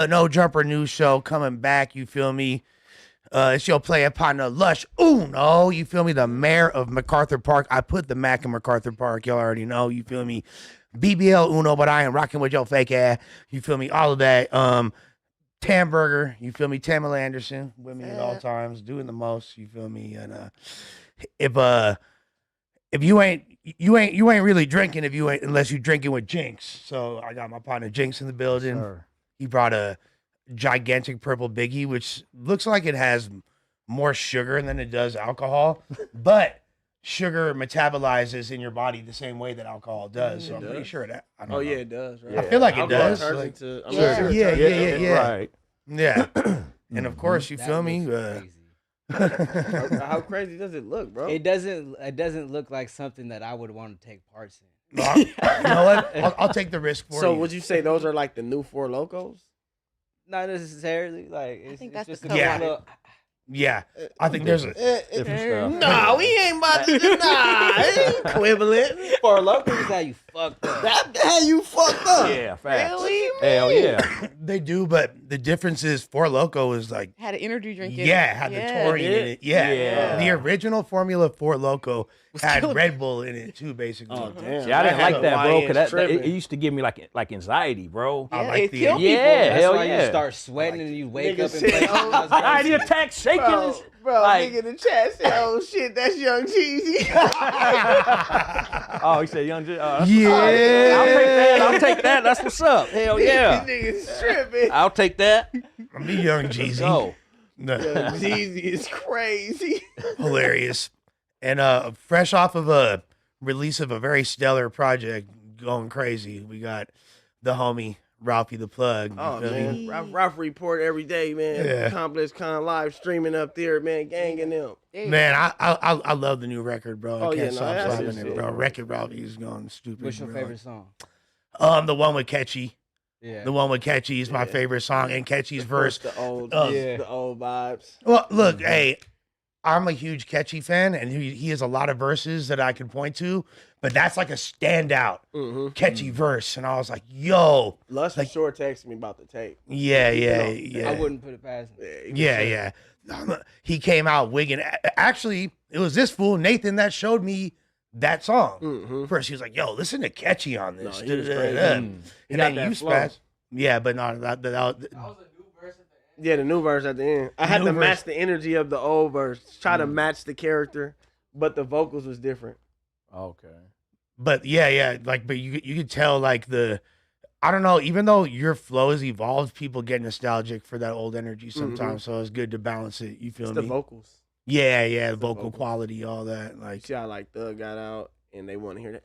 a No Jumper news show coming back. You feel me? It's your play upon the lush Uno. You feel me? The mayor of MacArthur Park. I put the Mac in MacArthur Park. Y'all already know. You feel me? BBL Uno, but I ain't rocking with your fake ass. You feel me? All of that. Tamburger. You feel me? Tamala Anderson with me at all times, doing the most. You feel me? And if you ain't really drinking unless you drinking with Jinx. So I got my partner Jinx in the building. Sure. He brought a gigantic purple biggie, which looks like it has more sugar than it does alcohol, but sugar metabolizes in your body the same way that alcohol does. So I'm pretty sure that. I don't know. Yeah, it does. Right? I feel like it Alcohol does. turns Like, into, yeah. Right. Yeah. And of course, you feel me? How crazy does it look, bro? It doesn't look like something that I would want to take parts in. You know what? I'll take the risk for you. So would you say those are like the new Four Locos? Not necessarily. Like I it's, think it's that's just the a color. little. Yeah, I think there's a. Different stuff. Nah, we ain't about to. Nah, it ain't equivalent. For locals, how you fucked up. That how you fucked up. Yeah, facts. Really? Hell yeah. They do, but the difference is Four Loko is like. Had an energy drink in it. Yeah, had the taurine in it. Yeah. Yeah. The original Formula Four Loko had killer. Red Bull in it too, basically. Oh damn. See, I didn't like that, bro, because it tripping. used to give me like anxiety, bro. I Yeah, like it the killed Yeah, people. That's hell why yeah. you start sweating and you wake Nigga up and said, play. oh, Anxiety attack, shaking. Bro, Like- nigga in the chat said, "Oh shit, that's Young Jeezy." Oh, he said Young J. Oh, that's Yeah. I'll take that. I'll take that. That's what's up. Hell yeah. These niggas tripping. I'll take that. I'm the young Jeezy. Go. No, Young Jeezy is crazy. hilarious. And fresh off of a release of a very stellar project, going crazy. We got the homie Ralphie the Plug. You Oh feel me? man, Ralph report every day, man. Yeah. Complex Con live streaming up there, man. Ganging them. Man, I love the new record, bro. I Oh, can't yeah, no, stop that's slapping his it, shit. bro. Record Ralphie is going stupid. What's your bro. favorite song? The one with Catchy. Yeah. The one with Catchy is my favorite song, and Catchy's verse. The old, Yeah. the old vibes. Well, look, hey, I'm a huge Catchy fan, and he has a lot of verses that I can point to, but that's like a standout Catchy verse. And I was like, yo, Lust for sure texted me about the tape. yeah. I wouldn't put it past him. Yeah. He came out wigging. Actually, it was this fool, Nathan, that showed me that song. First, he was like, yo, listen to Catchy on this. No, he was crazy. And He got then that you flow. spaz. Yeah, but no, that Yeah, the new verse at the end. I had New to verse. match the energy of the old verse. Try to match the character, but the vocals was different. Okay. But yeah, like, but you could tell, like, I don't know, even though your flow has evolved, people get nostalgic for that old energy sometimes, so it's good to balance it, you feel It's me? the vocals. Yeah, the vocal vocals. quality, all that, like, See how like Thug got out and they want to hear that,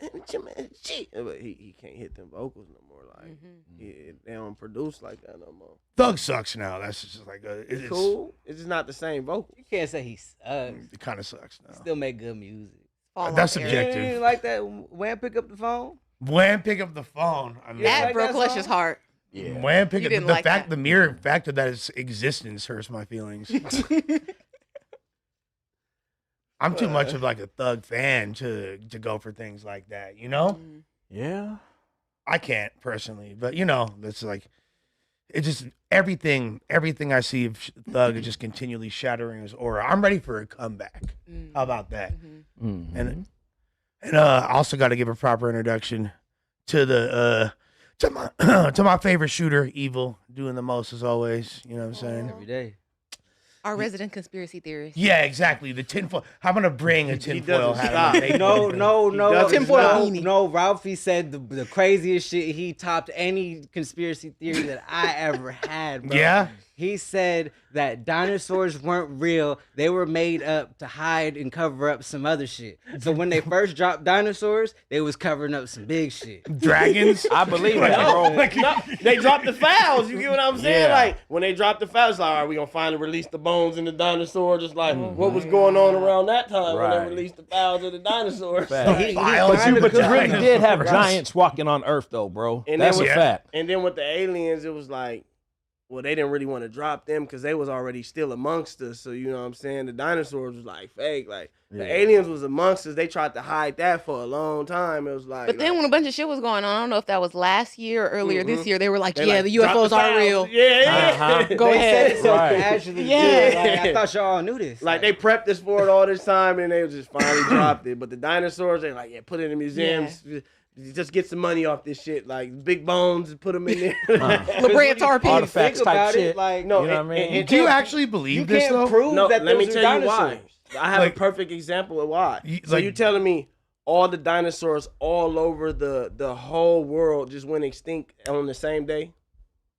but he can't hit them vocals no more. Like they don't produce like that no more. Thug sucks now, that's just like, It's cool. It's just not the same vocal. You can't say he sucks. It kind of sucks now. Still make good music. That's You subjective. didn't like that when pick up the phone? When pick up the phone, I mean, That like broke that Lush's song? heart. when pick You up didn't the like fact, that. the mere fact of that its existence hurts my feelings. I'm too much of like a Thug fan to go for things like that, you know? Yeah. I can't personally, but you know, it's like, it just everything I see of Thug is just continually shattering his aura. I'm ready for a comeback. How about that? And I also got to give a proper introduction to the to my favorite shooter, Evil, doing the most as always. You know what I'm saying? Every day. Our resident conspiracy theorist. Yeah, exactly. The tinfoil. I'm gonna bring a tinfoil doesn't hat. stop. on my No, face. no. doesn't Tinfoil stop. beanie. No, Ralphie said the craziest shit. He topped any conspiracy theory that I ever had, bro. Yeah? He said that dinosaurs weren't real. They were made up to hide and cover up some other shit. So when they first dropped dinosaurs, they was covering up some big shit. Dragons. I believe it, bro. No, they dropped the fouls. You get what I'm saying? Yeah. Like when they dropped the fouls, like, all right, we gonna finally release the bones in the dinosaur. Just like what was going on around that time when Right. they released the fouls of the dinosaurs. Fact. He Files. trying to But you cover- really did have giants walking on Earth, though, bro. And That's a then fact. And then with the aliens, it was like well, they didn't really want to drop them because they was already still amongst us. So you know what I'm saying? The dinosaurs was like fake. Like the aliens was amongst us. They tried to hide that for a long time. It was like, But then when a bunch of shit was going on, I don't know if that was last year or earlier this year, they were like, they yeah, like, the drop UFOs the are files. real. Yeah. Go They ahead. said it so Right. casually. Yeah. Yeah. Like, I thought y'all knew this. Like they prepped us for it all this time, and they just finally dropped it. But the dinosaurs, they like, yeah, put it in museums. Just get some money off this shit. Like big bones, put them in there. La Brea tar pits. Artifacts think type about shit. it, like No, you know what I mean? Do you actually you believe this can't though? prove No, that let me those are tell you why. dinosaurs. I have Like- a perfect example of why. So like- you telling me all the dinosaurs all over the whole world just went extinct on the same day?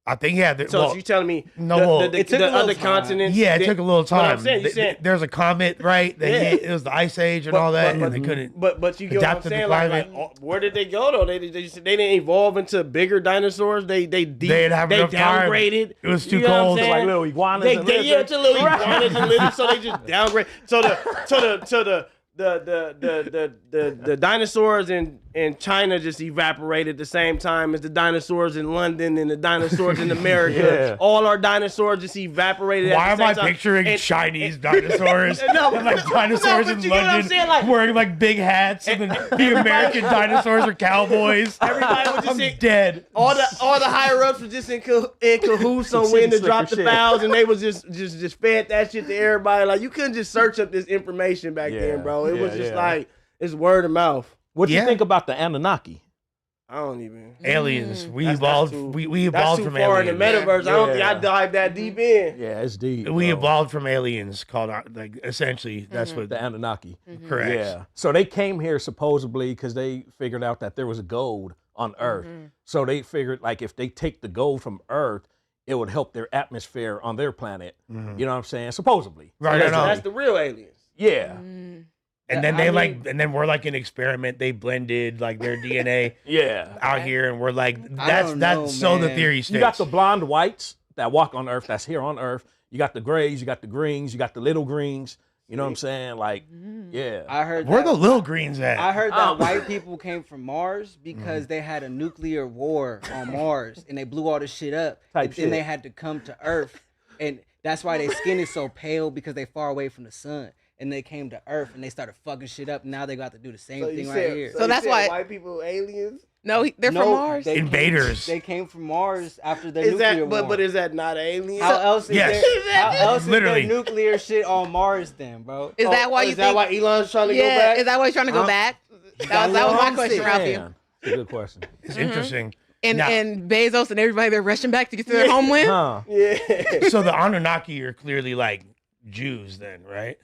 I think So you telling me no, well, it took a the little other time. continents? yeah, it took a little But I'm time. saying, you said- There's a comet, right? That Yeah. hit, it was the ice age and all that, and they couldn't. But you get what I'm Adapt to the saying? Like, climate. where did they go though? They didn't evolve into bigger dinosaurs. They didn't have enough time. downgraded. It was too You know what I'm cold. saying? Like little iguanas They, and they yeah, lizards. to little iguanas and lizards, so they just downgrade. So the dinosaurs in China just evaporated at the same time as the dinosaurs in London and the dinosaurs in America. Yeah. All our dinosaurs just evaporated. Why at am the I same time. picturing And- Chinese dinosaurs? No, and like dinosaurs no, in but you get what I'm London saying, like- wearing like big hats, and then the American dinosaurs are cowboys. Everybody was just I'm in- dead. All the higher ups were just in cahoots on when to City drop slicker the shit. files, and they was just fed that shit to everybody. Like you couldn't just search up this information back then, bro. It was just like it's word of mouth. What you Yeah. think about the Anunnaki? I don't even. Aliens. We That's evolved. too- we That's evolved too from far aliens. in the metaverse. I don't think I Yeah. dived that deep in. Yeah, it's deep. We bro. evolved from aliens, called like essentially. That's what The Anunnaki. correct. Yeah. So they came here supposedly because they figured out that there was gold on Earth. So they figured like if they take the gold from Earth, it would help their atmosphere on their planet. You know what I'm saying? Supposedly. Right, So I know. That's the real aliens. Yeah. And then I they mean- and then we're like an experiment. They blended like their DNA Yeah. out here, and we're like, I that's don't know, so the man. theory states. You got the blonde whites that walk on Earth, that's here on Earth. You got the grays, you got the greens, you got the little greens. You know what I'm saying? Like, yeah. I heard Where that, the little greens at? I heard that white people came from Mars because they had a nuclear war on Mars and they blew all this shit up. Type and shit. then they had to come to Earth, and that's why their skin is so pale because they far away from the sun. And they came to Earth and they started fucking shit up. Now they got to do the same thing right here. So that's why- white people aliens. No, they're from Mars. they Invaders. They came from Mars after the Is nuclear that? war. But is that not aliens? How else is Yes. there? How else is Literally. there nuclear shit on Mars then, bro? Is that why you is think? that why Elon's trying to go yeah, back? is that why he's trying to go back? That was my question, Ralphie. Man, that's a good question. It's interesting. And Now- and Bezos and everybody, they're rushing back to get to their homeland. Huh. Yeah. So the Anunnaki are clearly like Jews, then, right?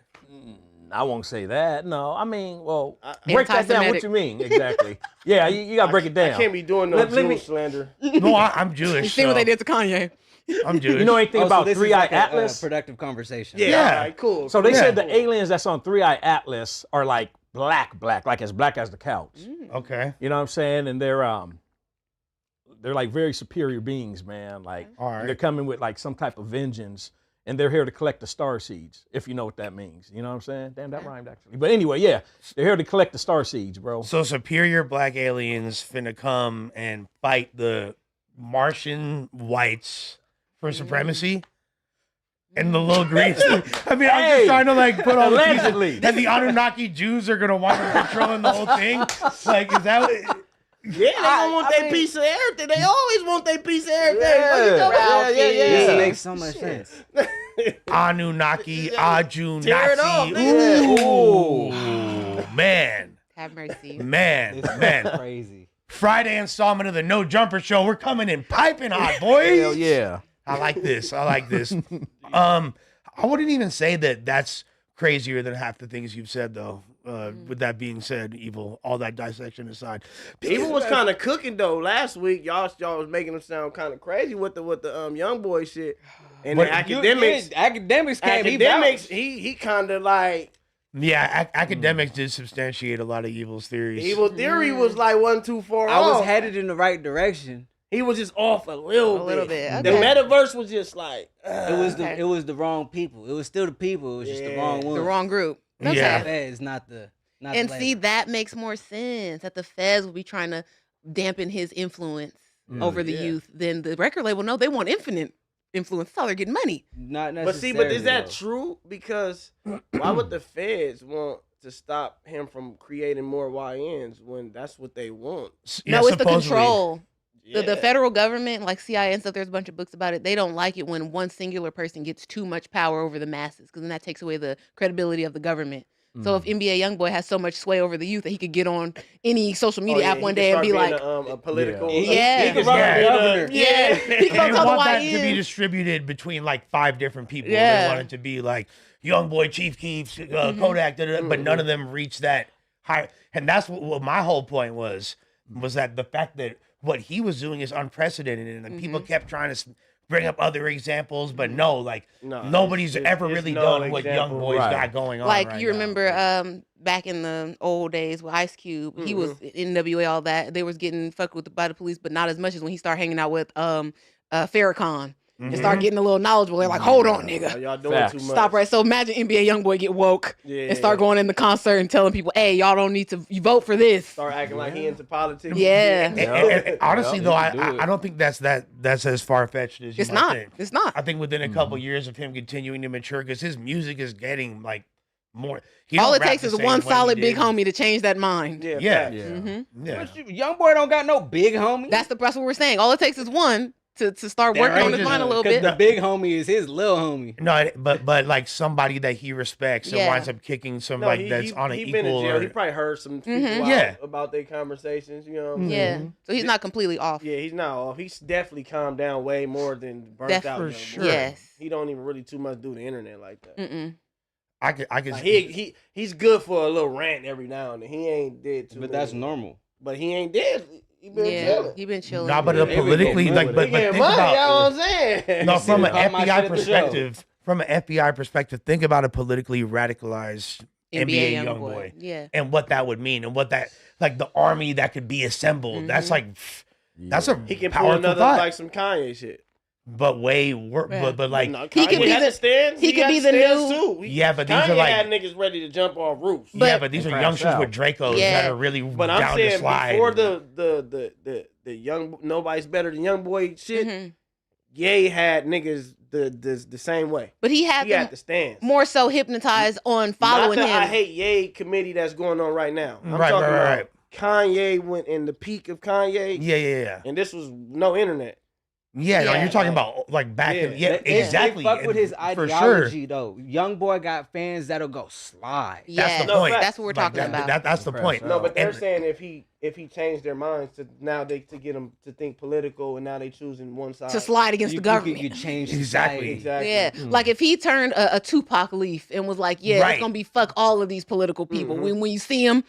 I won't say that. No, I mean, well, break that down. What Anti-Semitic. you mean exactly? Yeah, you gotta break it down. I can't be doing no Let me- Jew slander. No, I'm Jewish. You see what so they did to Kanye? I'm Jewish. You know anything Oh, so about this is Three Eye like a, Atlas? productive conversation. Yeah. Yeah. All right, cool. So they Yeah. said the aliens that's on Three Eye Atlas are like black, like as black as the couch. Okay. You know what I'm saying? And they're like very superior beings, man. Like All right. they're coming with like some type of vengeance, and they're here to collect the star seeds, if you know what that means. You know what I'm saying? Damn, that rhymed actually. But anyway, yeah, they're here to collect the star seeds, bro. So superior black aliens finna come and fight the Martian whites for supremacy. And the little greens. I mean, I'm Hey, just trying to like put all the allegedly. pieces. And the Anunnaki Jews are gonna wind up controlling the whole thing. Like, is that what? Yeah, they don't want their piece of everything. They always want their piece of everything. What you talking about? This makes so much sense. Anunnaki, Aju, Tear it off, Nazi. nigga. Ooh, man, Have mercy. man, This man. is crazy. Friday installment of the No Jumper Show. We're coming in piping hot, boys. Hell yeah. I like this. I like this. I wouldn't even say that that's crazier than half the things you've said, though. With that being said, Evil, all that dissection aside, Evil was kind of cooking though last week. Y'all was making him sound kind of crazy with the young boy shit and What- the academics. Academics came. Academics, he kind of like yeah, academics did substantiate a lot of Evil's theories. Evil theory was like wasn't too far I was off. headed in the right direction. He was just off a little A little bit, The okay. metaverse was just like It was the wrong people. It was still the people. It was just the wrong one. The wrong group. Okay. Yeah. Feds, not the. Not And the see, that makes more sense. That the feds will be trying to dampen his influence over the youth. Then the record label, no, they want infinite influence. That's how they're getting money. Not But necessarily. is that though. true? Because why would the feds want to stop him from creating more YNs when that's what they want? Yeah, No, it's the supposedly. control. The Yeah. federal government, like CIA and stuff, there's a bunch of books about it. They don't like it when one singular person gets too much power over the masses, because then that takes away the credibility of the government. So if NBA YoungBoy has so much sway over the youth that he could get on any social media app one day and be like, a political. Yeah. He could run for governor. yeah, he They gonna tell want the that to be YNs. distributed between like 5 different people. Yeah. They want it to be like Young Boy, Chief Keef, Kodak, but none of them reach that high. And that's what my whole point was that the fact that what he was doing is unprecedented, and people kept trying to bring up other examples, but no, like nobody's ever it's really no done what example. Young Boy's Right. got going on. Like right you now. remember back in the old days with Ice Cube, he was in NWA, all that. They was getting fucked with by the police, but not as much as when he started hanging out with Farrakhan and start getting a little knowledgeable. They're like, hold on, nigga. Y'all doing Facts. too much. Stop right. So imagine NBA YoungBoy get woke and start going in the concert and telling people, hey, y'all don't need to vote for this. Start acting like he into politics. Yeah. And honestly, Yep, though, you can do it. I don't think that's as far fetched as you It's might not. think. It's not. I think within a couple years of him continuing to mature, because his music is getting like more. He All don't it rap takes the is same one way he solid big did. homie to change that mind. Yeah. Yeah. facts. Yeah. Yeah. Young boy don't got no big homie. That's what we're saying. All it takes is one to start working on his ranges- mind a little 'Cause bit. the big homie is his little homie. No, but like somebody that he respects and Yeah. winds up kicking somebody that's on an he been in equal. jail. Or, He probably heard some people out Yeah. about their conversations. You know what I'm Yeah. saying? So he's not completely off. Yeah, he's not off. He's definitely calmed down way more than burnt out. For Young Boy. sure. Yes. He don't even really too much do the internet like that. Mm-mm. I could. Like he's good for a little rant every now and then. He ain't dead too. But many. that's normal. But he ain't dead. He been Yeah. chilling. He been chilling. Nah, but Yeah, they been politically, getting like, money but He getting think money. about. You know what I'm saying? No, You see from the an call my shit FBI at the show. perspective, think about a politically radicalized NBA young boy, Yeah. and what that would mean, and what that like the army that could be assembled. That's like that's a He can pull powerful another thought, like some Kanye shit. but way worse. Yeah. But like No, He could Kanye be had the- the stands. he could had be the the stands new- too. Yeah, but these Kanye are like- had niggas ready to jump off roofs. yeah, but these are crash youngsters out. with Dracos Yeah. that are really But down I'm to saying slide. before the young nobody's better than young boy shit, Mhm. Ye had niggas the same way. But he had He them had the stands. more so hypnotized on following Not the him. I hate Ye committee that's going on right now. I'm Right, talking right, about right. Kanye went in the peak of Kanye, yeah. and this was no internet. Yeah, no, Yeah. you're talking about like back in, Yeah. exactly. They fuck with his For sure. ideology though. Young boy got fans that'll go slide. Yeah, That's the point. that's what we're Like, talking about. that's the Crash point. out. No, but they're And- saying if he changed their minds to now to get them to think political, and now they choosing one side To slide against the government. You change Exactly. society. Exactly. Yeah, like if he turned a Tupac leaf and was like, "Yeah, Right. it's gonna be fuck all of these political people. Mhm. When you see them,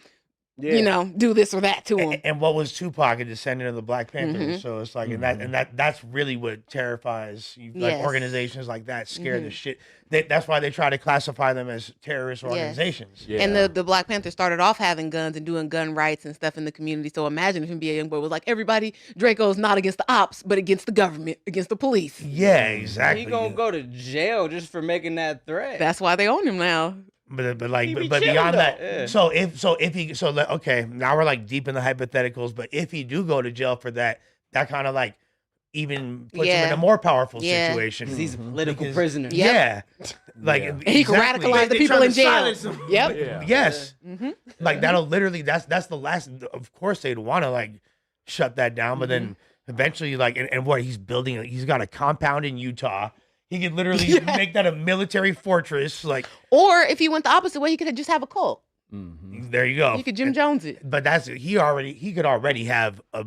Yeah. you know, do this or that to them." And what was Tupac, a descendant of the Black Panthers? Mhm. So it's like, and that's really what terrifies you. Like Yes. organizations like that scare the Mhm. shit. That's why they try to classify them as terrorist organizations. Yeah. And the Black Panthers started off having guns and doing gun rights and stuff in the community. So imagine if NBA YoungBoy was like, everybody, Draco's not against the ops, but against the government, against the police. Yeah, exactly. He gonna go to jail just for making that threat. That's why they own him now. But He be but chilling, beyond though. that, Yeah. okay, now we're like deep in the hypotheticals. But if he do go to jail for that, that kind of like even puts him in Yeah. a more powerful Yeah. situation. 'Cause he's a political Because- prisoner. Yeah, like Yeah. And he can exactly. radicalize the They people trying in to jail. silence him. Yep. Yeah. Yes, hmm like that'll literally that's the last. Of course, they'd want to like shut that down, but then eventually, like, and what he's building, he's got a compound in Utah. He could literally make that a military fortress. Like, Or if he went the opposite way, he could just have a cult. Mhm. there you go. You could Jim Jones it. But he could already have a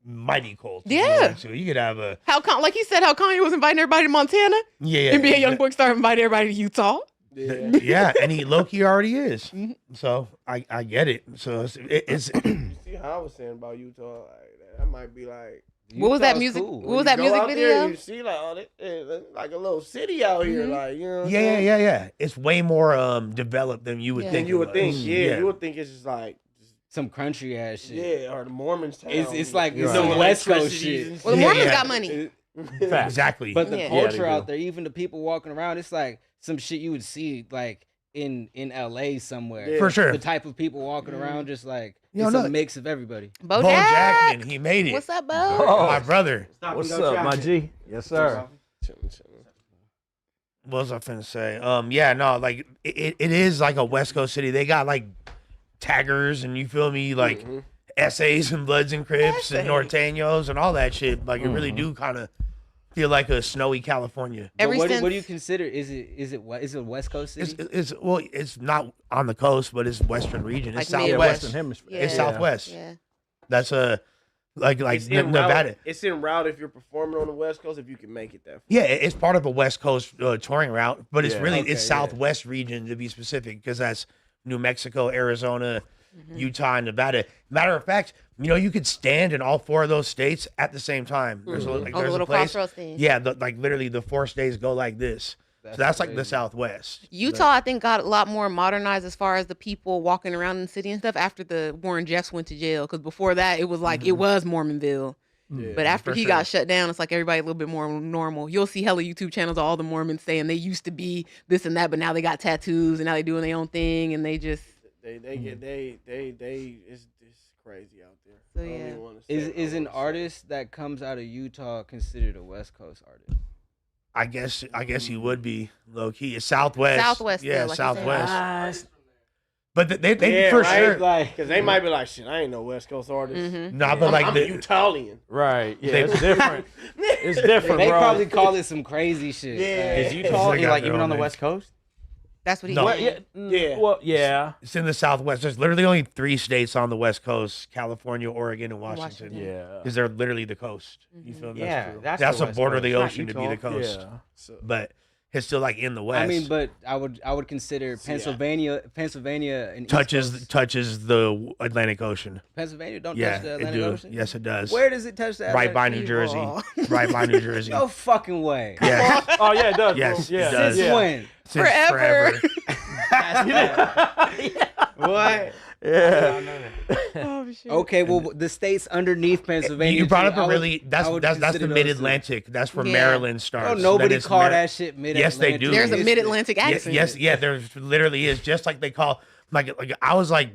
mighty cult. Yeah. So he could have a Like he said, how Kanye was inviting everybody to Montana. yeah. NBA YoungBoy started inviting everybody to Utah. Yeah. Yeah, and he low-key already is. Mm-hmm. So I get it. So it's You see how I was saying about Utah? Like, that might be like. What was that Utah's music? cool. What was that Go music out there video? and you see like like a little city out here, like you know. What I'm saying? yeah. It's way more developed than you would Yeah. think. Then you it would think, was. yeah, you would think it's just like, Some country ass shit. yeah, or the Mormons town. It's like Right. some No West Coast electricities shit. and Well, the Yeah, Mormons yeah. got money. Facts. Exactly. But the Yeah. culture Yeah, they out do. there, even the people walking around, it's like some shit you would see like in LA somewhere. Yeah. For sure. The type of people walking around, just like Yo, it's no. a mix of everybody. Bo Bo Jack. Jackman, he made it. What's up, Bo? Oh. My brother. Stop What's and go up, my traffic. G? Yes, sir. Chilling. What was I finna say? Yeah, no, like it is like a West Coast city. They got like taggers and you feel me, like essays and Bloods and Crips and Norteños and all that shit. Like it really do kind of feel like a snowy California. But what do you consider? Is it a West Coast city? It's not on the coast, but it's Western region. It's Like Southwest. Western Hemisphere. Yeah. It's Southwest. Yeah. That's It's en Nevada. route. It's en route if you're performing on the West Coast, if you can make it that far. Yeah, it's part of a West Coast touring route, but it's really Okay, it's Southwest region to be specific because that's New Mexico, Arizona, Utah, and Nevada. Matter of fact, you could stand in all 4 of those states at the same time. There's the there's little a place. crossroads thing. Yeah, like literally the 4 states go like this. So that's like the Southwest. Utah, I think, got a lot more modernized as far as the people walking around in the city and stuff after the Warren Jeffs went to jail. Because before that, it was like it was Mormonville. Yeah, But after for he sure. got shut down, it's like everybody a little bit more normal. You'll see hella YouTube channels of all the Mormons saying they used to be this and that, but now they got tattoos and now they doing their own thing and they just. It's crazy out there. So, I don't yeah. even wanna say Is what an I wanna say. artist that comes out of Utah considered a West Coast artist? I guess you would be low key. It's Southwest. Southwest, Yeah, like you said. Southwest. But they Yeah, for right? sure. Because they might be like, shit, I ain't no West Coast artist. Nah, but like I'm the, Utalian. Right. Yeah, it's different. It's different, They bro. probably call it some crazy shit. Yeah. Is They Utah got like their even own on the names. West Coast? That's what he No. Well, said. Yeah. Well, yeah. it's in the Southwest. There's literally only 3 states on the West Coast: California, Oregon, and Washington. Washington. Yeah. Because they're literally the coast. You feel me? Yeah, that's That's the a West border of the Coast, not ocean to be the Utah. coast. Yeah. So, But it's still like in the West. I mean, but I would consider Pennsylvania and East Coast. touches the Atlantic Ocean. Pennsylvania don't Yeah, touch the it Atlantic do. Ocean. Yes, it does. Where does it touch the Right Atlantic? by New Jersey. Evil. Right by New Jersey. No fucking way. Yes. Oh yeah, it does. Yes, bro. Yeah. it does. Since Yeah. when? Since Forever. What? Yeah. Oh, shit. Okay, well, the states underneath Pennsylvania. You brought too, up I a would- really I would that's the consider those Mid Atlantic. That's where Yeah. Maryland starts. Oh, nobody Then it's call that shit Mid Atlantic. Yes, they do. There's a mid-Atlantic accent. Yes, there literally is. Just like they call like I was like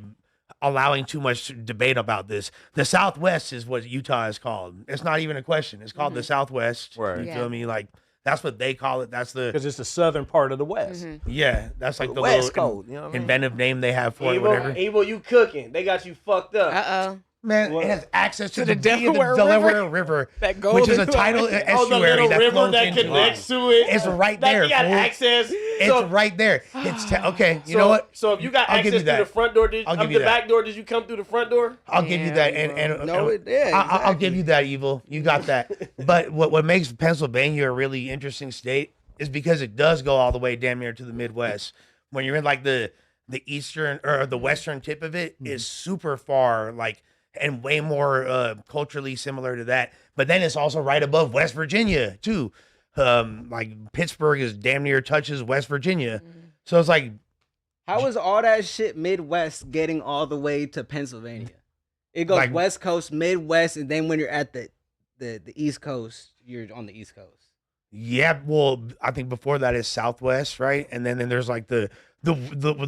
allowing too much debate about this. The Southwest is what Utah is called. It's not even a question. It's called the Southwest. Right. You Yeah. feel me? Like that's what they call it. That's the Because it's the southern part of the West. yeah. That's like the West little Coast. You know what I mean? inventive name they have for it. Evil, Whatever. Evil, you cooking. They got you fucked up. Uh-oh. Man, it has access to the the Delaware Delaware River, That goes which is a into tidal Oh, the estuary little that river flows that into connects it. to it. It's right That there. you got fool. access. It's right there. It's okay. You know what? So if you got I'll give access you through that. the front door, I'll give the you that. back door, did you come through the front door? I'll give you that, and No, yeah, I'll give you that, Evil. You got that. But what makes Pennsylvania a really interesting state is because it does go all the way damn near to the Midwest. When you're in like the eastern or the western tip of it is super far, like and way more culturally similar to that. But then it's also right above West Virginia too. Like Pittsburgh is damn near touches West Virginia, so it's like How is all that shit Midwest getting all the way to Pennsylvania? It goes Like- West Coast, Midwest, and then when you're at the East Coast, you're on the East Coast. yeah. Well, I think before that is Southwest, right? And then there's like the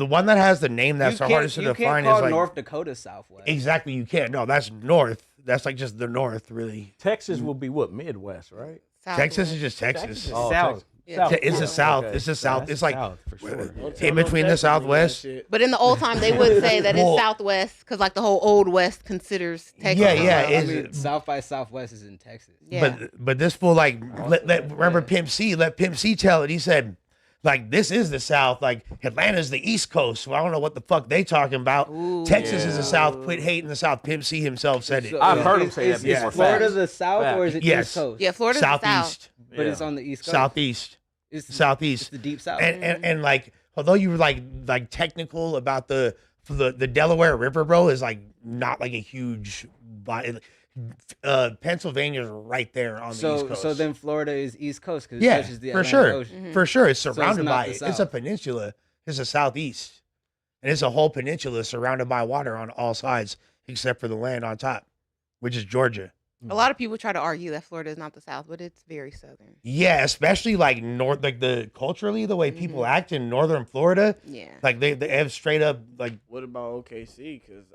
one that has the name that's the hardest to you define can't call is like North Dakota Southwest. exactly you can't. No, that's north. That's like just the north, really. Texas will be what? Midwest, right? Texas is just Texas. Oh, South. Texas. Yeah. South. It's the south. Okay. It's the south. That's It's like South, for sure. Don't tell in no between the Texans you do that Southwest. shit. But in the old time, they would say that Well- it's Southwest because, like, the whole Old West considers Texas. Yeah, yeah, I it's- mean, South by Southwest is in Texas. Yeah. But this fool like remember Pimp C? Let Pimp C tell it. He said like this is the South. Like Atlanta's the East Coast. So I don't know what the fuck they talking about. Ooh. Texas is the South. Quit hating the South. Pimp C himself said it. So, I've heard him say is, that Is before. Florida Facts. the South or is it Yes. East Coast? Yeah, Florida's the South. Southeast, But it's on the East Coast. southeast, It's the, southeast. It's the deep South. And like although you were like technical about the Delaware River, bro, is like not like a huge body. Pennsylvania's right there on the East Coast. So then Florida is East Coast because it yeah, touches the for Atlantic sure, Ocean. for sure, it's it's surrounded not by the it. It's a South. peninsula. It's a southeast, and it's a whole peninsula surrounded by water on all sides except for the land on top, which is Georgia. A lot of people try to argue that Florida is not the South, but it's very southern. Yeah, especially like north, like the culturally the way people act in northern Florida, Yeah. like they have straight up like What about OKC? Because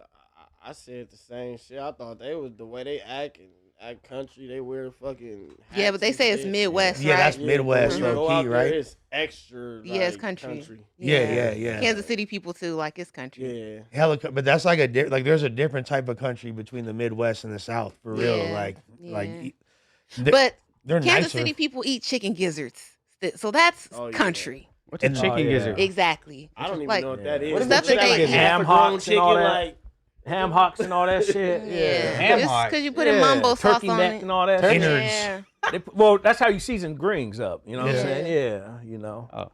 I said the same shit. I thought they was the way they act and that country, they wear fucking Yeah, but they hats say and it's shit. Midwest, Yeah, right? that's Midwest, When you low go out key, there, right? It's extra. Yeah, it's like, country. Yeah. Kansas City people too, like it's country. Yeah. But that's like there's a different type of country between the Midwest and the South for real. Yeah, Like, yeah. they're, But they're Kansas nicer. City people eat chicken gizzards, so that's Oh, yeah. country. What's a And- chicken Oh, yeah. gizzard? Exactly. I don't even Like, know what that is. what is that that they- Ham Ham hocks and all chicken, that. like Ham hocks and all that shit. Yeah, Ham just hock. because you put in mambo sauce turkey on neck it. and all that. Turkey shit. innards. Yeah. Well, that's how you season greens up. You know what I'm Yeah. saying? Yeah, you know. Oh.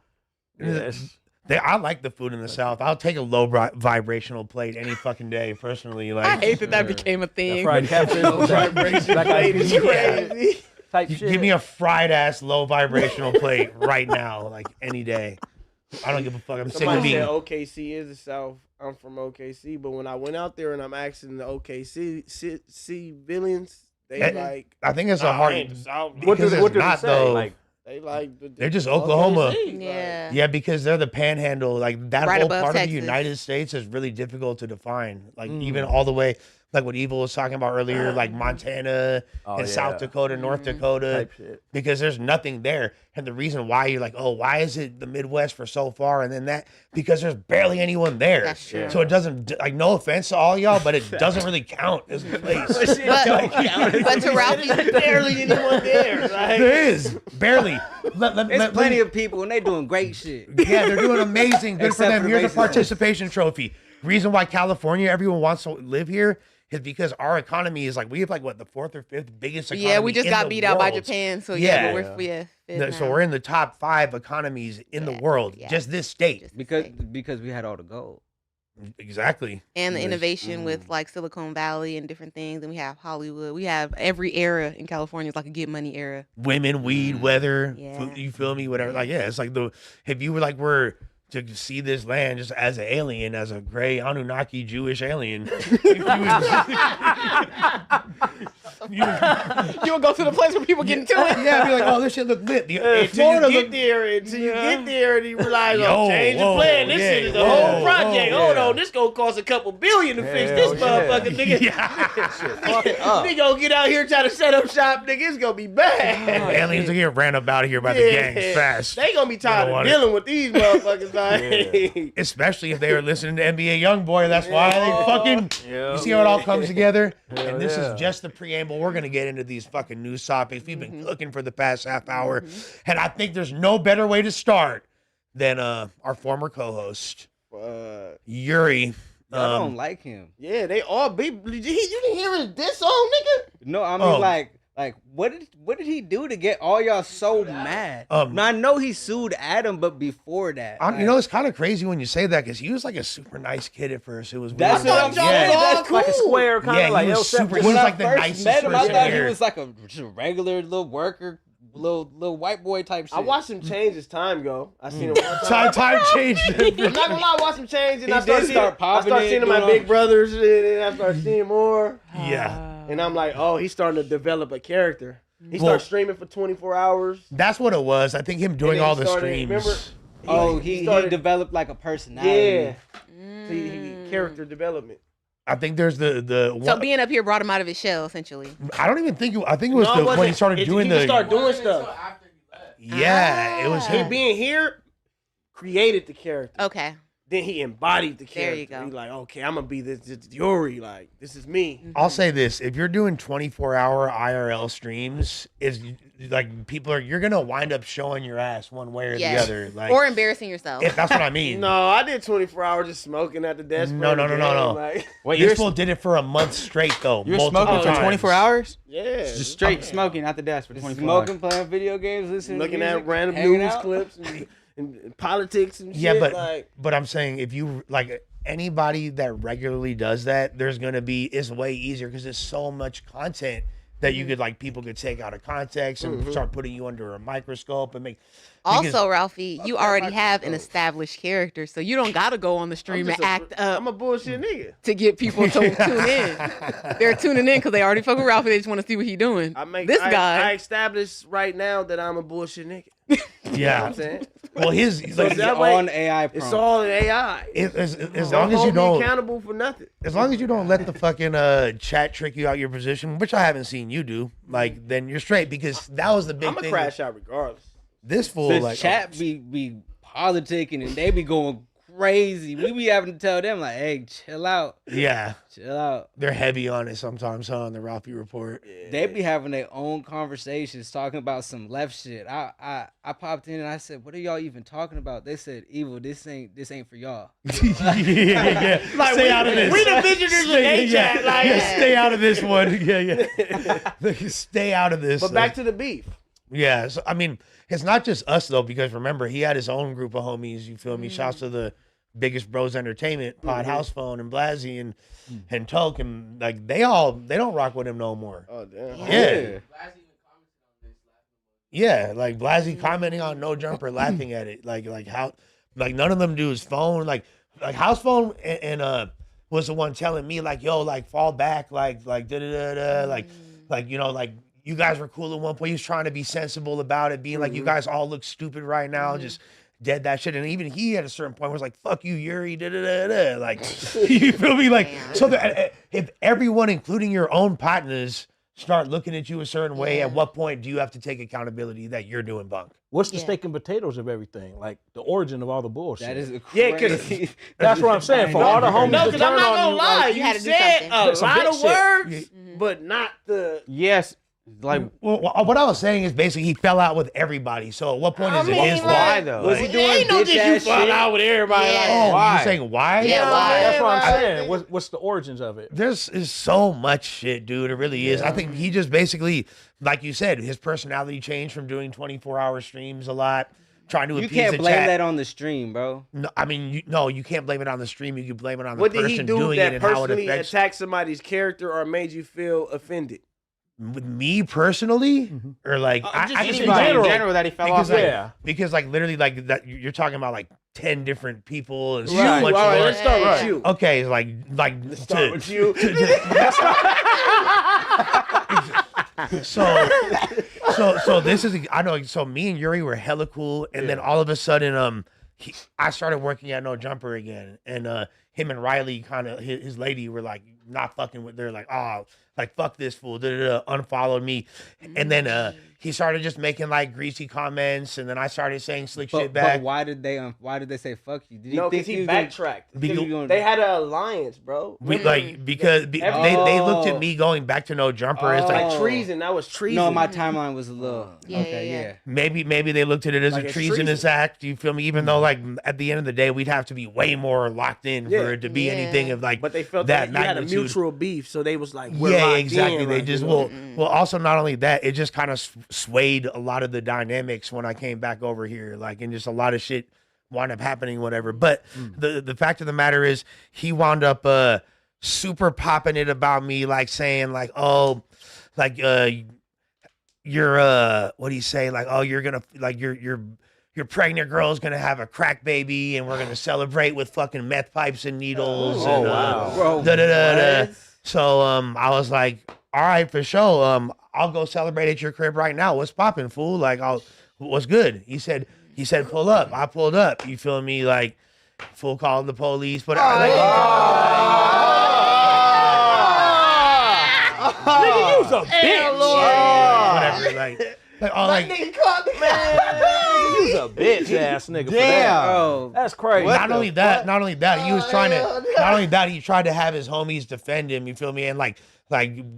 Yes. I like the food in the South. I'll take a low vibrational plate any fucking day, personally. Like, I hate that became a thing. Fried catfish. vibration plate is crazy. Type shit. give me a fried ass low vibrational plate right now, like any day. I don't give a fuck. I'm sick of Somebody said being. OKC is the South. I'm from OKC, but when I went out there and I'm asking the OKC civilians, they Eh, like. I think it's a "Nah, hard. I ain't the South." What because do it's they not, say? though. Like, They like. They're just Oklahoma. OKC, like- Yeah. Yeah, because they're the panhandle. Like that Right whole above part of Texas. the United States is really difficult to define. Like even all the way, like what Evil was talking about earlier, like Montana Oh, and yeah. South Dakota, North Dakota, type shit. because there's nothing there. And the reason why you're like, oh, why is it the Midwest for so far and then that? Because there's barely anyone there. That's true. So it doesn't, like, no offense to all y'all, but it doesn't really count as a place. But to Ralphie, barely anyone there. Like, There is barely. There's plenty of people and they doing great shit. Yeah, they're doing amazing. Good for Except them. for the Here's a racism. participation trophy. Reason why California, everyone wants to live here is because our economy is like, we have like what, the fourth or fifth biggest economy. yeah, we just in got the beat out by world. Japan. So Yeah. yeah, but we're fifth So now. we're in the top 5 economies in the Yeah, world. yeah. Just this state. Just Because we had all the gold. Exactly. and the Yes. innovation with like Silicon Valley and different things. And we have Hollywood. We have every era in California is like a get money era. Women, weed, weather. Yeah. You feel me? Whatever. Like, yeah, it's like if you were like, were to see this land just as an alien, as a gray Anunnaki Jewish alien. You would go to the place where people get into it. Yeah, be like, oh, this shit look lit. until Florida you get look- there, and you realize, Yo, oh, change the whoa, plan. This yeah, shit is a whoa, whole project. whoa, Hold yeah. on, this gonna cost a couple billion to fix Hell this yeah. motherfucker, nigga. Yeah. Nigga gonna get out here trying to set up shop, nigga. It's gonna be bad. Aliens will get ran up out of here by the Yeah. gangs fast. They gonna be tired don't of want it. dealing with these motherfuckers. Like, Especially if they were listening to NBA Youngboy. That's why they fucking. Yeah. You see how it all comes together? Hell And this yeah. is just the preamble. We're going to get into these fucking news topics. We've been cooking for the past half hour. And I think there's no better way to start than our former co host, Yuri. I don't like him. yeah, they all be. You didn't hear his diss song, nigga? No, I mean Oh. like what did he do to get all y'all so mad? Um, Now, I know he sued Adam, but before that, You know, it's kind of crazy when you say that because he was like a super nice kid at first. It was That's weird. what I'm y'all saying. was all That's Like a cool. square kind Yeah, of like he was El super- Chapo. he when was I like the first nicest met him, I person thought here. he was like a just a regular little worker, little white boy type shit. I watched him change as time go. I seen him one time. Time changed. I'm not gonna lie, I watched him change, and He I started did seeing, start popping I started it, seeing my doing big all- brothers, and then I started seeing more. Yeah. And I'm like, oh, he's starting to develop a character. He Well- started streaming for 24 hours. That's what it was. I think him doing then all he the started- streams. remember- Oh, he started- developed like a personality. Yeah. Mm. He character development. I think there's the So one. being up here brought him out of his shell, essentially. I don't even think I think it was No, it when he wasn't. started doing he the. just started doing stuff. Yeah, it was Ah. He him. being here created the character. Okay. Then he embodied the character. There you go. He's like, okay, I'm gonna be this Yuri. Like, this is me. I'll say this: if you're doing 24-hour IRL streams, is like you're gonna wind up showing your ass one way or Yes. the other. Like, Or embarrassing yourself. if that's what I mean. No, I did 24 hours just smoking at the desk. No, no, playing no, the no, game, no. Like, Wait, This you're, fool did it for a month straight though. you're multiple smoking for times. 24 hours? yeah. Just straight smoking at the desk for 24 Smoking, hours. playing video games, listening looking to music, at random hanging news out. clips and politics and Yeah, shit. but like, but I'm saying if you like anybody that regularly does that, it's way easier because there's so much content that you could people could take out of context and start putting you under a microscope and make. because- Also, Ralphie, you already have an established character, so you don't gotta go on the stream and act up I'm a bullshit nigga. to get people to tune in. They're tuning in because they already fuck with Ralphie. They just want to see what he's doing. I This guy. I established right now that I'm a bullshit nigga. You know what yeah, I'm saying? Well, his So like, it's that All way, on AI prompt. it's all in AI. as long as hold you me don't, accountable for nothing. as long as you don't let the fucking chat trick you out your position, which I haven't seen you do, like then you're straight because that was the big I'm gonna thing. crash out regardless. This fool, The like, chat be politicking and they be going crazy. We be having to tell them like, hey, chill out, yeah, chill out. they're heavy on it sometimes, huh? On the Ralphie report. They be having their own conversations talking about some left shit. I popped in and I said, what are y'all even talking about? They said, Evil, this ain't for y'all. yeah. Like, Stay out of this. We the visitors in their chat. Like, Stay out of this one. Yeah. Stay out of this. But back to the beef. Yeah, so I mean, it's not just us though, because remember he had his own group of homies. You feel me? Shouts to the biggest bros entertainment, Pod House Phone and Blasey and Toke, and like they don't rock with him no more. Oh damn. Yeah, like Blasey commenting on No Jumper, laughing at it, like how, like none of them do his phone, like House Phone and was the one telling me like, yo, like fall back, like da da da da, like you know, like you guys were cool at one point. He was trying to be sensible about it, being like, you guys all look stupid right now, just dead that shit. And even he at a certain point was like, fuck you, Yuri, da da da da, like you feel me, like so that if everyone, including your own partners, start looking at you a certain way, at what point do you have to take accountability that you're doing bunk? What's the steak and potatoes of everything? Like the origin of all the bullshit. That is Yeah, crazy. 'cause That's what I'm saying. For all the homies No, to because I'm turn not on gonna you, lie. like, You had to do said something. a Some lot big of shit. words, but not the. Yes, like Well, what I was saying is basically he fell out with everybody. So at what point is it mean, his like, fault? why though? Was he Like, doing Ain't no bitch just you ass fall shit? out with everybody. Yeah. Like, Oh, Why? you're saying why? Yeah, why? That's what I'm Right. saying. What's the origins of it? There's is so much shit, dude. It really is. I think he just basically, like you said, his personality changed from doing 24-hour streams a lot, trying to You appease can't the blame chat. that on the stream, bro. No, I mean, you can't blame it on the stream. You can blame it on the What did person he do doing it that and how it personally affects. attacked somebody's character or made you feel offended? With me personally, or like just I anybody just in anybody in general that he fell off. because like, Yeah. because like literally like that you're talking about like 10 different people and so Right. much All right, more. let's start Yeah. with you. Okay, like Start with you. so this is I know. So me and Yuri were hella cool, and then all of a sudden I started working at No Jumper again, and him and Riley kind of his lady were like not fucking with. They're like, oh, like fuck this fool, unfollowed me, and then he started just making like greasy comments, and then I started saying slick shit But back. why did they say fuck you? Did No, think because he was gonna- backtracked. think he was gonna- They had an alliance, bro. Like because they looked at me going back to No Jumper as like Like treason. That was treason. No, my timeline was a little. Yeah, okay, yeah, yeah. maybe they looked at it as Like a it's treasonous act. You feel me? Even though like at the end of the day we'd have to be way more locked in Yeah. for it to be Yeah. anything of like But they felt that that you had a magnitude. mutual beef, so they was like, we're Yeah, locked exactly. in, They like, just you know? well also not only that, it just kind of swayed a lot of the dynamics when I came back over here, like, and just a lot of shit wound up happening, whatever. But the fact of the matter is, he wound up super popping it about me, like saying like, oh, like you're what do you say, like, oh, you're gonna like your pregnant girl's gonna have a crack baby, and we're gonna celebrate with fucking meth pipes and needles. Oh, and, wow. Bro, da, da, da, da. what? So I was like, all right, for sure. I'll go celebrate at your crib right now. What's popping, fool? Like, what's good? He said, pull up. I pulled up. You feel me? Like, fool called the police. But Nigga, you's a bitch. whatever. Like, You's a bitch ass nigga. For that. Damn. Bro, That's crazy. not only that, he was trying to. Not only that, he tried to have his homies defend him. You feel me? And like,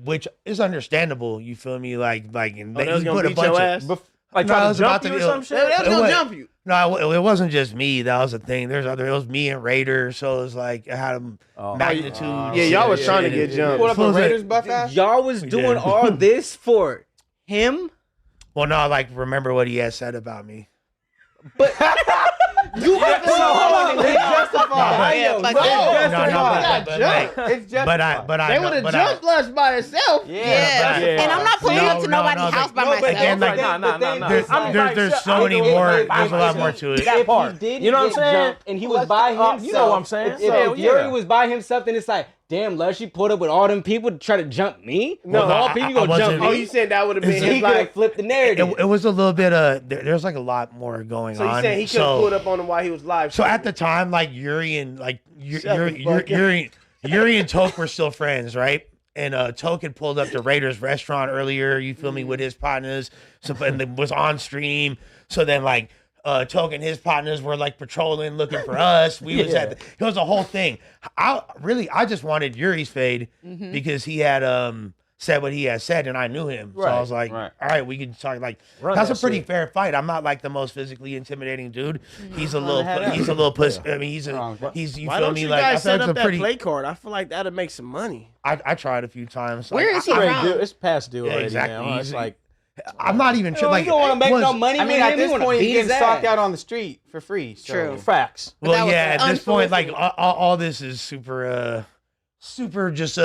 which is understandable. You feel me? Like, and Oh, they was he gonna put a beat bunch your of. ass? Like No, I trying was to about jump to you or some be- shit. They was It gonna was- jump you. No, it wasn't just me. That was the thing. It was me and Raider. So it was like it had a magnitude. Yeah, y'all was trying to get jumped. Pulled up a Fools that- Raiders buff ass. y'all was doing did. all this for him? Well, no, like remember what he had said about me. You have to hold on. It's justified. Yeah, No, fuck no, that. It's just but I They know- would have but I- jumped us by itself. Yeah. Yeah. And I'm not pulling up to No, nobody's no, house by no, myself. again, like, there's so many more. There's a lot more to it. That part. If he did You know what I'm get saying? jumped and he was by himself. You know what I'm saying? If Hell Yuri yeah. was by himself, then it's like, damn, Lush, you pulled up with all them people to try to jump me? No, Of all people, you gonna jump Oh, me? you said that would have been He his could have like. flipped the narrative. It was a little bit there's like a lot more going So on. you saying he could have pulled up on him while he was live? So at the time, like Yuri and Shut the fuck up. Yuri and Toke were still friends, right? And Toke had pulled up to Raiders restaurant earlier, you feel me, with his partners. So and it was on stream. So then like Toke and his partners were like patrolling, looking for us. We was it was a whole thing. I just wanted Yuri's fade because he had said what he had said, and I knew him. So I was like, all right, we can talk. Like, that's a pretty fair fight. I'm not like the most physically intimidating dude. He's a little pussy. I mean, he's you Why feel don't me? you Like, I guys feel set like up it's a that pretty. play card? I feel like that'd make some money. I tried a few times. Where Like, is he Great from? dude. It's past due already. exactly. Man. It's He's- like I'm not even sure. Like, you don't want to make no money I mean, with at him. this You wanna point, beat he's getting his stalked ass. out on the street for free. So. True. facts. well, that was yeah. At this point, like unsolicited. all this is super just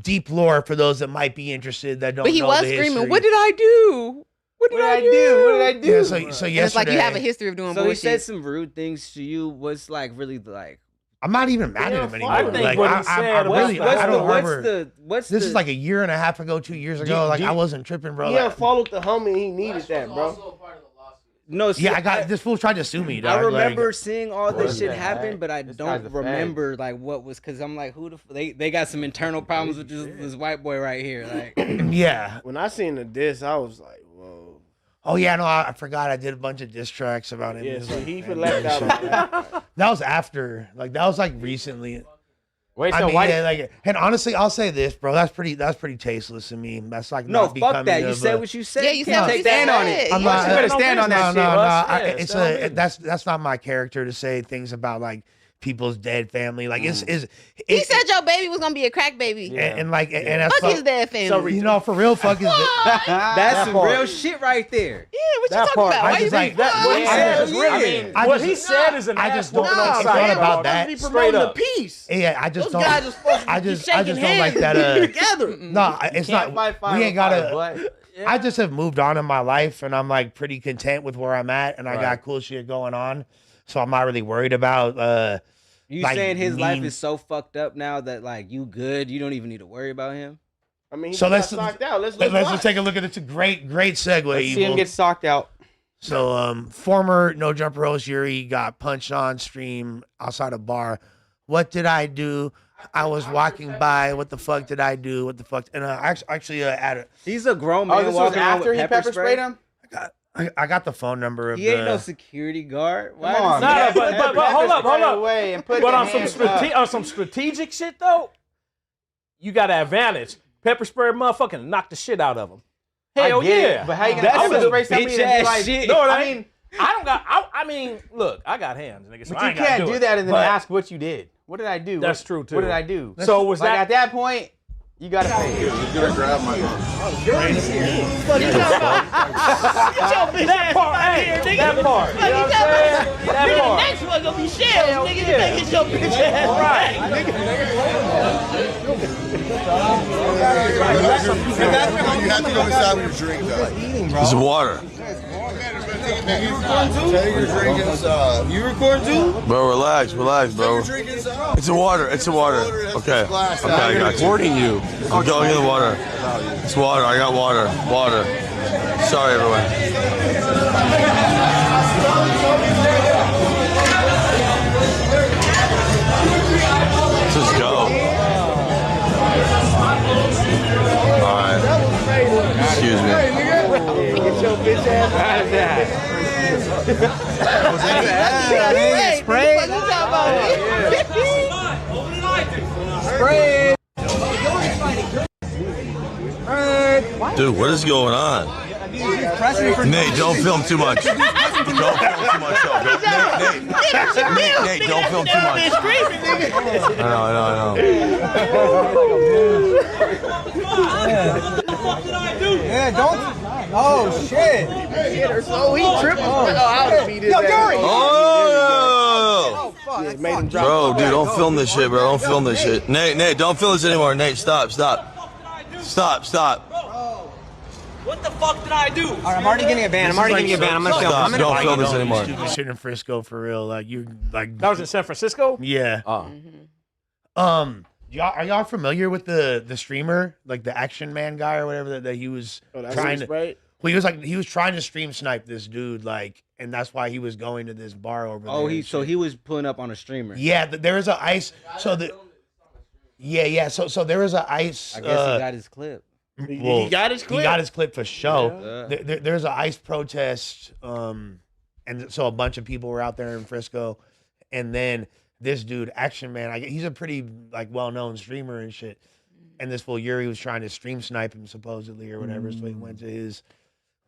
deep lore for those that might be interested that don't. But he know was the screaming, history. "What did I do? What did I do? What did I do? Yeah, so And yesterday, it's like you have a history of doing So he bullshit. said some rude things to you. What's like really like? I'm not even mad at him anymore. I think like, what he I said really, was- I don't remember. What's This the, is like a year and a half ago, 2 years ago. Like I wasn't tripping, bro. He Like, had followed the homie. He needed that, bro. no? See, yeah, I got this fool tried to sue me. I Dog. remember Like, seeing all this What shit the happen, heck? but I This guy's don't the remember like what was because I'm like, who the they got some internal problems with this white boy right here. Like, yeah. When I seen the diss, I was like, whoa. Oh yeah, no, I forgot. I did a bunch of diss tracks about him. Yeah, It's so like, he man, left out on that. that was after. Like that was like recently. Wait, I so mean, why? yeah, like, and honestly, I'll say this, bro. That's pretty tasteless to me. That's like no, not fuck becoming that. You of said a- what you said. Yeah, you said can't what take you stand said. on it. I'm Yeah. not. You better stand on that shit. It's stand on it. that's not my character to say things about like people's dead family. Like He said your baby was gonna be a crack baby. and like and that's Fuck his dead family. So you know, for real, fuck is That's some real shit right there. yeah, what you That talking part, about? I Why you just like think that. What he said is real. I mean, What he said is an I ass just don't whooping know. on It's sight. not about dog. that. He Straight promoting the up. peace. Yeah, I just Those don't. guys are supposed to I be just shaking don't hands like that. and be together. No, it's Can't not. fight fire We ain't with fire, gotta. but- I just have moved on in my life, and I'm like pretty content with where I'm at, and I got cool shit going on, so I'm not really worried about. You Like, saying his life mean- is so fucked up now that like you good, you don't even need to worry about him. I mean, he So just let's- got knocked out. Let's Let's watch. just take a look at it. It's a great segue. Let's see him Evil. get socked out. So, former No Jumper host Yuri got punched on stream outside a bar. What did I do? I was walking by. What the fuck did I do? What the fuck? And actually, added. He's a grown Oh, man this was walking around after with he pepper sprayed him. I got the phone number of He ain't no the. security guard. Why Come on, does he Nah, have but- pepper but hold up, Pepper hold spray up. away and put But the on hands some strategic shit though, you got an advantage. Pepper spray motherfucking knock the shit out of him. Hell I get yeah. it, but how you gonna That's pepper some spray somebody bitch and be ass like, shit. No, it I ain't. mean, I don't got. I mean, look, I got hands, nigga. So but I you ain't gotta can't do that and then But- ask what you did. What did I do? That's What- true, too. What did I do? So was Like that at that point, you gotta pay. that part? Hey, that part. You know what I'm saying? That part. Next one gonna be shells, nigga. yeah. Get your bitch ass Right. You have to go inside with your drink, though. It's water. Take your drink inside. You record too? Bro, relax, bro. Drink inside. It's a water. Okay. Okay, I got you. Warning you. I'm going in the water. It's water. I got water. Water. Sorry, everyone. Let's just go. All right. Excuse me. Get your bitch ass out of that. Dude, what is going on? Nate, don't film too much. Don't film too much. Nate, don't film too much. I know. Yeah, don't. Oh shit! So he tripping. Oh, I would beat his ass. Oh! Yeah, made him drop. Bro, dude, don't film this shit, bro. Don't film this shit. Nate, don't film this anymore. Nate, stop. What the fuck did I do? All right, I'm already getting a ban. I'm already getting a ban. I'm gonna film. Stop. I'm gonna Don't film this do anymore. Stupid shit in Frisco for real. Like you, like That was in San Francisco. yeah. Oh. Are y'all familiar with the streamer, like the Action Man guy or whatever that he was trying to? Right? Well, he was trying to stream snipe this dude, like, and that's why he was going to this bar over there. Oh, he was pulling up on a streamer. Yeah, there is an ice. So so there is an ice. I guess he got his clip. Well, he got his clip. He got his clip for show. Yeah. There's an ICE protest, and so a bunch of people were out there in Frisco, and then this dude, Action Man, he's a pretty like well-known streamer and shit. And this fool Yuri was trying to stream snipe him supposedly or whatever, so he went to his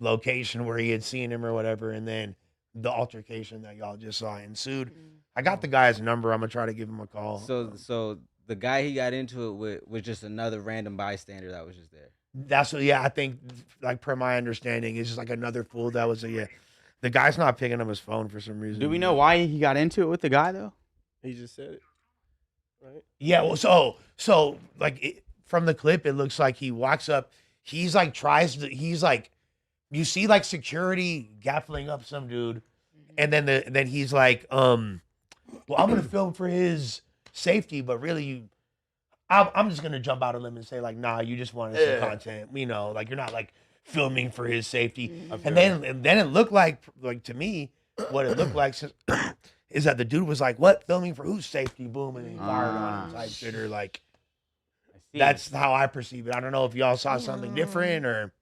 location where he had seen him or whatever, and then the altercation that y'all just saw ensued. I got the guy's number. I'm gonna try to give him a call. So the guy he got into it with was just another random bystander that was just there. That's what, I think, like, per my understanding, it's just like another fool that was the guy's not picking up his phone for some reason. Do we know why he got into it with the guy though? He just said it, right? Yeah, well, so like from the clip, it looks like he walks up. He's like you see like security gaffling up some dude, and then he's like, well, I'm gonna film for his safety, but really I'm just gonna jump out of limb and say like, nah, you just wanted some content, like you're not like filming for his safety. And then it looked like to me, what it looked like is that the dude was like, what, filming for whose safety? Boom, and he fired on him type shit, or like, that's how I perceive it. I don't know if y'all saw something different or.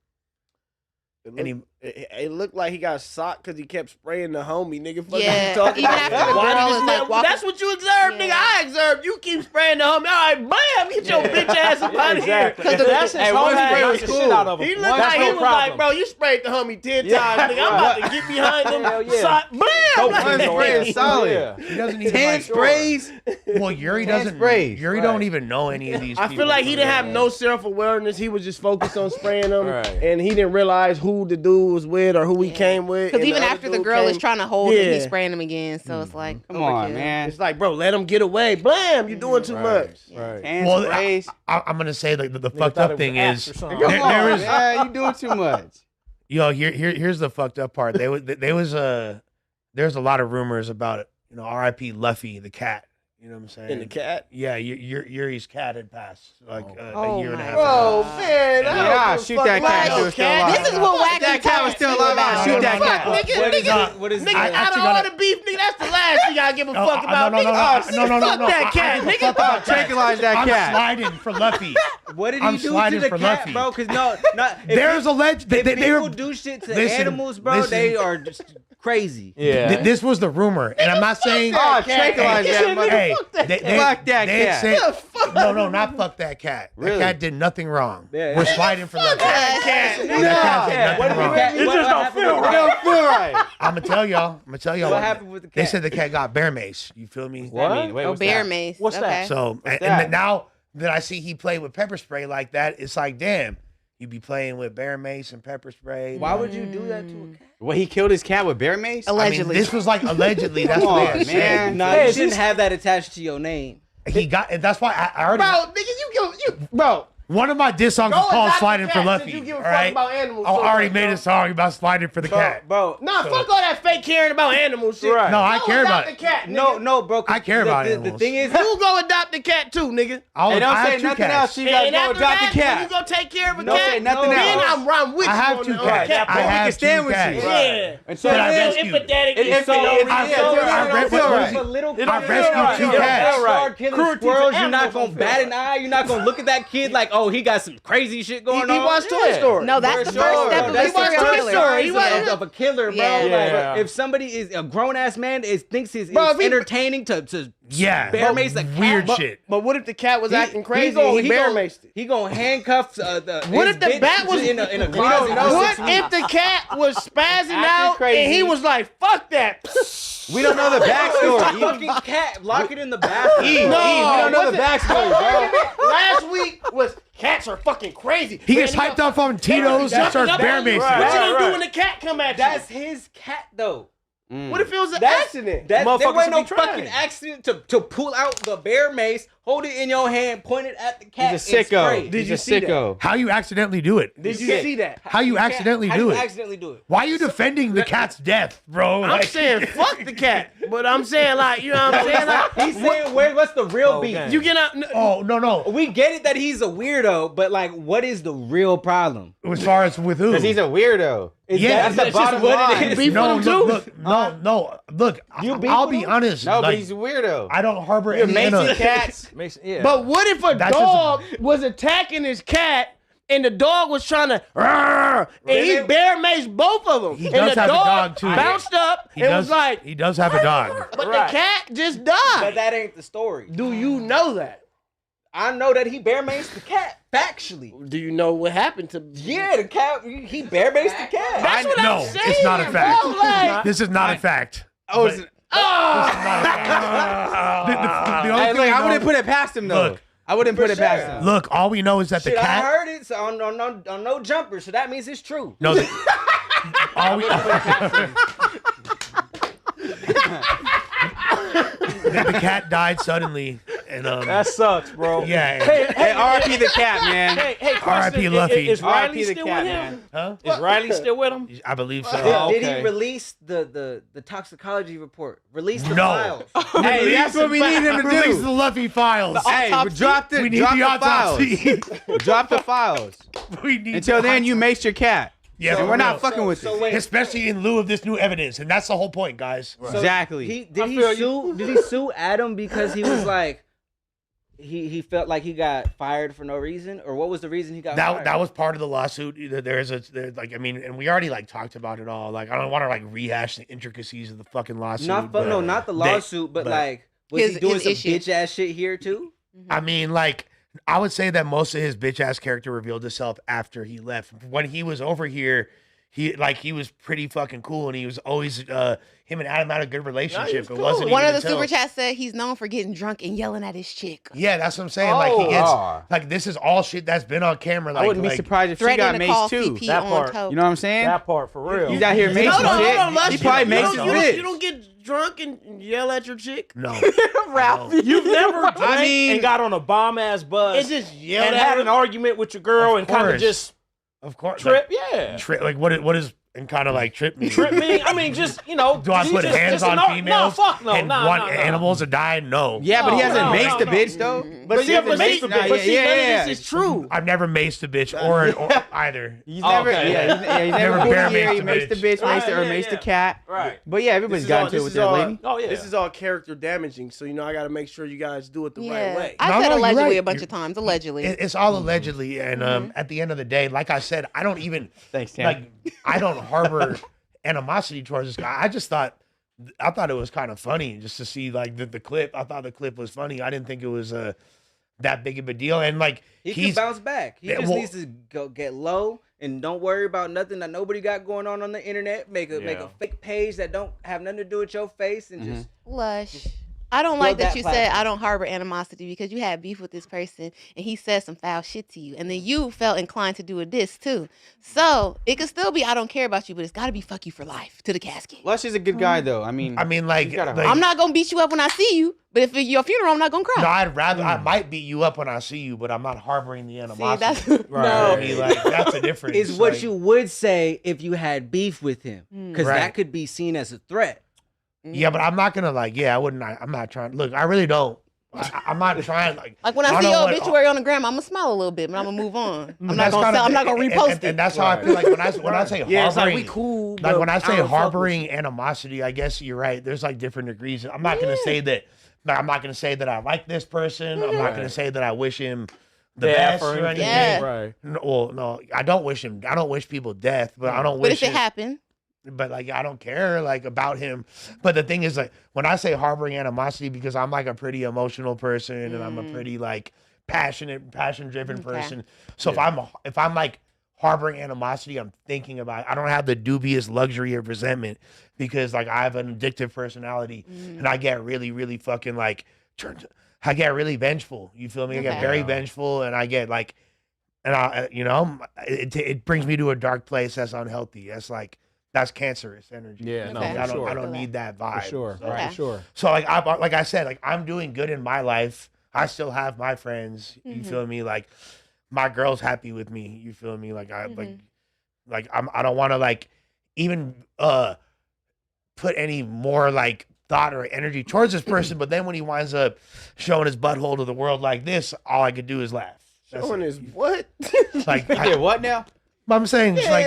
It looked like he got socked because he kept spraying the homie, nigga. Fuck Yeah, you talking even about? after the Why girl did is, you like, not- walking- That's what you observed, nigga. I observed. You keep spraying the homie. All right, bam, get your bitch ass up out of here. Exactly. That's his whole once he thing. breaks He the cool. shit out of him. He looked That's like no he was problem. like, bro, you sprayed the homie 10 Yeah. times, nigga. I'm about to get behind him. Hell yeah. Sock, bam. One spray is solid. Yeah. He doesn't even 10 like, sprays. well, Yuri 10 doesn't. sprays. Yuri don't even know any of these. I people feel like he didn't have Yeah. no self-awareness. He was just focused on spraying them, Right. and he didn't realize who the dude was with or who he came with. Because and even other after the dude girl is came- trying to hold him, he's Yeah. spraying him again. So it's like, Come on, overkill. man. It's like, bro, let him get away. Blam, you're doing too much. Right. 10 Well, sprays. I'm gonna say like the fucked thought it up was thing ass is or something. there Come on, is man, you doing too much. here's the fucked up part. There's a lot of rumors about R.I.P. Luffy the cat. You know what I'm saying? And the cat. Yeah, Yuri's cat had passed like a Oh year and a my half. Bro, ago. man, Yeah, shoot that cat. Like, If it was still alive. This is what Wack That cat was still alive. I'll shoot that cat. What is Nigga, I out of actually all gotta- the beef, nigga, that's the last thing I give a No, fuck about. no, nigga. no. Fuck that cat, I give a nigga. fuck about that. Tranquilize that I'm cat. sliding for Luffy. What did I'm he do to sliding the for cat, Luffy. bro? Because not if There's alleged if they people were. do shit to Listen, animals, bro, listen. they are just crazy. Yeah. This was the rumor, and I'm not saying. Oh, tranquilize that mother. Hey, Fuck that cat. No, not fuck that cat. Really? That cat did nothing wrong. Yeah, We're sliding for Luffy. That cat. That cat did nothing wrong. It just don't feel It don't feel right. I'm gonna tell y'all. What happened with the cat? They said the cat got bear mace. You feel me? What? I mean, wait, Oh, what's bear that? mace. What's that? Okay. So and that? now that I see he played with pepper spray like that, it's like, damn, you be playing with bear mace and pepper spray. Why would you do that to a cat? Well, he killed his cat with bear mace? I mean, Allegedly. this was like allegedly. That's Come what on, they man. said. No, Hey, you shouldn't this- have that attached to your name. He got, and that's why I already. Bro, nigga, you, bro. One of my diss songs Go is called adopt the "Sliding for cat Luffy." since you give a All fuck right, about animals I so already much, made bro. a song about sliding for the cat. Bro, Nah, fuck all that fake caring about animals shit. Right. No, I Go care adopt about the it. cat, nigga. no, bro. 'cause I care about the animals. thing is, You go adopt the cat too, nigga. Hey, don't I say have two nothing cats. else. You gotta And go after adopt that, the when cat. you go take care of a Don't cat, say nothing then else. I'm with I you have on two the cats. cat. I have two stand with cats. you. Yeah. And That I Real rescued. empathetic It- and it- so it- real. I I rescued two If cats. start killing Cruelty to squirrels, you're animals not gonna don't bat feel an eye. You're not gonna look at that kid like, oh, he got some crazy shit going He on. watched Toy Story. No, that's the For first sure. step of That's a the serial first killer. story. He signs wasn't- of a killer, bro. Yeah. Like, Yeah. if somebody is a grown ass man thinks it's Bro, if he- entertaining to Yeah, bear but mace a cat, weird but- shit. But what if the cat was acting crazy gon- and he bear gon- maced it? He gonna handcuff the. What his if the bitch bat was in a don't closet? know. What if the cat was spazzing out crazy. and he was like, fuck that? We don't know the It's a backstory. fucking cat. Lock it in the bathroom. We don't know the backstory, bro. Last week was cats are fucking crazy. He gets hyped up on Tito's and starts bear macing. What you gonna do Right. when the cat come at you? That's his cat though. What if it was an That's- accident? There Motherfuckers wasn't no be trying. fucking accident to pull out the bear mace, hold it in your hand, point it at the cat. He's a sicko. Spray. Did He's you a see that? sicko. How you accidentally do it? Did you see that? How you accidentally How do you it? accidentally do it? Why are you defending the cat's death, bro? I'm Like, saying fuck the cat, but I'm saying like, you know what I'm saying? Like, He's saying, what's the real beef? Okay. you get out. oh no. We get it that he's a weirdo, but like, what is the real problem? As far as with who? Because he's a weirdo. Yeah, that's the just bottom what line. it is. Beef with no, him too? look, no. Look, You beef I'll with be him? honest. No, but like, he's a weirdo. I don't harbor You're any macing cats. Mason, yeah. But what if a That's just dog was attacking his cat and the dog was trying to, and he bear maced both of them, He and does the have a dog dog, too. bounced up He and does. was like, He does have a dog. but Right. the cat just But died. that ain't the story. Do you know that? I know that he bear maced the cat factually. Do you know what happened to? Yeah, the cat. He bear maced the cat. That's what No, I'm saying. it's not a fact. Bro, like, This is not a fact. Oh, But- it's, the only hey, thing look, we I know- wouldn't put it past him though. Look. I wouldn't put it sure. past him. Look, all we know is that Shit, the I cat. heard it on no jumper, so that means it's true. No, all we, the cat died suddenly, and that sucks, bro. yeah, Hey, R.I.P. the cat, man. Hey, R.I.P. question, Luffy. Is Riley R.I.P. the still cat, with him? man. huh? Is Riley still with him? I believe so. Oh, Did okay. he release the toxicology report? Release the No. files. Hey, that's what we need him to Release the do. Luffy files. Hey, drop we the need drop the the files. autopsy. Drop the files. We need Until the then, you maced your cat. Yeah, and for we're not real. fucking with So it. wait, Especially in lieu of this new evidence, and that's the whole point, guys. so Exactly. Did he sue Adam because he was like he felt like he got fired for no reason, or what was the reason he got fired? That was part of the lawsuit. There's like, I mean, and we already like talked about it all. Like, I don't want to like rehash the intricacies of the fucking lawsuit. not the lawsuit, but like was His- he doing his some issue. bitch ass shit here too? I mean, like, I would say that most of his bitch ass character revealed itself after he left. When he was over here, he was pretty fucking cool, and he was always him and Adam had a good relationship. It wasn't One even of the until- super chats said he's known for getting drunk and yelling at his chick. Yeah, that's what I'm saying. Like, he gets Oh. like, this is all shit that's been on camera. Like, I wouldn't be like, surprised if she got Threatening to call maced too. CP That on part. tow. You know what I'm saying? That part for real. He's out here macing Hold on, shit. Lush, He probably you maced don't- his bitch. You don't get drunk and yell at your chick. no. You've never drank I mean- and got on a bomb ass bus It's just yell and at had her. an argument with your girl Of and kind of course. just Of course. trip. Yeah. Like what is and kind of like trip me. Trip me. I mean, just, you know. Do I you put just- hands just on no, females? No, fuck no. And no, want no, no. animals to die? No. Yeah, but he No, hasn't no, maced the no. bitch though. But he yeah, hasn't but maced see, nah, but see, yeah, none of yeah. This is true. I've never maced a bitch or either. He's Oh, never, okay. he's Never never been bear here. He maced a maced the bitch. bitch, maced her, or Yeah, maced the yeah. cat. Right. But yeah, everybody's got into it with that lady. Oh, yeah. This is all character damaging, so I got to make sure you guys do it the right way. I No, said no, you're allegedly right. a bunch of times. Allegedly. It's all allegedly, and at the end of the day, like I said, I don't even Thanks, Tam. like I don't harbor animosity towards this guy. I thought it was kind of funny just to see like the clip. I thought the clip was funny. I didn't think it was that big of a deal, and like He can he's bounce back. He Yeah, just well- needs to go get low and don't worry about nothing that nobody got going on the internet. Make a fake page that don't have nothing to do with your face and just Lush. I don't Build like that that you said platform. I don't harbor animosity because you had beef with this person and he said some foul shit to you. And then you felt inclined to do a diss too. So it could still be I don't care about you, but it's got to be fuck you for life to the casket. Lush is a good guy though. I mean, like, he's got a like- I'm not going to beat you up when I see you, but if it's your funeral, I'm not going to cry. no, I'd rather I might beat you up when I see you, but I'm not harboring the animosity. that's I mean, like that's a difference. is what like, you would say if you had beef with him. Because Right. that could be seen as a threat. Yeah, but I'm not gonna like. Yeah, I wouldn't. I'm not trying. Look, I really don't. I'm not trying. Like Like when I don't see know your what- obituary on the gram, I'm gonna smile a little bit, but I'm gonna move on. I'm not That's gonna kinda- sell, I'm not gonna and- repost and it. that's how I feel like when I say Yeah, it's like harboring. we cool. Like but when I say don't fuck with harboring animosity, I guess you're right. There's like different degrees. I'm not gonna say that. I'm not gonna say that I like this person. I'm not gonna say that I wish him the Death best or or anything. anything. Yeah. Right. No, well, no, I don't wish him. I don't wish people death, but I don't But wish if it happened, but like I don't care like about him. But the thing is like when I say harboring animosity, because I'm like a pretty emotional person and I'm a pretty like passion driven Okay. person. So if I'm like harboring animosity, I'm thinking about I don't have the dubious luxury of resentment because like I have an addictive personality and I get really, really fucking like I get really vengeful. You feel me? I get Okay. very vengeful and I get like and I it brings me to a dark place that's unhealthy. That's cancerous energy. Yeah, no, Okay. for I don't sure. I don't need that vibe. For sure. So, Okay. For sure. so like I said, like I'm doing good in my life. I still have my friends. You feel me? Like my girl's happy with me. You feel me? Like I I don't want to like even put any more like thought or energy towards this person. But then when he winds up showing his butthole to the world like this, all I could do is laugh. Showing his what? Like what now? I'm saying, it's like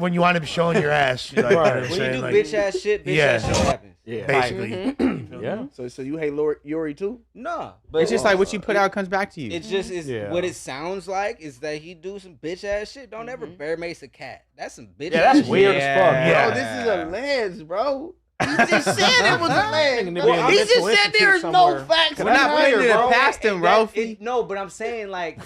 when you want to be showing your ass, you know, Right. you know what I'm When you saying? do Like, bitch ass shit, bitch ass shit happens. Yeah. basically. Yeah. So you hate Yuri too? Nah, but It's just like what you put out comes back to you. It's just Yeah. what it sounds like is that he do some bitch ass shit. Don't ever bear mace a cat. That's some bitch. Yeah, ass that's shit. weird as fuck. Yeah. Bro, this is alleged, bro. He just said it was alleged. Nigga, bro. nigga, He mental just said institute there's somewhere. no facts. We're not behind putting it bro. past him, bro. No, but I'm saying like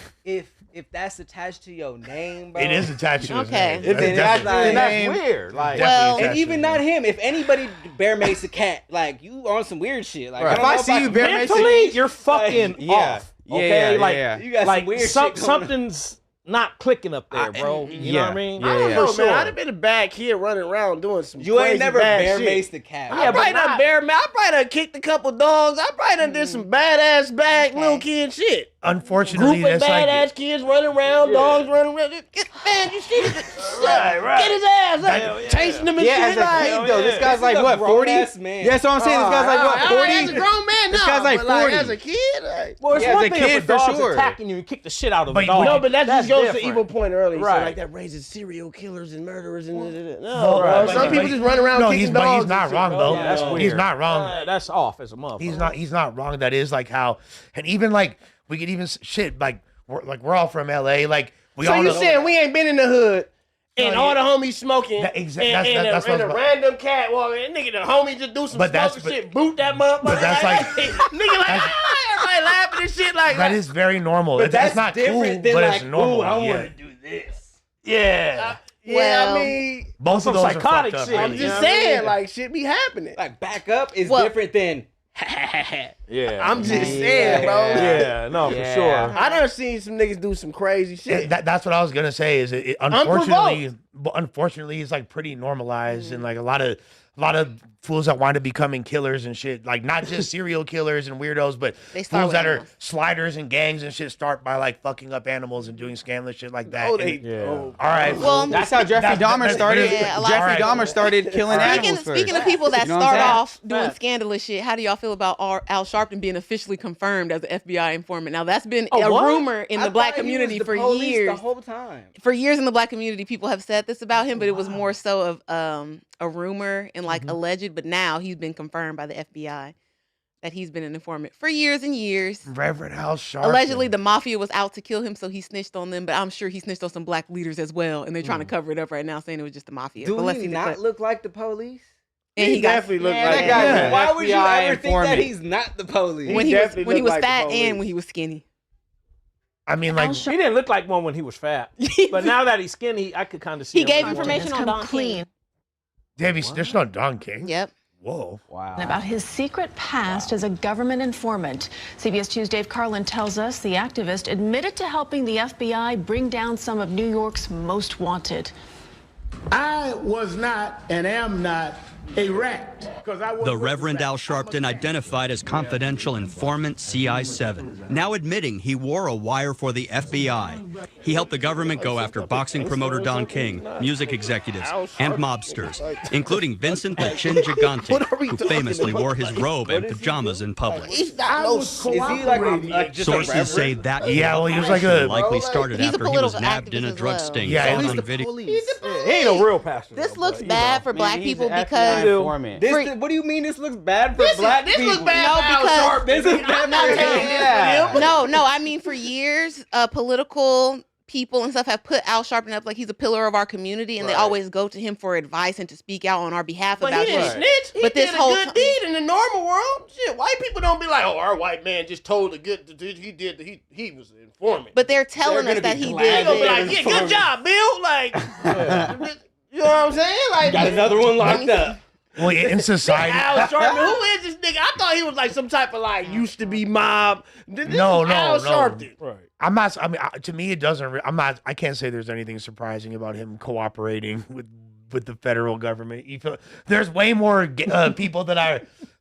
if that's attached to your name, bro. It is attached to his Okay. name. If That's it's definitely- attached to his That's name, weird. Like, Well- definitely And even attached not to him. If anybody bear mace a cat, like you on some weird shit. Like Right. I don't If I know see you about bear mace a mentally, cat, you're fucking yeah. off. Yeah, Okay, yeah, like yeah. You got some like weird shit going on. something's not clicking up there, bro. You know what I mean? yeah, I don't yeah. know, For man. sure. I'd have been a bad kid running around doing some You ain't crazy never bad bear shit. maced the cat. I probably done I probably done kicked a couple dogs. I probably done did some badass bad little kid shit. Unfortunately, Group of that's like badass kids running around, dogs running around. Man, you see this? Get his ass up, chasing him and Yeah, as shit. a Like, kid though, this guy's This like is a what, 40? grown-ass man. Yeah, that's what I'm saying. This guy's like what, 40? As a grown man, This no, guy's like but 40. as a kid, like. Well, it's Yeah, one as a thing kid, if a for dog's sure. attacking you and kick the shit out of a But- dog. No, but that That's just goes to different. evil point earlier. Right. So like that raises serial killers and murderers and Right, no, bro. but- Some people just run around No, kicking he's dogs. not and shit, wrong bro. though. Yeah, that's He's weird. not wrong. That's off as a motherfucker. He's not wrong. That is like how, and even like we could even shit like we're all from LA. Like we So all you know. saying we ain't been in the hood and No, all the homies smoking That- and, that's and what a I'm- random cat walking, nigga, the homie just do some But that's- smoking shit, boot that motherfucker. but that's like- nigga like, everybody laughing and shit like That is very normal. But It's that's not cool, different than but like, it's normal. ooh, I yeah. want to do this. Yeah. Yeah, Well- I mean, Both Some of those psychotic are fucked shit. up. I'm Really. just know what I saying, mean? like, shit be happening. Like back up is Well- different than. Yeah. I'm just saying, bro. Yeah, no, for Yeah. sure. I done seen some niggas do some crazy shit. That's what I was gonna say. Is it unfortunately, it's like pretty normalized, and like a lot of fools that wind up becoming killers and shit. Like not just serial killers and weirdos, but They start fools with that are animals. sliders and gangs and shit start by like fucking up animals and doing scandalous shit like that. Oh, And- they. Yeah. Oh, all right. Well, That's how Jeffrey Dahmer started. Yeah, a lot- Jeffrey Alright. Dahmer started killing animals first. Speaking of people that You know what I'm start saying? off doing scandalous shit, how do y'all feel about Al Sharpton being officially confirmed as an FBI informant? Now that's been a what? rumor in I the black thought he was community the for police years. the whole time. For years in the black community, people have said this about him, but it was more so of a rumor and like alleged. But now he's been confirmed by the FBI that he's been an informant for years and years. Reverend Al Sharpton. Allegedly, the mafia was out to kill him, so he snitched on them. But I'm sure he snitched on some black leaders as well, and they're trying to cover it up right now, saying it was just the mafia. Do but let's he see the not clip. look like the police? And he definitely looked Yeah, like that guy's that. an Why would you FBI ever think that informant. he's not the police? when He he was definitely when he looked was like the fat police. and when he was skinny. I mean, like He didn't look like one when he was fat, but now that he's skinny, I could kind of see. He him gave as one. information on Don King. Davey snitched on Don King. Yep. Whoa. Wow. About his secret past as a government informant. CBS 2's Dave Carlin tells us the activist admitted to helping the FBI bring down some of New York's most wanted. I was not and am not a rat. The Reverend Al Sharpton identified as confidential informant CI7, now admitting he wore a wire for the FBI. He helped the government go after boxing promoter Don King, music executives, and mobsters, including Vincent the Chin Gigante, who famously wore his robe and pajamas in public. He's not no. Is he like just a Sources say reverend? that Yeah, well, he was like a- likely started He's a after he was political nabbed in a activist as drug well. sting Yeah, caught he's on the video. He ain't a real pastor. This though, looks but, bad for black he's people an because FBI informant. What do you mean this looks bad for black This people? look bad No, for Al because- Sharpton. This is bad No, for no. him. Yeah. no, I mean for years, political people and stuff have put Al Sharpton up like he's a pillar of our community, and they always go to him for advice and to speak out on our behalf But about he didn't shit. snitch. He But this did whole a good time- deed in the normal world. Shit, white people don't be like, oh, our white man just told a good. He was an informant. But they're telling They're us gonna that be he glad They did. gonna be this. like, yeah, good job, Bill. Like, you know what I'm saying? Like, Got another one locked up. Well, in society. Al Sharpton, who is this nigga? I thought he was like some type of like used to be mob. This No, is no, Al no. Sharpton. Right. I'm not. I mean, to me, it doesn't. I'm not. I can't say there's anything surprising about him cooperating with the federal government. You feel, there's way more people that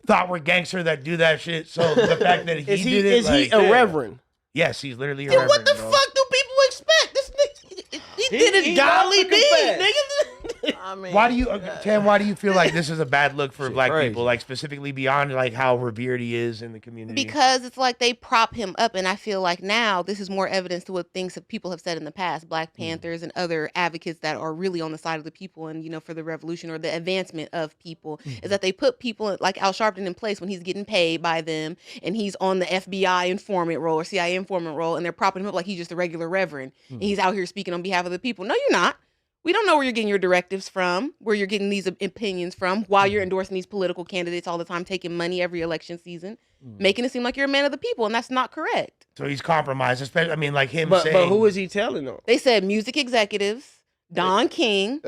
thought were gangster that do that shit. So the fact that he did it, is he a reverend? Yes, he's literally a Then reverend. what the bro. fuck do people expect? This nigga, he did his godly deed, nigga. I mean, Why do you, Tam? Why do you feel like this is a bad look for black crazy. people? Like specifically beyond like how revered he is in the community. Because it's like they prop him up, and I feel like now this is more evidence to what things that people have said in the past. Black Panthers and other advocates that are really on the side of the people, and for the revolution or the advancement of people, is that they put people like Al Sharpton in place when he's getting paid by them, and he's on the FBI informant role or CIA informant role, and they're propping him up like he's just a regular reverend, and he's out here speaking on behalf of the people. No, you're not. We don't know where you're getting your directives from, where you're getting these opinions from, while you're endorsing these political candidates all the time, taking money every election season, making it seem like you're a man of the people, and that's not correct. So he's compromised, especially. I mean, like him saying. But who is he telling them? They said music executives, Don King,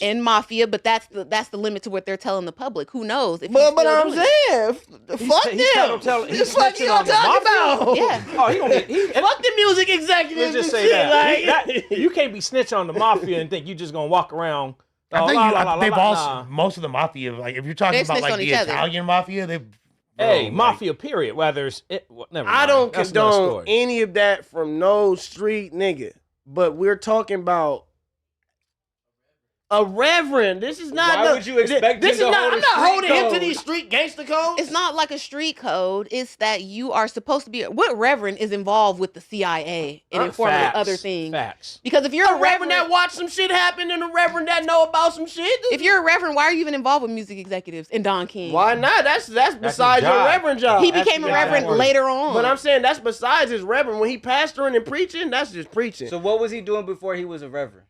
and Mafia, but that's the limit to what they're telling the public. Who knows? If But I'm saying, fuck them. He's Fuck you on the talking about? Yeah. Oh, he gonna get. Fuck the music executives. Let's just and say shit, that. like- You can't be snitching on the mafia and think you just gonna walk around. I think they've also nah. most of the mafia. Like if you're talking They about snitch like on the each other. Italian mafia, they. Hey, mafia. Period. Whether it's never. I mind. don't That's another condone story. any of that from no street nigga. But we're talking about a reverend. This is not. Why would you expect this him is to not. hold I'm a not street holding him to code? these street gangster codes. It's not like a street code. It's that you are supposed to be. What reverend is involved with the CIA and informing Facts. other things? Facts. Because if you're a reverend that watched some shit happen and a reverend that know about some shit. if you're a reverend, why are you even involved with music executives and Don King? Why not? That's besides his your job. reverend job. He became a reverend later on. But I'm saying that's besides his reverend. When he pastoring and preaching, that's just preaching. So what was he doing before he was a reverend?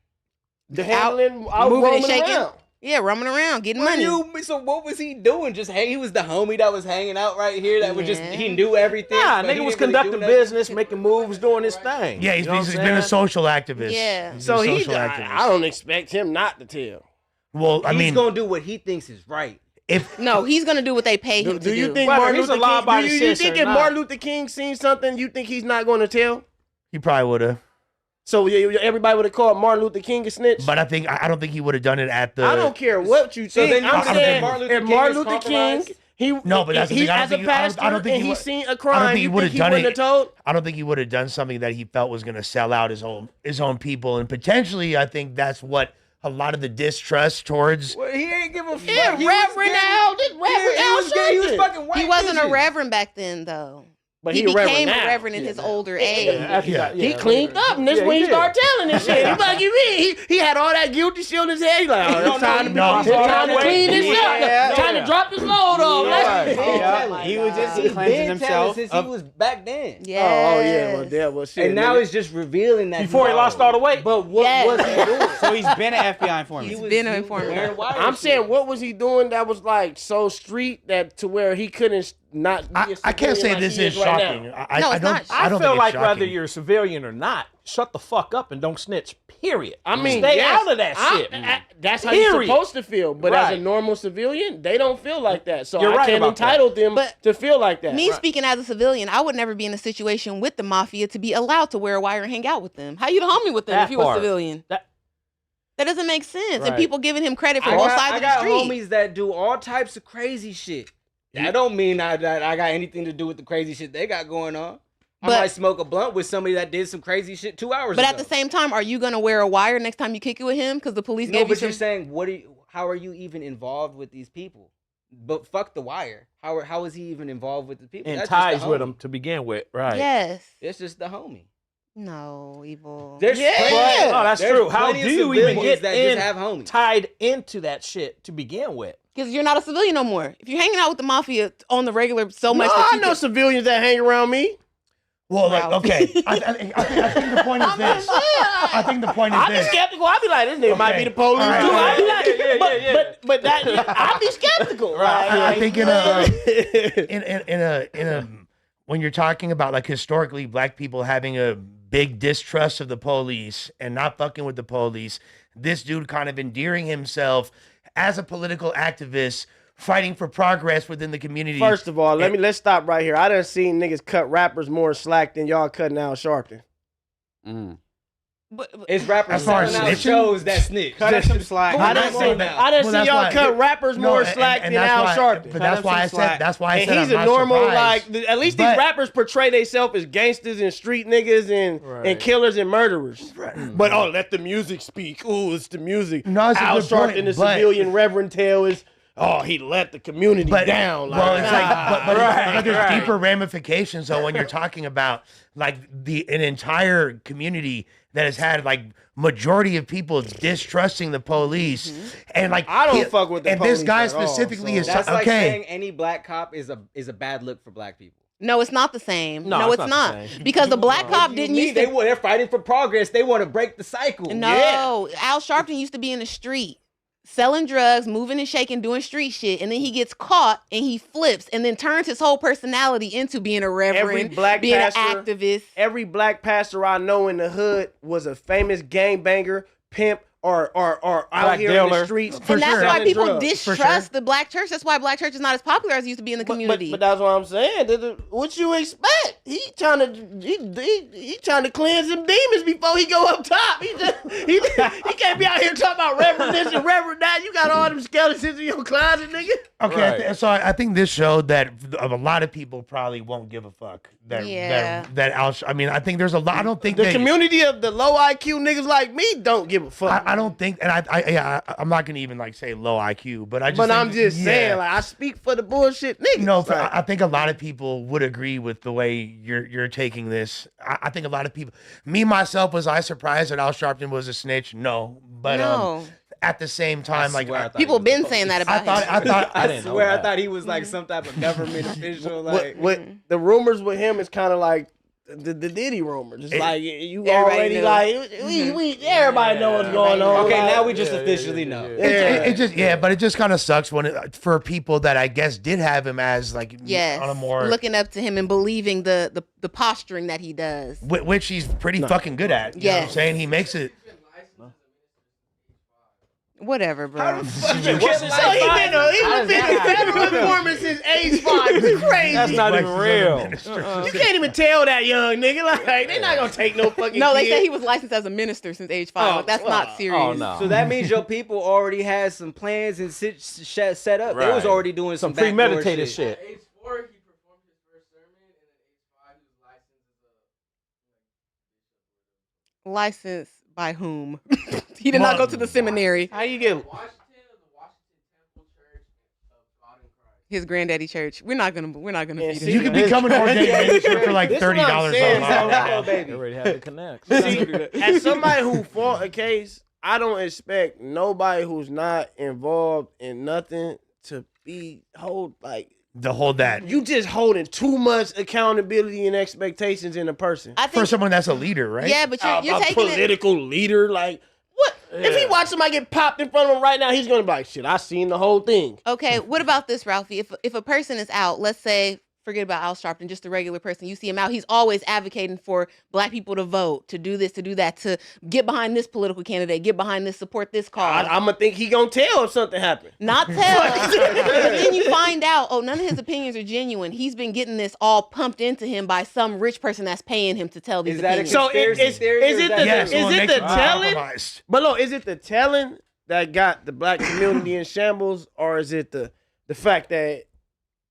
The handling, out moving and roaming shaking. around. Yeah, roaming around, getting money. So what was he doing? Just he was the homie that was hanging out right here. That was just he knew everything. Nah, but he nigga was didn't really conducting do nothing. business, making moves, doing his thing. Yeah, You know he's what I'm been a saying? social activist. Yeah. He's So been a he's. social activist. I don't expect him not to tell. Well, I He's mean, gonna do what he thinks is right. if No, he's gonna do what they pay him to Do you do. think Whether Martin he's a Luther law-abiding King? Do you citizen think or if not. Martin Luther King seen something, you think he's not going to tell? he probably would have, So everybody would have called Martin Luther King a snitch. but I don't think he would have done it at the. I don't care what you So think. then you I'm would say saying Martin if Luther King Martin is Luther King, compromised? he No, but that's the he thing. I don't as a think he- I don't- pastor I don't think and he he's would- seen a I don't crime. think he You would think have he done wouldn't have it. told? I don't think he would have done something that he felt was going to sell out his own people, and potentially, I think that's what a lot of the distrust towards. Well, he ain't give a fuck. Yeah, He Reverend was Al, this Reverend Al he was Sharpton. fucking white. He wasn't a bitches. reverend back then, though. But he he a reverend became now. a reverend in his older age. He cleaned up, and this when he started telling this shit. He's like, you mean he had all that guilty shit on his head? He's like, oh, it's time to clean this up. Time to drop this load off. He was just He's cleansing been himself. telling since he was back then. Oh yeah, well, yeah, well, shit. And now nigga. it's just revealing that Before he lost all the weight. But what was he doing? So he's been an FBI informant. He's been an informant. I'm saying, what was he doing that was like so street that to where he couldn't not? Be a I can't civilian say like this he is right shocking. now? I No, don't. it's not. I don't feel think like it's whether shocking. you're a civilian or not, shut the fuck up and don't snitch. Period. I mean, stay yes, out of that shit. That's how you're Period. supposed to feel. But as Right. a normal civilian, they don't feel like that. So You're I right can't about entitle them But to feel like that. Me speaking as a civilian, I would never be in a situation with the mafia to be allowed to wear a wire and hang out with them. How you the homie with them That if you a part. civilian? That- That doesn't make sense. And Right. people giving him credit for I both got, sides I of the got street. homies that do all types of crazy shit. That don't mean that I got anything to do with the crazy shit they got going on. I But- might smoke a blunt with somebody that did some crazy shit 2 hours But ago. at the same time, are you gonna wear a wire next time you kick it with him? Because the police no, gave you but you're some. saying, how are you even involved with these people? But fuck the wire. How is he even involved with the people? in That's just ties the with homie. him to begin with, right? Yes. It's just the homie. No, evil. There's Yeah. plenty- Oh, that's there's true. How plenty do of you even civilians get that in just have homies? tied into that shit to begin with? Because you're not a civilian no more. If you're hanging out with the mafia on the regular so much No, that I you know can- civilians that hang around me. Well, like, Ralph. okay. I think the point is this. I think the point is I be this. skeptical. I be like, this nigga might be the police All right, too. all I right. be like, Yeah. but that I be skeptical. I think in a when you're talking about like historically black people having a big distrust of the police and not fucking with the police, this dude kind of endearing himself as a political activist fighting for progress within the community. First of all, let's stop right here. I done seen niggas cut rappers more slack than y'all cutting Al Sharpton. It's rappers As far as selling out snitching? shows that snitch. Cut us some slack. I didn't see Well, that's y'all why- cut rappers No, more and- slack and than that's Al why- Sharpton. But that's why I said. That's why I And said he's I'm a not normal, surprised. like, at least But- these rappers portray themselves as gangsters and street niggas and killers and murderers. But let the music speak. Ooh, it's the music. No, it's a Al good point, Sharpton, the but- civilian Reverend Tale is, he let the community down. Like, Well, it's like, but there's right. deeper ramifications. So when you're talking about like an entire community that has had like majority of people distrusting the police, and like I don't fuck with the and this police guy at all, specifically so- is That's like okay. saying any black cop is a bad look for black people. No, it's not the same. No, No, it's it's not not. the same. Because the black cop didn't used to. They're fighting for progress. They want to break the cycle. No, Al Sharpton used to be in the street selling drugs, moving and shaking, doing street shit, and then he gets caught and he flips and then turns his whole personality into being a reverend, being an activist. Every black pastor I know in the hood was a famous gangbanger, pimp, or out here in the streets. And that's why selling people drugs. distrust the black church. That's why black church is not as popular as it used to be in the community. But that's what I'm saying. What you expect? He trying to cleanse some demons before he go up top. He can't be out here talking about reverend this and reverend that. You got all them skeletons in your closet, nigga. Okay, so I think this showed that a lot of people probably won't give a fuck. I think there's a lot. I don't think the community of the low IQ niggas like me don't give a fuck. I don't think, and I'm not gonna even like say low IQ, but I'm just saying, like, I speak for the bullshit niggas. No, I think a lot of people would agree with the way you're taking this. I think a lot of people, me myself, was I surprised that Al Sharpton was a snitch? No, but No. At the same time, people been saying that about him. I swear, I thought he was like some type of government official. Like, what the rumors with him is kind of like the Diddy rumors. It's like you everybody already knew. like we everybody know what's going on. okay, Like, now we just officially know. But it just kind of sucks when for people that I guess did have him as like on a more looking up to him and believing the posturing that he does. which he's pretty fucking good at. You know what I'm Yes. saying? He makes it. Whatever, bro. So he been a federal informant since age 5. It's crazy. That's not even real. You can't even tell that young nigga. Like, they not gonna take no fucking. No, they kid. said he was licensed as a minister since age 5. Like, that's not serious. Oh, no. So that means your people already had some plans and set up. They was Right. already doing some premeditated backdoor shit. Age 4, he performed his first sermon, and at age 5, he was licensed as a. Licensed by whom? He did not go to the seminary. How you get? Washington of the Washington Temple Church of God in Christ. His granddaddy church. We're not gonna feed him. You could become an ordained minister for like This what I'm $30 saying, online. baby. They already had the connect. See, as somebody who fought a case, I don't expect nobody who's not involved in nothing to be To hold that you just holding too much accountability and expectations in a person. I for think, someone that's a leader, right? yeah, but you're a taking it. political leader, like what? If he watch somebody get popped in front of him right now, he's gonna be like, "Shit, I seen the whole thing." Okay, what about this, Ralphie? If a person is out, let's say, forget about Al Sharpton, just a regular person, you see him out, he's always advocating for black people to vote, to do this, to do that, to get behind this political candidate, get behind this, support this cause. I'm gonna think he gonna tell if something happened. Not tell. But then you find out, none of his opinions are genuine. He's been getting this all pumped into him by some rich person that's paying him to tell these Is that a opinions. So conspiracy is theory, or it is that the Yes, well, it is it makes the them telling? compromised. But look, is it the telling that got the black community in shambles, or is it the fact that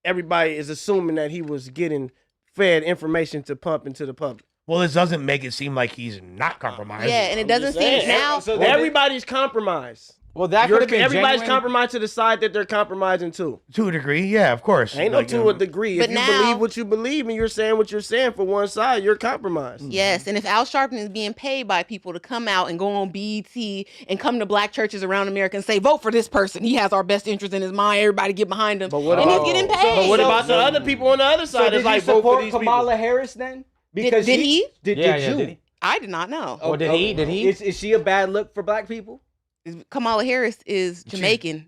everybody is assuming that he was getting fed information to pump into the public? Well, this doesn't make it seem like he's not compromised. Yeah, and it doesn't Saying, seem now. So everybody's compromised. Well, that could have been Everybody's genuine. compromised to the side that they're compromising to. To a degree, yeah, of course. Ain't no Like, to a degree. But If you now- believe what you believe and you're saying what you're saying for one side, you're compromised. Yes, and if Al Sharpton is being paid by people to come out and go on BET and come to black churches around America and say, vote for this person. He has our best interest in his mind. Everybody get behind him. But what and about, he's getting paid. But what about the other people on the other So side did that's like, you vote for support these Kamala people? Harris then? Did he? Did Yeah, you? did he? I did not know. Oh, did he? Did he? Is she a bad look for black people? Kamala Harris is Jamaican.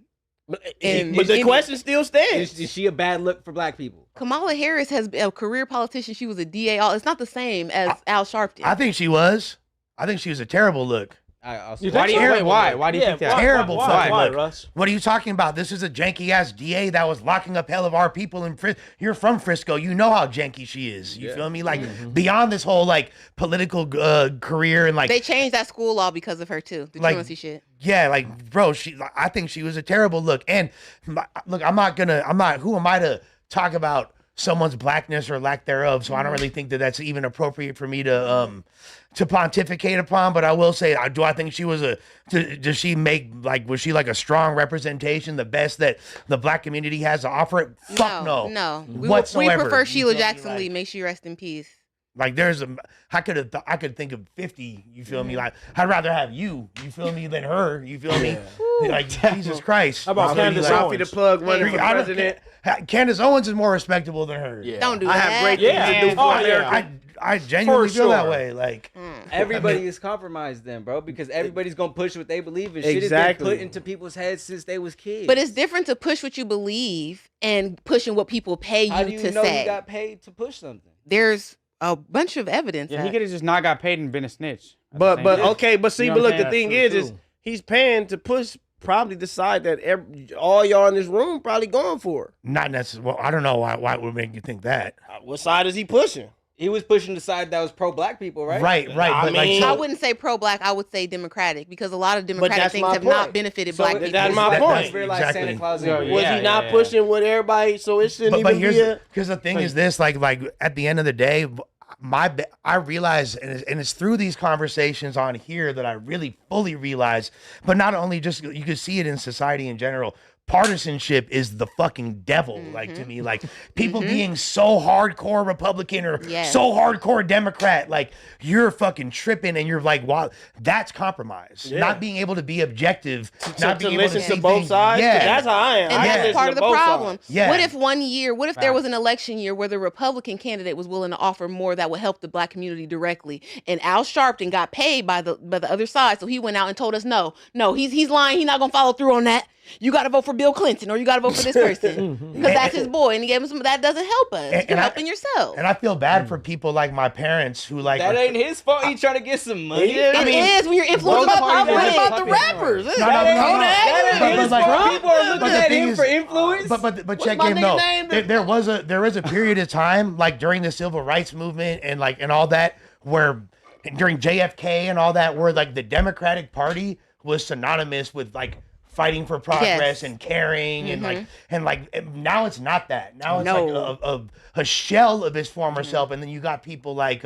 But And- the and- question still stands. Is she a bad look for black people? Kamala Harris has been a career politician. She was a DA. It's not the same as Al Sharpton. I think she was. I think she was a terrible look. Why do you wait? Why do you think that? Terrible fucking why, look. Russ? What are you talking about? This is a janky ass DA that was locking up hell of our people in Frisco. You're from Frisco. You know how janky she is. You feel me? Like beyond this whole like political career and like They changed that school law because of her too. The truancy shit. Yeah, like bro, I think she was a terrible look. And look, who am I to talk about someone's blackness or lack thereof? So I don't really think that that's even appropriate for me to pontificate upon. But I will say, do I think she was was she like a strong representation, the best that the black community has to offer it? Fuck no. We Whatsoever. prefer Sheila Jackson Lee. May she rest in peace. Like I could think of 50. You feel me? Like I'd rather have you feel me, than her. You feel me? Like Jesus Christ. How about Candace Sophie Owens? the plug running for president? Candace Owens is more respectable than her. Yeah. Don't do I that. have great things to do for America. I genuinely For feel that sure. way. Like Everybody is compromised then, bro, because everybody's gonna push what they believe in. Shit has Exactly. been put into people's heads since they was kids. But it's different to push what you believe and pushing what people pay how do you you to know say. you got paid to push something? There's a bunch of evidence. Yeah, he that- could have just not got paid and been a snitch. But okay, but see, You know but what look, I'm the saying? thing That's is true. he's paying to push. Probably decide that all y'all in this room probably going for. not necessarily. Well, I don't know why it would make you think that. What side is he pushing? He was pushing the side that was pro-black people, right? Right. I But like, mean- I so, wouldn't say pro-black. I would say democratic because a lot of democratic that's things my have not point. benefited So black people. that's my That- point. Realize Exactly. Santa Claus Yeah, ain't Was yeah, he not yeah. pushing with everybody? So it shouldn't but even be a. because the thing is this, like at the end of the day, I realize, and it's through these conversations on here that I really fully realize, but not only just, you can see it in society in general. Partisanship is the fucking devil, like to me. Like people being so hardcore Republican or Yes. so hardcore Democrat, like you're fucking tripping, and you're like, wow, that's compromise. Yeah. Not being able to be objective, not to being able listen to to see both things. sides. Yeah, That's how I am. And I that's listen part to of the both problem. sides. Yeah. What if there was an election year where the Republican candidate was willing to offer more that would help the black community directly, and Al Sharpton got paid by the other side, so he went out and told us no, he's lying, he's not gonna follow through on that. You got to vote for Bill Clinton or you got to vote for this person because that's his boy, and he gave him some. That doesn't help us. You're helping yourself. And I feel bad for people like my parents who like That ain't his fault. He trying to get some money. It is when you're influenced by What politics. about the rappers? No, That ain't his But, like, fault. People are but looking the at thing him is- for influence. But check my game nigga though. name? There was a period of time like during the civil rights movement and like and all that where during JFK and all that where like the Democratic Party was synonymous with like fighting for progress Yes. and caring and like now it's not that. Now it's No. like a shell of his former self, and then you got people like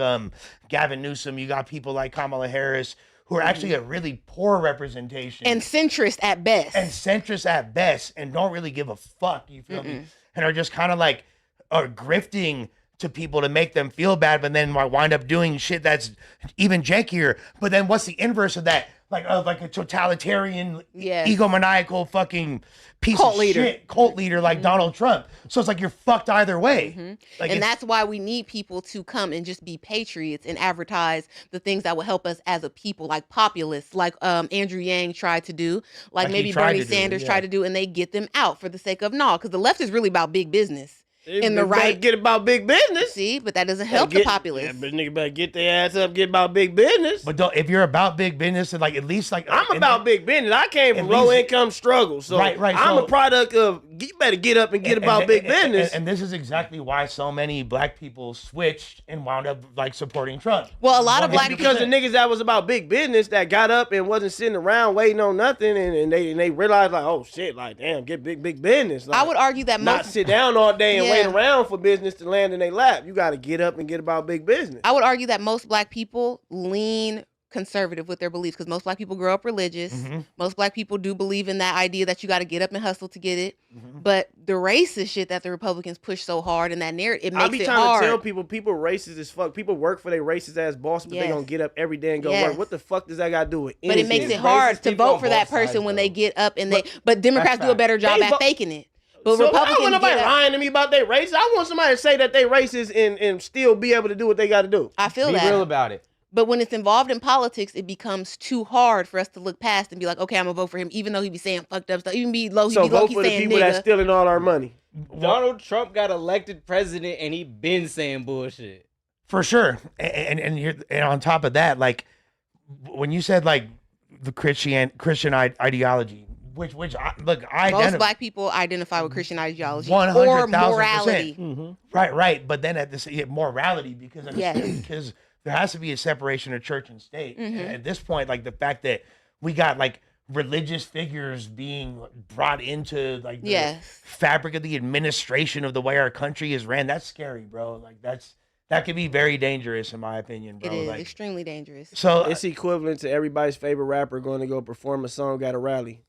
Gavin Newsom, you got people like Kamala Harris who are actually a really poor representation And centrist at best. and centrist at best and don't really give a fuck, you feel me? And are just kind of like are grifting to people to make them feel bad, but then wind up doing shit that's even jankier. But then what's the inverse of that? Like a totalitarian, Yes. egomaniacal fucking piece Cult of leader. shit, cult leader like Donald Trump. So it's like you're fucked either way. Like And it's- that's why we need people to come and just be patriots and advertise the things that will help us as a people, like populists, like Andrew Yang tried to do, like he maybe tried Bernie to do, Sanders yeah. tried to do, and they get them out for the sake of no, because the left is really about big business. In the They better right, get about big business. see, but that doesn't help the Get- populace. Yeah, but nigga better get their ass up, get about big business. but if you're about big business and like at least like I'm about big business. I came from at low least- income struggle, so Right, I'm so- a product of. You better get up and get about big business. And this is exactly why so many black people switched and wound up like supporting Trump. Well, a lot of black because the people. niggas that was about big business that got up and wasn't sitting around waiting on nothing, and they realized like, oh shit, like damn, get big business. Like, I would argue that not most. sit down all day and wait Yeah. around for business to land in their lap. You got to get up and get about big business. I would argue that most black people lean conservative with their beliefs because most black people grow up religious. Most black people do believe in that idea that you got to get up and hustle to get it. But the racist shit that the Republicans push so hard and that narrative, it I makes be it trying hard. to tell people racist as fuck. People work for their racist ass boss, but they Yes. gonna get up every day and go Yes. work. What the fuck does that got to do with But it anything? makes it It's hard racist to people vote on for that both sides, person when though. they get up and but Democrats do a better job They at vote- faking it. But So I don't Republicans want nobody get up. lying to me about they racist. I want somebody to say that they racist and still be able to do what they got to do. I feel Be that. real about it. But when it's involved in politics, it becomes too hard for us to look past and be like, okay, I'm gonna vote for him, even though he be saying fucked up stuff. Even he So be vote low-key for the saying people that's nigga. stealing all our money. Donald Trump got elected president and he been saying bullshit. For sure. And on top of that, like when you said like the Christian ideology, which Most identify black people identify with Christian ideology 100,000%. or morality. Right. But then at this morality, because Yes. because there has to be a separation of church and state. Mhm. And at this point, like the fact that we got like religious figures being brought into like the Yes. fabric of the administration of the way our country is ran, that's scary, bro. Like that could be very dangerous in my opinion, bro. It is like, extremely dangerous. so It's equivalent to everybody's favorite rapper going to go perform a song at a rally.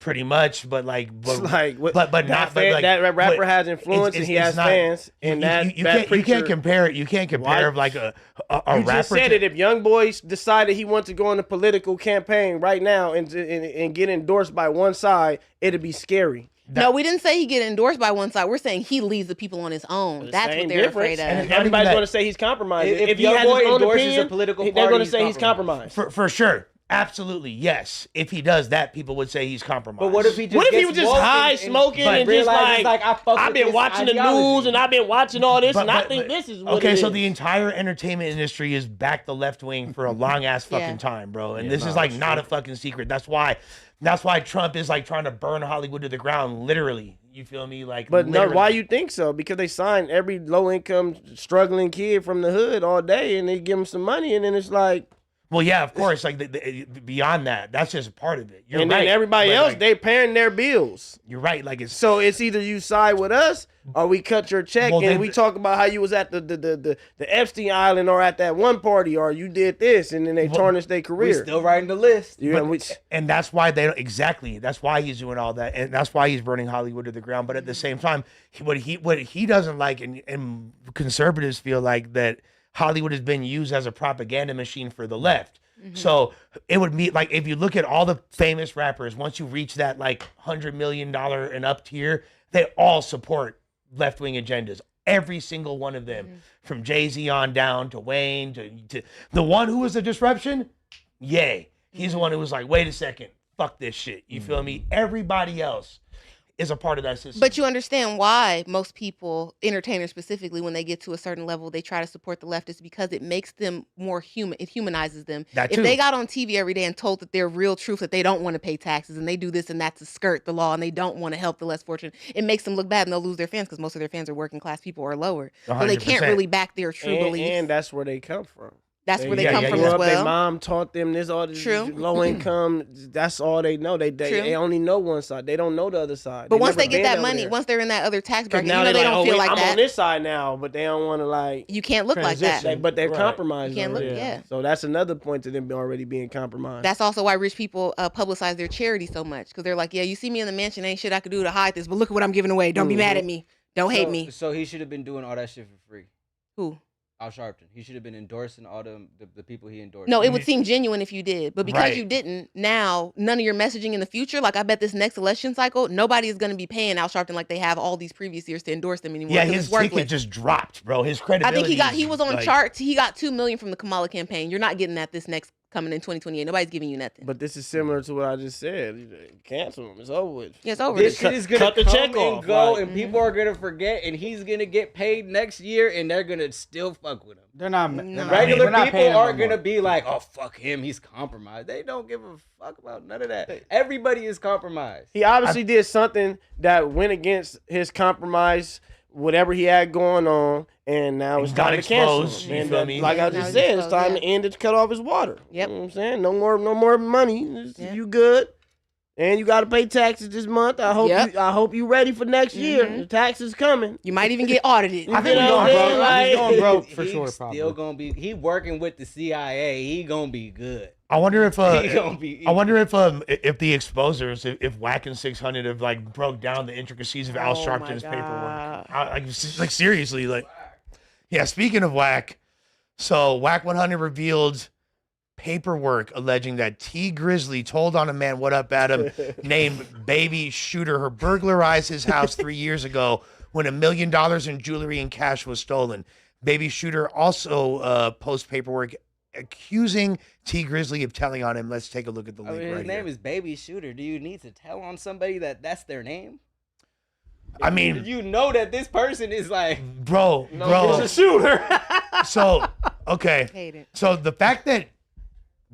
pretty much, but It's like, what, but that not fan- but like that rapper but has influence and he it's has not- fans. And that you that can't compare it. You can't compare Why? like a You rapper. just said to- it. If Young Boy decided he wanted to go on a political campaign right now and get endorsed by one side, it'd be scary. No, we didn't say he get endorsed by one side. We're saying he leads the people on his own. That's Same what they're difference. afraid of. And everybody's going to say he's compromised. If Young Boy endorses a political party, they're going to say he's compromised. For sure. Absolutely, yes. If he does that, people would say he's compromised. But what if he just What if he gets was just woke high, and smoking, and just realizes, like, I fuck I've with been this watching the ideology. news and I've been watching all this, But- and I but- think but- this is what okay, it so is. the entire entertainment industry is back the left wing for a long ass fucking Yeah. time, bro. And Yeah, this no, is like that's not true. a fucking secret. That's why Trump is like trying to burn Hollywood to the ground, literally. You feel me? Like, But no, literally. why you think so? Because they sign every low-income, struggling kid from the hood all day, and they give them some money, and then it's like, Well, yeah, of course. Like beyond that, that's just a part of it. You're and right. then everybody but, else, like, they paying their bills. You're right. Like it's So it's either you side with us or we cut your check, Well, and then- we talk about how you was at the Epstein Island or at that one party, or you did this, and then they tarnish their We career. still writing the list. You know, and that's why they don't exactly. That's why he's doing all that, and that's why he's burning Hollywood to the ground. But at the same time, what he doesn't like, and conservatives feel like that Hollywood has been used as a propaganda machine for the left. So it would be like if you look at all the famous rappers, once you reach that like $100 million and up tier, they all support left wing agendas. Every single one of them, from Jay-Z on down to Wayne to the one who was a disruption. Yay. He's the one who was like, wait a second, fuck this shit. You feel me? Everybody else is a part of that system. But you understand why most people, entertainers specifically, when they get to a certain level, they try to support the leftists because it makes them more human. It humanizes them. That if too. they got on TV every day and told that their real truth, that they don't want to pay taxes and they do this and that to skirt the law and they don't want to help the less fortunate, it makes them look bad and they'll lose their fans because most of their fans are working class people or lower. So they can't 100%. really back their true beliefs. and that's where they come from. That's where they yeah, come yeah, from yeah. as Their well. mom taught them this, all this True. low income. That's all they know. They True. only know one side. They don't know the other side. But once never they get been that over money, there. once they're in that other tax 'Cause bracket, now you know they're they don't feel wait, like I'm that. on this side now, but they don't want to like. You can't look like that. Transition. But they're Right. compromised. You can't look- already. yeah. So that's another point to them already being compromised. That's also why rich people publicize their charity so much because they're like, yeah, you see me in the mansion, ain't shit I could do to hide this, but look at what I'm giving away. Don't be mad at me. Don't hate me. So he should have been doing all that shit for free. Who? Al Sharpton. He should have been endorsing all the people he endorsed. No, it would seem genuine if you did, but because Right. you didn't, now none of your messaging in the future. Like I bet this next election cycle, nobody is going to be paying Al Sharpton like they have all these previous years to endorse them anymore. yeah, 'cause his it's worthless. ticket just dropped, bro. His I credibility. think he was on like, charts. He got 2 million from the Kamala campaign. You're not getting that this next coming in 2028. Nobody's giving you nothing. But this is similar to what I just said. Cancel him. It's over with. Yeah, it's over. This with. shit is gonna cut the come check and off, go, like- and people are gonna forget, and he's gonna get paid next year, and they're gonna still fuck with him. They're not. No. they're not- Regular we're not people paying him aren't no more. gonna be like, "Oh fuck him, he's compromised." They don't give a fuck about none of that. Everybody is compromised. He obviously did something that went against his compromise, whatever he had going on, and now it's got time to cancel exposed, him. you And feel that- me? like I Now just he's said, it's exposed, time yeah. to end it to cut off his water. Yep. You know what I'm saying? No more money. Yeah. You good. And you got to pay taxes this month. I hope you ready for next year. Mhm. The taxes coming. You might even get audited. I think You we know going what I'm broke. saying? I think we going broke for He's sure. still Probably. gonna be. He working with the CIA. He gonna be good. I wonder if He gonna be. I wonder if the exposers, if Wack and 600 have like broke down the intricacies of Al Oh my Sharpton's God. paperwork. Like seriously, like yeah. Speaking of Wack, so Wack 100 revealed paperwork alleging that T Grizzley told on a man, "What up, Adam?" named Baby Shooter her burglarized his house 3 years ago when $1 million in jewelry and cash was stolen. Baby Shooter also posts paperwork accusing T Grizzley of telling on him. Let's take a look at the I link mean, his right name here. is Baby Shooter. Do you need to tell on somebody that that's their name? I mean, You know that this person is like bro. he's a shooter. So, okay. Hate it. So the fact that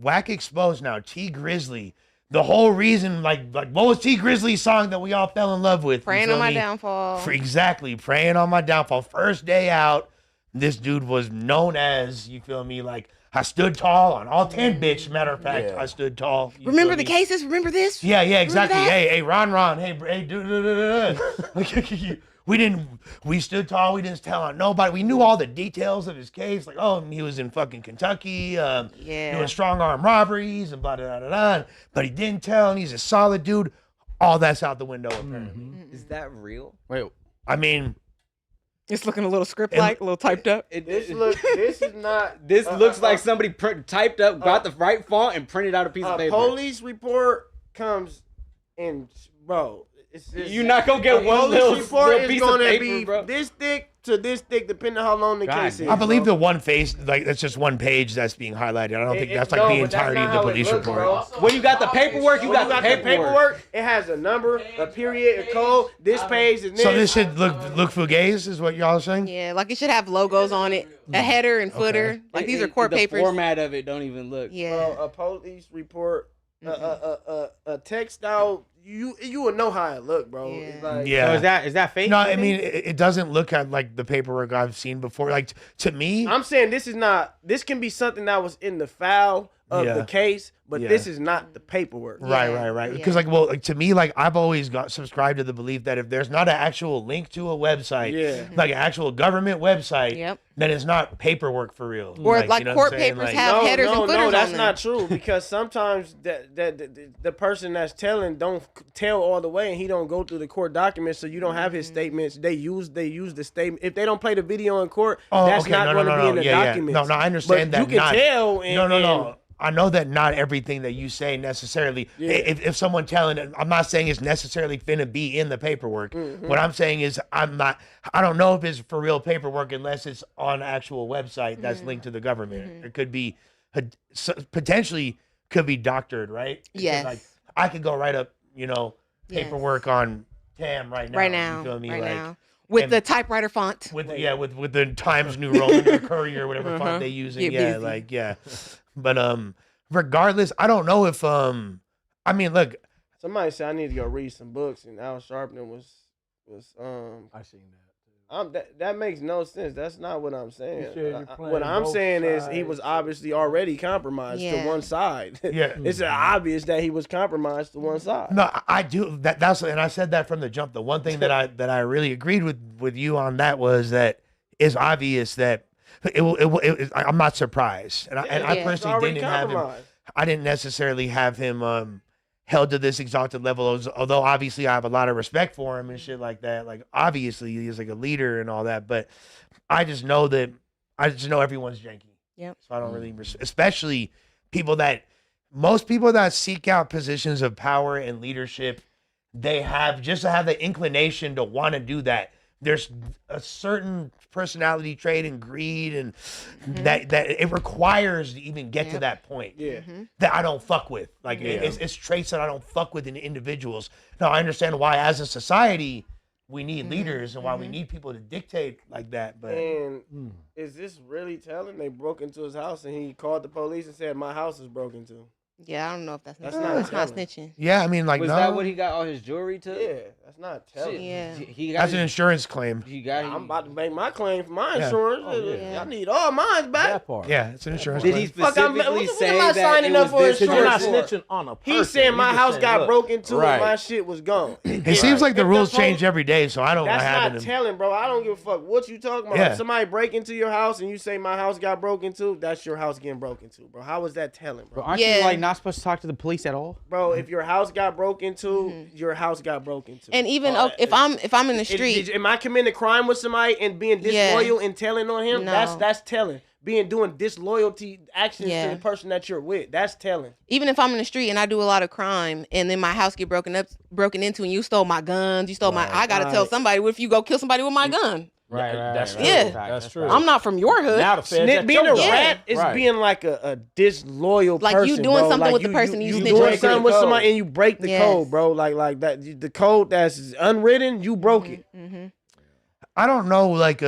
Wack exposed now. T Grizzley. The whole reason, like what was T Grizzly's song that we all fell in love with? Praying on my downfall. Exactly, praying on my downfall. First day out, this dude was known as, you feel me, like, I stood tall on all 10, bitch. Matter of fact, I stood tall. Remember the cases? Remember this? Yeah, exactly. Hey, Ron. Hey, dude. We stood tall. We didn't tell on nobody. We knew all the details of his case. Like, oh, he was in fucking Kentucky, doing strong arm robberies and blah, blah, blah, blah. But he didn't tell, and he's a solid dude. All that's out the window, apparently. Is that real? Wait. I mean, it's looking a little script-like, a little typed up. This is not. This looks like somebody typed up, got the right font, and printed out a piece of paper. Police report comes in, bro. You're not gonna get one little piece of paper, bro. This thick to this thick, depending on how long the case is. I believe the one face, like that's just one page that's being highlighted. I don't think that's like the entirety of the police report. When you got the paperwork, you got the paperwork. It has a number, a period, a code. This page is this. So this should look fugazi, is what y'all are saying? Yeah, like it should have logos on it, a header and footer. Like these are court papers. The format of it don't even look. Yeah, a police report, a text out. You would know how it looked, bro. Yeah. Like, So is that fake? No, I mean it doesn't look at like the paperwork I've seen before. Like to me, I'm saying this is not. This can be something that was in the file of the case, but this is not the paperwork. Right. Because like to me, like I've always got subscribed to the belief that if there's not an actual link to a website, like an actual government website, then it's not paperwork for real. Or like court papers have headers and footers on them. No, that's not true, because sometimes the person that's telling don't tell all the way, and he don't go through the court documents, so you don't have his statements. They use the statement. If they don't play the video in court, that's not going to be in the documents. No, I understand that. You can tell. No. I know that not everything that you say necessarily, if someone telling it, I'm not saying it's necessarily finna be in the paperwork. What I'm saying is I don't know if it's for real paperwork unless it's on an actual website that's linked to the government. It could be, potentially could be doctored, right? Yes. Like, I could go write up, paperwork on TAM right now. You feel me? Now. With the typewriter font. With the Times New Roman or Courier or whatever font they using. But regardless, I don't know if I mean, look. Somebody said I need to go read some books, and Al Sharpton was I seen that. That makes no sense. That's not what I'm saying. What I'm saying is he was obviously already compromised to one side. Yeah, it's obvious that he was compromised to one side. No, I do. That's and I said that from the jump. The one thing that I really agreed with you on that was that it's obvious that I'm not surprised, and I personally didn't have him. I didn't necessarily have him held to this exalted level. Although obviously I have a lot of respect for him and shit like that. Like obviously he's like a leader and all that, but I just know everyone's janky. Yep. So I don't really, especially most people that seek out positions of power and leadership, they have the inclination to want to do that. There's a certain personality trait and greed and that it requires to even get to that point. That I don't fuck with. Like it's traits that I don't fuck with in individuals. Now I understand why as a society we need leaders and why we need people to dictate like that. But is this really telling? They broke into his house and he called the police and said my house is broken into. Yeah, I don't know if that's not snitching. Yeah, I mean, like, was that what he got all his jewelry to? Yeah, that's not telling. Yeah, that's an insurance claim. I'm about to make my claim for my insurance. I need all mine back. That part. Yeah, it's an insurance claim. Did he specifically say that it was this? You're not snitching on a person. He said my house got broken into and my shit was gone. It seems like the rules change every day, so I don't know what happened. That's not telling, bro. I don't give a fuck what you talking about. If somebody break into your house and you say my house got broken into, that's your house getting broken into, bro. How is that telling, bro? Aren't you like not supposed to talk to the police at all? Bro, if your house got broken into, your house got broken into. And even if I'm in the street, am I committing a crime with somebody and being disloyal and telling on him? No. That's telling. Doing disloyalty actions to the person that you're with. That's telling. Even if I'm in the street and I do a lot of crime and then my house get broken into and you stole my guns, you stole I gotta tell somebody. What if you go kill somebody with my gun? Right. That's true. Yeah, that's true. I'm not from your hood. Now the feds being a rat is being like a disloyal person. Like you doing something like with the person you snitching. You doing something with somebody and you break the code, bro. Like that. The code that's unwritten, you broke it. I don't know, like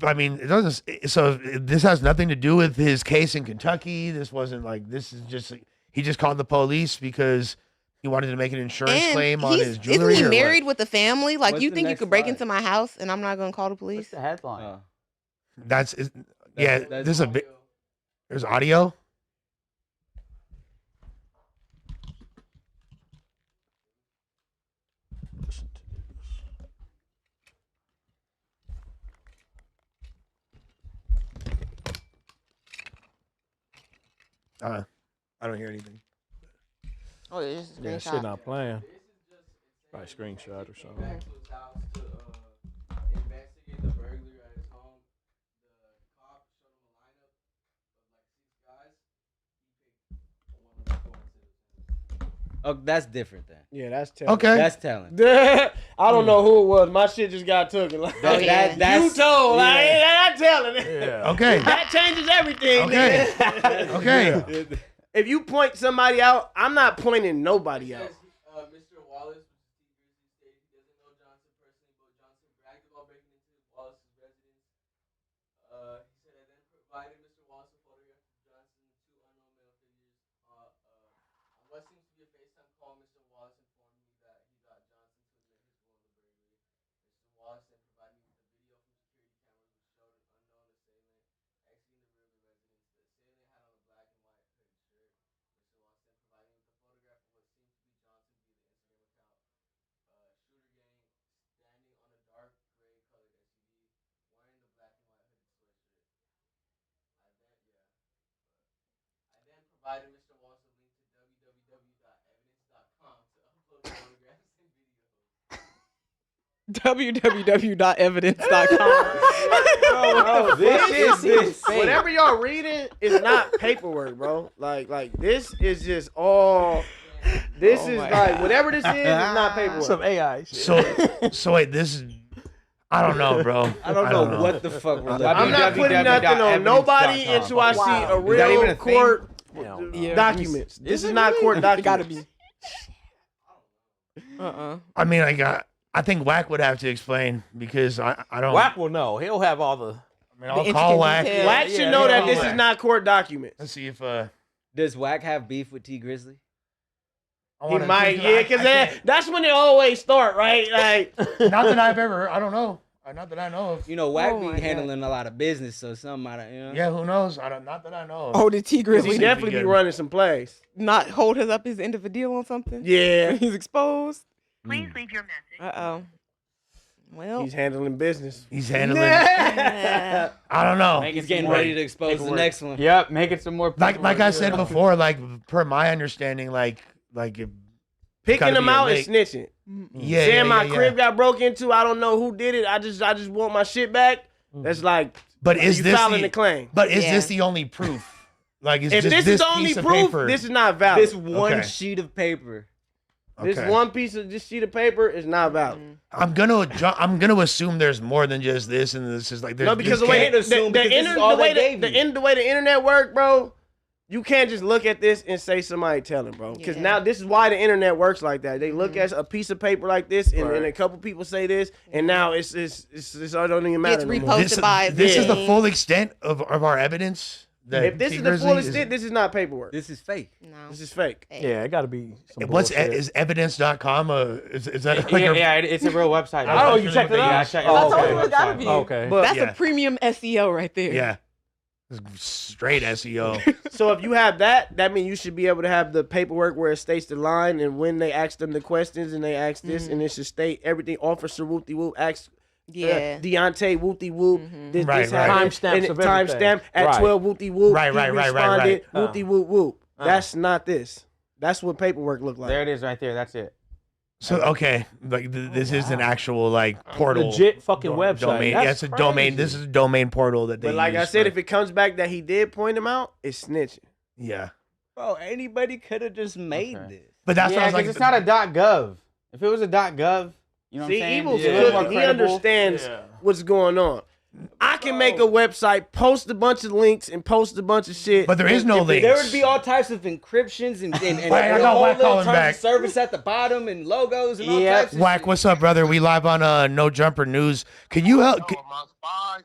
I mean, it doesn't. So this has nothing to do with his case in Kentucky. This wasn't like. This is just. He just called the police because he wanted to make an insurance claim on his jewelry. Isn't he married with a family? Like, you think you could break into my house and I'm not gonna call the police? What's the headline? There's a bit. There's audio. I don't hear anything. Oh, it's just a Yeah, screenshot. shit not playing. By screenshot or something. Investigate the burglary at his home. The cop showed him a lineup of like 6 guys. He picked one of the 4 citizens. Oh, that's different then. Yeah, that's telling. Okay. That's telling. I don't know who it was. My shit just got taken. Like, that's you told. yeah. Like, I'm telling it. Yeah. Okay. That changes everything. Okay. nigga. Okay. If you point somebody out, I'm not pointing nobody out. Mr. Wallace, which is T. Grizzley, stated he doesn't know Johnson personally, but Johnson bragged about breaking into Wallace's residence. He said, I then provided Mr. Wallace a photograph of Johnson and 2 unknown male figures. On what seems to be a FaceTime call, Mr. Wallace informed me that he got Johnson to admit his role in the burglary. Mr. Wallace then provided me with a video from security cameras which showed an unknown assailant exiting the room in residence. The assailant had on a black and white hooded shirt. Mr. Wallace then provided me with a photograph of what seemed to be Johnson via the Instagram account. Shooter gang standing on a dark gray colored SUV wearing the black and white hooded sweatshirt. I then provided Mr. Wallace a link to www.evidence.com to upload photographs and videos. www.evidence.com. This is whatever y'all reading is not paperwork, bro. Like this is just all. This is like whatever this is not paperwork. Some AI shit. So wait, this is. I don't know, bro. I don't know what the fuck we're looking I'm not putting nothing on nobody until I see a real court documents. This is not court documents. I mean, I think Wack would have to explain because I don't. Wack will know. He'll have all the. I mean, I'll call Wack. Wack should know that this is not court documents. Let's see if Does Wack have beef with T Grizzly? He might, yeah, because that's when it always start, right? Like, not that I've ever. I don't know. Not that I know of. You know, Wack be handling a lot of business, so some might have, you know. Yeah, who knows? Not that I know of. Oh, did T Grizzly he definitely be running some plays? Not hold up his end of a deal on something? Yeah. He's exposed. Please leave your message. Uh-oh. Well, he's handling business. He's handling. I don't know. He's getting ready to expose the next one. Yep, making some more. Like I said before, like per my understanding, like if picking them out is snitching. Yeah, saying my crib got broke into, I don't know who did it. I just want my shit back. That's like. But is you this filing the claim? But is this the only proof? Like, is if just this is the only proof, this is not valid. This one sheet of paper. This one piece of this sheet of paper is not valid. I'm gonna assume there's more than just this, and this is like no, because the way the internet work, bro. You can't just look at this and say somebody telling, bro. Because now this is why the internet works like that. They look at a piece of paper like this, and a couple people say this, and now it's I don't even matter. It's reposted by. This is the full extent of our evidence. If this is the full extent, this is not paperwork. This is fake. No, this is fake. Yeah, it got to be. Is evidence.com? Is that like it's a real website. Oh, you checked it out? Yeah, I checked. That's what it gotta be. Okay, that's a premium SEO right there. Yeah, straight SEO. So if you have that means you should be able to have the paperwork where it states the line and when they ask them the questions and they ask this and it should state everything. Officer Wooty Whoop asks. Deontay Wooty Whoop. This timestamp at 12 Wooty Whoop. Right. Wooty Whoop Whoop. That's not this. That's what paperwork look like. There it is, right there. That's it. So okay, like this is an actual like portal, legit fucking website. Domain. Yeah, it's a domain. This is a domain portal that they. But like I said, if it comes back that he did point him out, it's snitching. Yeah. Bro, anybody could have just made this. But that's what I was like. It's not a .gov. If it was a .gov. You know what I'm saying? Evil's cooking. He understands what's going on. I can make a website, post a bunch of links, and post a bunch of shit. But there is no links. There would be all types of encryptions and I got Wack calling back. Service at the bottom and logos and all types of Wack, what's up, brother? We live on No Jumper News. Can you help?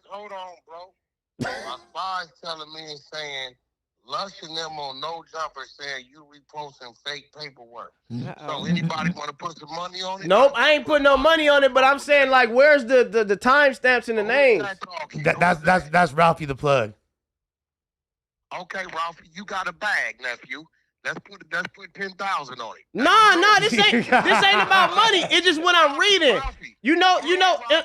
hold on, bro. My spy's telling me and saying, Lush and them on No Jumper saying you reposting fake paperwork. So anybody want to put some money on it? Nope, I ain't putting no money on it, but I'm saying, like, where's the timestamps and the names? That's Ralphie the plug. Okay, Ralphie, you got a bag, nephew. Let's put 10,000 on it. Nah, this ain't about money. It's just what I'm reading. You know,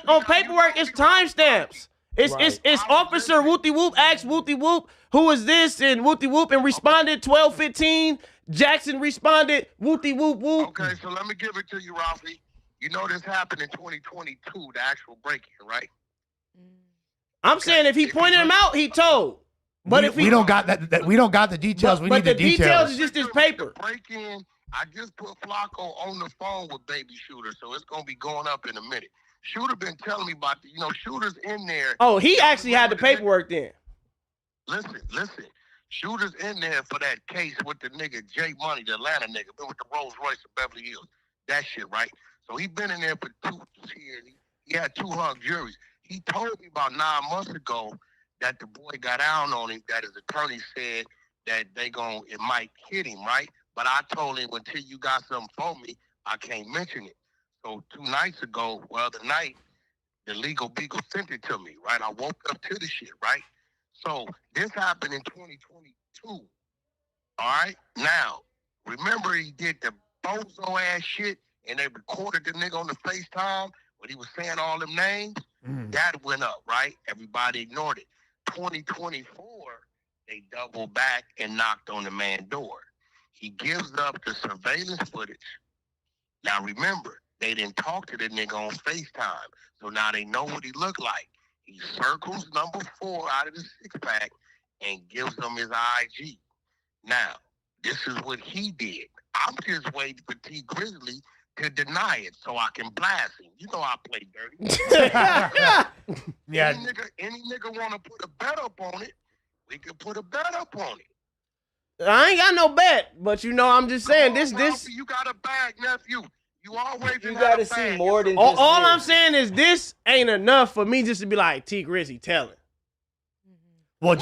on paperwork, it's timestamps. It's Officer Wooty Whoop asked Wooty Whoop, who is this? And Wooty Whoop and responded 12:15. Jackson responded Wooty Whoop Whoop. Okay, so let me give it to you, Ralphie. You know this happened in 2022, the actual break-in, right? I'm saying if he pointed him out, he told. But we don't got that we don't got the details. We need the details. Is just this paper. Break-in. I just put Flacco on the phone with Baby Shooter, so it's gonna be going up in a minute. Shooter been telling me about Shooter's in there. Oh, he actually had the paperwork then. Listen. Shooter's in there for that case with the nigga Jay Money, the Atlanta nigga, been with the Rolls Royce in Beverly Hills. That shit, right? So he been in there for 2 years. He had 2 hung juries. He told me about 9 months ago that the boy got down on him, that his attorney said that it might hit him, right? But I told him, until you got something for me, I can't mention it. So 2 nights ago, the night, the legal beagle sent it to me, right? I woke up to the shit, right? So this happened in 2022, all right? Now, remember he did the bozo-ass shit, and they recorded the nigga on the FaceTime when he was saying all them names? That went up, right? Everybody ignored it. 2024, they doubled back and knocked on the man's door. He gives up the surveillance footage. Now, remember, they didn't talk to the nigga on FaceTime, so now they know what he looked like. He circles number 4 out of the 6-pack and gives them his IG. Now, this is what he did. I'm just waiting for T Grizzley to deny it so I can blast him. You know I play dirty. Yeah. Any nigga want to put a bet up on it, we can put a bet up on it. I ain't got no bet, but I'm just saying this. You got a bag, nephew. You always gotta see more than all just I'm saying is this ain't enough for me just to be like T Grizzly telling. Well,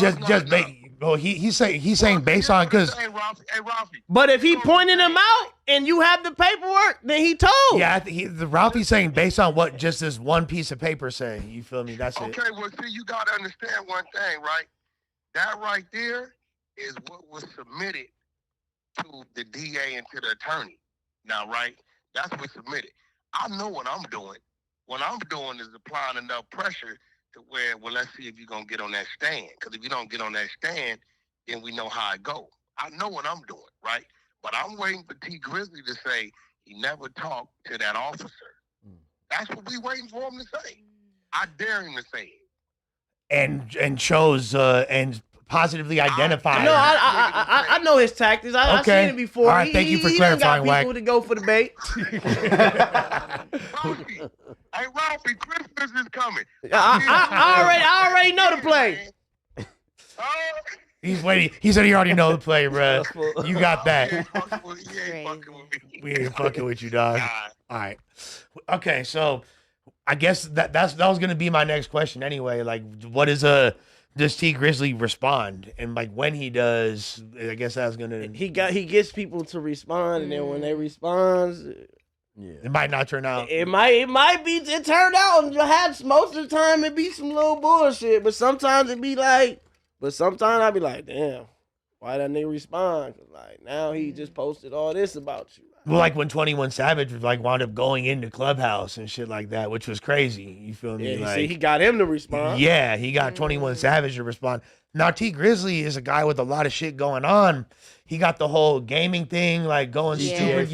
he's saying based on because. Hey, Ralphie. But if he pointed him out and you have the paperwork, then he told. Yeah, Ralphie's saying based on what just this one piece of paper saying. You feel me? That's it. Okay, well, see, you got to understand one thing, right? That right there is what was submitted to the DA and to the attorney. Now, right? That's what's submitted. I know what I'm doing. What I'm doing is applying enough pressure to where, let's see if you're going to get on that stand. Because if you don't get on that stand, then we know how it go. I know what I'm doing, right? But I'm waiting for T Grizzly to say he never talked to that officer. That's what we waiting for him to say. I dare him to say it. And chose and positively identified. No, I know his tactics. I've seen it before. All right, thank you for clarifying, Wack. He people to go for the bait. Hey, Ralphie, Christmas is coming. I already know the play. He's waiting. He said he already know the play, bro. You got that. We ain't fucking with you, dog. All right. Okay, so I guess that was gonna be my next question anyway. Like, what is does T Grizzly respond? And like when he does, I guess that's gonna he gets people to respond, and then when they respond, it might not turn out. It turned out, and most of the time it be some little bullshit, but sometimes it be like. But sometimes I be like, damn, why that nigga respond? Cause like now he just posted all this about you. Well, like when 21 Savage like wound up going into Clubhouse and shit like that, which was crazy. You feel me? Yeah, like, see, he got him to respond. Yeah, he got 21 Savage to respond. Now T Grizzly is a guy with a lot of shit going on. He got the whole gaming thing like going stupid.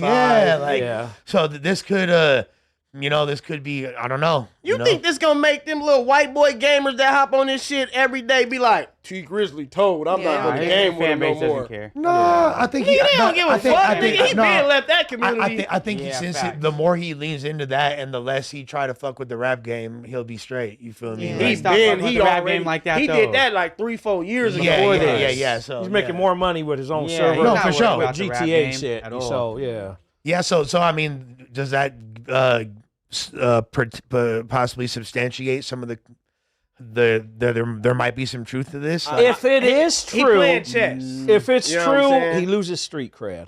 So this could this could be, I don't know. You think this gonna make them little white boy gamers that hop on this shit every day be like, T Grizzly told, I'm not gonna game with him no more. No, I think he don't give a fuck. He been left that community. I think the more he leans into that and the less he try to fuck with the rap game, he'll be straight. You feel me? Yeah. He already like that. He did that like 3-4 years ago. Yeah. So he's making more money with his own server. No, for sure. With GTA shit. So yeah. So I mean, does that possibly substantiate some of there might be some truth to this. If it is He true, playing chess. if it's You know what I'm true, saying? he loses street cred.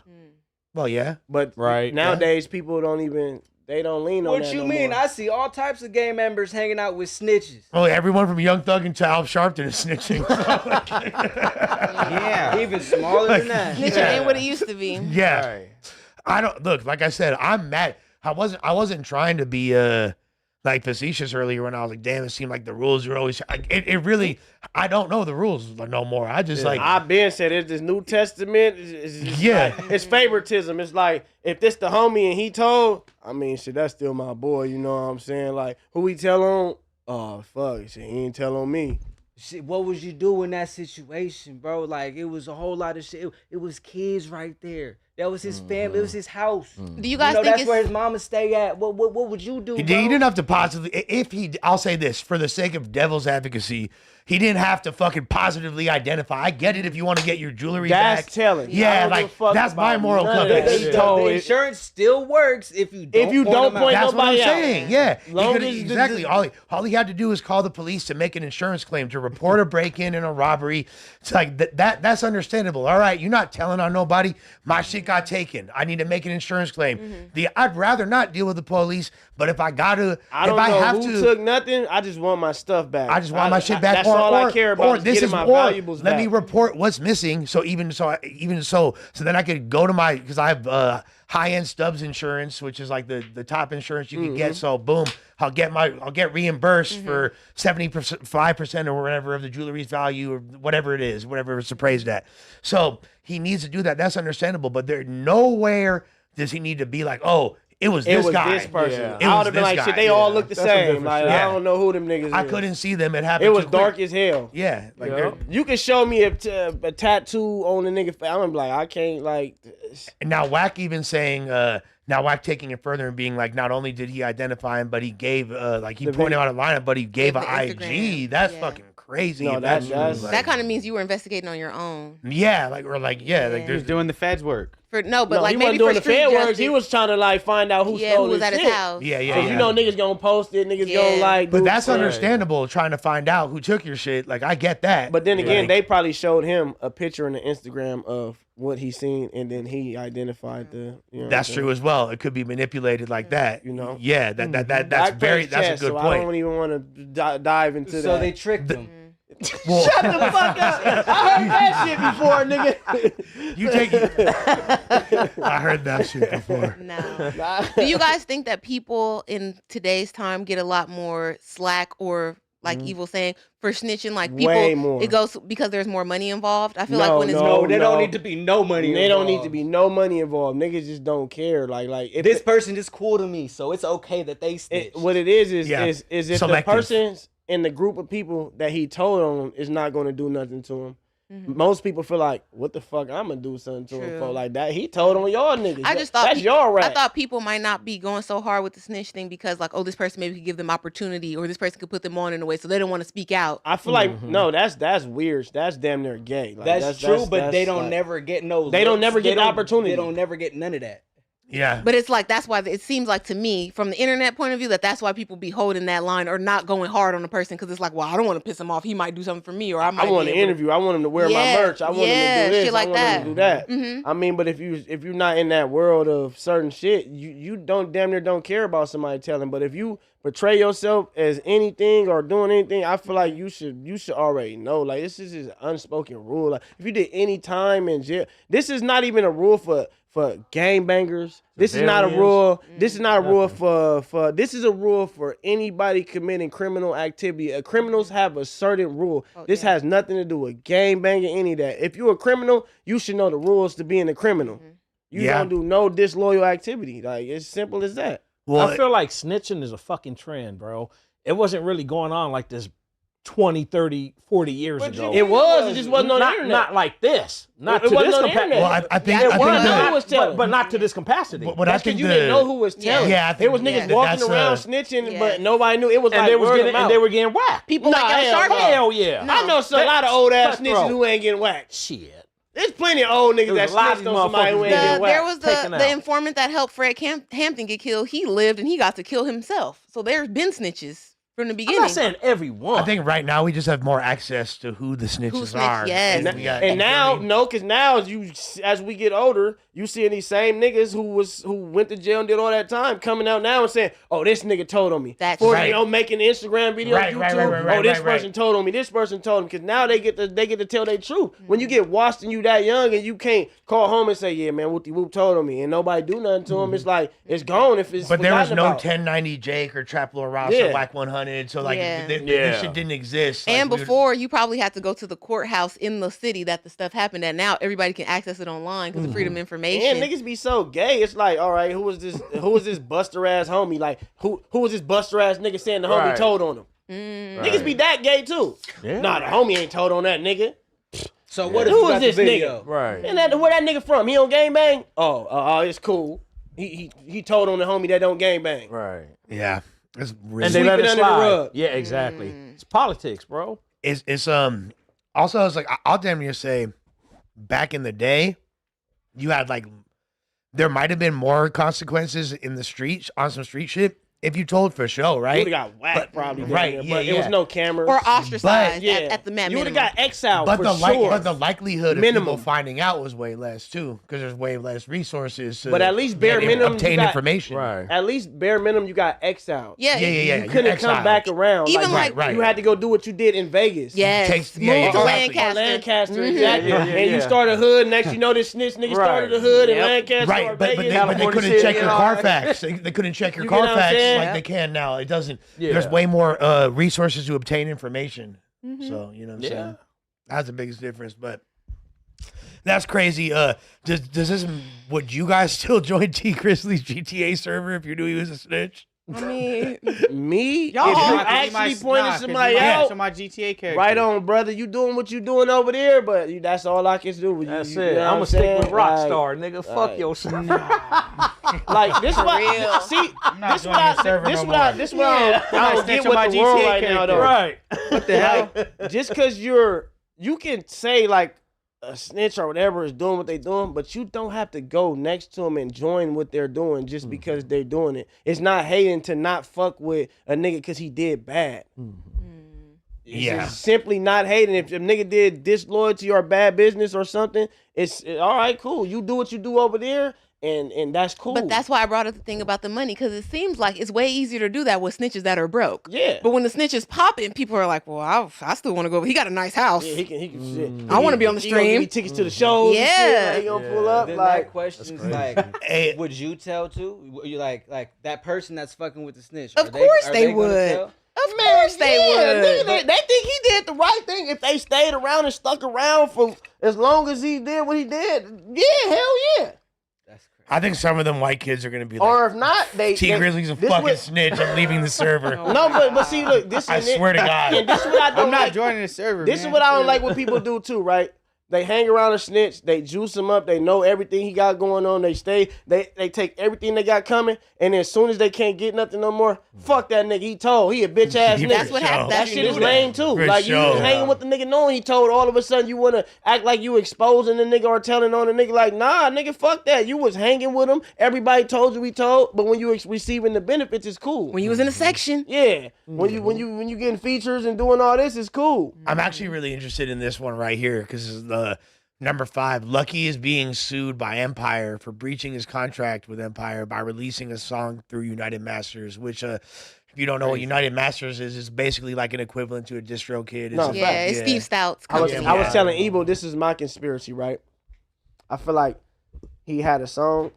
Well, yeah, But Right, nowadays people don't even they don't lean on What that you no mean? more. I see all types of gang members hanging out with snitches. well, everyone from Young Thug and Al Sharpton is snitching. Yeah, even smaller than that. Snitching ain't what it used to be. Yeah, I don't look. Like I said, I'm mad. I wasn't trying to be like facetious earlier when I was like, damn, it seemed like the rules were always. It really, I don't know the rules no more. I just like I've been said it's this New Testament. It's Yeah. like, it's favoritism. It's like if this the homie and he told, I mean, shit, that's still my boy. You know what I'm saying? Like who he tell on? Oh fuck, shit, he ain't tell on me. Shit, what would you do in that situation, bro? Like it was a whole lot of shit. It was kids right there. That was his family. It was his house. Do you guys think that's it's where his mama stay at? What would you do? He bro? didn't have to positively. I'll say this for the sake of devil's advocacy. He didn't have to fucking positively identify. I get it if you want to get your jewelry That's back. telling. I Yeah, don't give like a fuck that's my about moral none of compass. that. He told The it. insurance still works if you don't point That's what I'm nobody out. saying. Yeah, Long as exactly. All he had to do was call the police to make an insurance claim to report a break-in and a robbery. It's like that's understandable. All right, you're not telling on nobody. My shit got taken. I need to make an insurance claim. I'd rather not deal with the police, but if I gotta, I don't if I know have who to, took nothing. I just want my stuff back. I just want my shit back. That's all I care about. Is getting my valuables let back. me report what's missing. So then I could go to my because I have high-end Stubbs insurance, which is like the top insurance you can get. So boom, I'll get reimbursed for 75% or whatever of the jewelry's value or whatever it is, whatever it's appraised at. So he needs to do that. That's understandable. But there nowhere does he need to be like, oh, it was this guy. This person. Yeah. I would have been like, shit, they all look the same. Like, I don't know who them niggas I is. couldn't see them. It happened. It was too dark quick. as hell. Yeah, like You can show me a tattoo on the nigga face. I'm gonna be like, I can't like. And now Wack even saying, now Wack taking it further and being like, not only did he identify him, but he gave he pointed out a lineup, but he gave an IG. That's fucking crazy. No, if that's like, that kind of means you were investigating on your own. Yeah, like like He's doing the feds work. But No, like he maybe wasn't doing for the street Fed work. justice. He was trying to like find out who stole who was his at his shit. house. Yeah. You know niggas gonna post it. Niggas gonna like. But do that's it. understandable. Trying to find out who took your shit. Like I get that. But then again, Like, they probably showed him a picture on the Instagram of what he seen, and then he identified the. You know that's true as well. It could be manipulated like that. You know. Yeah, that's Black very face that's chess, a good so point. I don't even want to dive into that. So they tricked him. Well, Shut the fuck up! I heard that shit before, nigga. you take. I heard that shit before. No. Do you guys think that people in today's time get a lot more slack or like Evil saying for snitching? Like people, Way more. it goes because there's more money involved. I feel No, like when it's no, There no. don't need to be no money. They don't need to involved. be no money involved. Niggas just don't care. Like if This person is cool to me, so it's okay that they snitch. what it is Yeah. is if Selective. the person's in the group of people that he told on is not going to do nothing to him. Most people feel like, what the fuck, I'm gonna do something to him True. for like that. He told on y'all niggas. I just thought that's y'all right. I thought people might not be going so hard with the snitch thing because like, oh, this person maybe could give them opportunity or this person could put them on in a way so they don't want to speak out. I feel like no, that's weird. That's damn near gay. Like, that's true, but that's they don't like- never get no. They don't looks. never get They the opportunity. They don't never get none of that. Yeah. But it's like that's why it seems like to me from the internet point of view that's why people be holding that line or not going hard on the person because it's like, well, I don't want to piss him off. He might do something for me or I might. I want to interview. I want him to wear my merch. I want him to do this. Shit like I want him to do that. I mean, but if you're not in that world of certain shit, you don't damn near don't care about somebody telling. But if you portray yourself as anything or doing anything, I feel like you should already know. Like this is an unspoken rule. Like if you did any time in jail, this is not even a rule for gangbangers. This is not a rule. This is not a rule for. This is a rule for anybody committing criminal activity. Criminals have a certain rule. This has nothing to do with gangbanging, any of that. If you're a criminal, you should know the rules to being a criminal. You don't do no disloyal activity. Like it's simple as that. Well, I feel like snitching is a fucking trend, bro. It wasn't really going on like this 20, 30, 40 years ago. It was. It just wasn't on the not, internet. not like this. Not It to wasn't this on the capacity. internet. Well, I think It I wasn't think on the- who was telling. but not to this capacity. But I That's think because you didn't know who was telling. Yeah, I think There was niggas that- walking that's, around snitching, yeah. but nobody knew. It was and like they was word getting of mouth. and they were getting whacked. People like hell Shark. no. Hell yeah. I know a lot of old ass Cutthroat. snitches who ain't getting whacked. Shit. There's plenty of old niggas that There's a lot of snitched on somebody who ain't motherfuckers getting There whacked. was taken the out. informant that helped Fred Hampton get killed. He lived and he got to kill himself. So there's been snitches from the beginning. I'm not saying everyone. I think right now we just have more access to who the snitches are. Yes. And now, because now as we get older, you seeing these same niggas who went to jail and did all that time coming out now and saying, "Oh, this nigga told on me." That's right. right. You know, making Instagram videos, YouTube. Oh, this person told on me. This person told him. Because now they get to tell their truth. When you get washed and you that young and you can't call home and say, "Yeah, man, Whoopty Whoop told on me," and nobody do nothing to him, it's like it's gone. If it's but there was no about. 1090 Jake or Trap Lord Ross or Wack 100, so like this shit didn't exist. And before, you probably had to go to the courthouse in the city that the stuff happened at. Now everybody can access it online because of freedom of information. And niggas be so gay. It's like, all right, who was this buster ass homie? Like, who was this buster ass nigga saying the homie told on him? Niggas be that gay too. Nah, the homie ain't told on that nigga. So what if who you is got this the video? nigga? Right. And where that nigga from? He on gangbang? Oh, it's cool. He told on the homie that don't gangbang. Right. Yeah. It's really And they let it under the slide. rug. Yeah, exactly. It's politics, bro. It's also it's like I'll damn near say back in the day, you had like there might have been more consequences in the streets on some street shit if you told for show, right? You would have got whacked probably. Right, But it was no cameras. Or ostracized But- at the You would have got exiled But for the sure. but the likelihood of Minimum. people finding out was way less too, because there's way less resources. To But at least bare get- minimum, obtain you got, information. Right. At least bare minimum, you got exiled. Yeah. Yeah. You You're couldn't come exiled. back around. Even like, like- you had to go do what you did in Vegas. Yes. Takes- Move yeah, to exactly. Lancaster. Exactly. Yeah, And you yeah. start a hood. Next, you know this snitch nigga started a hood in Lancaster. Right, or but Vegas. they couldn't City check your and all that. Carfax. They couldn't check your You get what I'm Carfax saying? like they can now. It doesn't. Yeah. There's way more resources to obtain information. So you know what I'm Yeah. saying. That's the biggest difference. But that's crazy. Does this? Would you guys still join T Grizzly's GTA server if you knew he was a snitch? I mean, Me? Y'all if you all- actually Nah, pointed 'cause somebody you might out, to my GTA character. right on, brother. You doing what you doing over there, but that's all I can do. That's you it. know I'm what gonna stick saying? with Rockstar, nigga. Fuck like- your server. Like this, For what real. see. not This joining what your server this no what I more. this what I don't snitch get on with my the world GTA right now character. though. Right. What the hell? Like, just because you can say like a snitch or whatever is doing what they doing, but you don't have to go next to them and join what they're doing just because they're doing it. It's not hating to not fuck with a nigga because he did bad. It's just simply not hating. If a nigga did disloyalty or bad business or something, it's all right, cool. You do what you do over there, and that's cool. but that's why I brought up the thing about the money, because it seems like it's way easier to do that with snitches that are broke. Yeah. But when the snitches popping, people are like, well, I still want to go. He got a nice house. Yeah, he can shit. I want to be on the He gonna give stream. me tickets to the shows. Yeah. and shit. Like, he gonna pull up Then like. that question is like, Hey. would you tell too? You like that person that's fucking with the snitch? Of are course are they gonna would. tell? Of course they would. Nigga, they think he did the right thing. If they stayed around and stuck around for as long as he did what he did, yeah, hell yeah. That's crazy. I think some of them white kids are gonna be like, Or if not, they T Grizzly's a this fucking what- snitch. I'm leaving the server. No, but see, look, this I is it. swear to God. And this is what I don't I'm not like. joining the server. This man. is what I don't like what people do too, right? They hang around a snitch, they juice him up, they know everything he got going on, they take everything they got coming, and then as soon as they can't get nothing no more, fuck that nigga, he told, he a bitch ass nigga. That's what happened. That shit is lame too. For Like you sure. was hanging with the nigga knowing he told, all of a sudden you wanna act like you exposing the nigga or telling on the nigga, like, nah, nigga, fuck that. You was hanging with him, everybody told you he told, but when you receiving the benefits, it's cool. When you was in a section. Yeah. When you getting features and doing all this, it's cool. I'm actually really interested in this one right here because the number 5, Lucky is being sued by Empire for breaching his contract with Empire by releasing a song through United Masters, which if you don't know what United Masters is, it's basically like an equivalent to a DistroKid. It's No, a- Yeah, it's Steve Stout's I was, company. I was telling Evo, this is my conspiracy, right? I feel like he had a song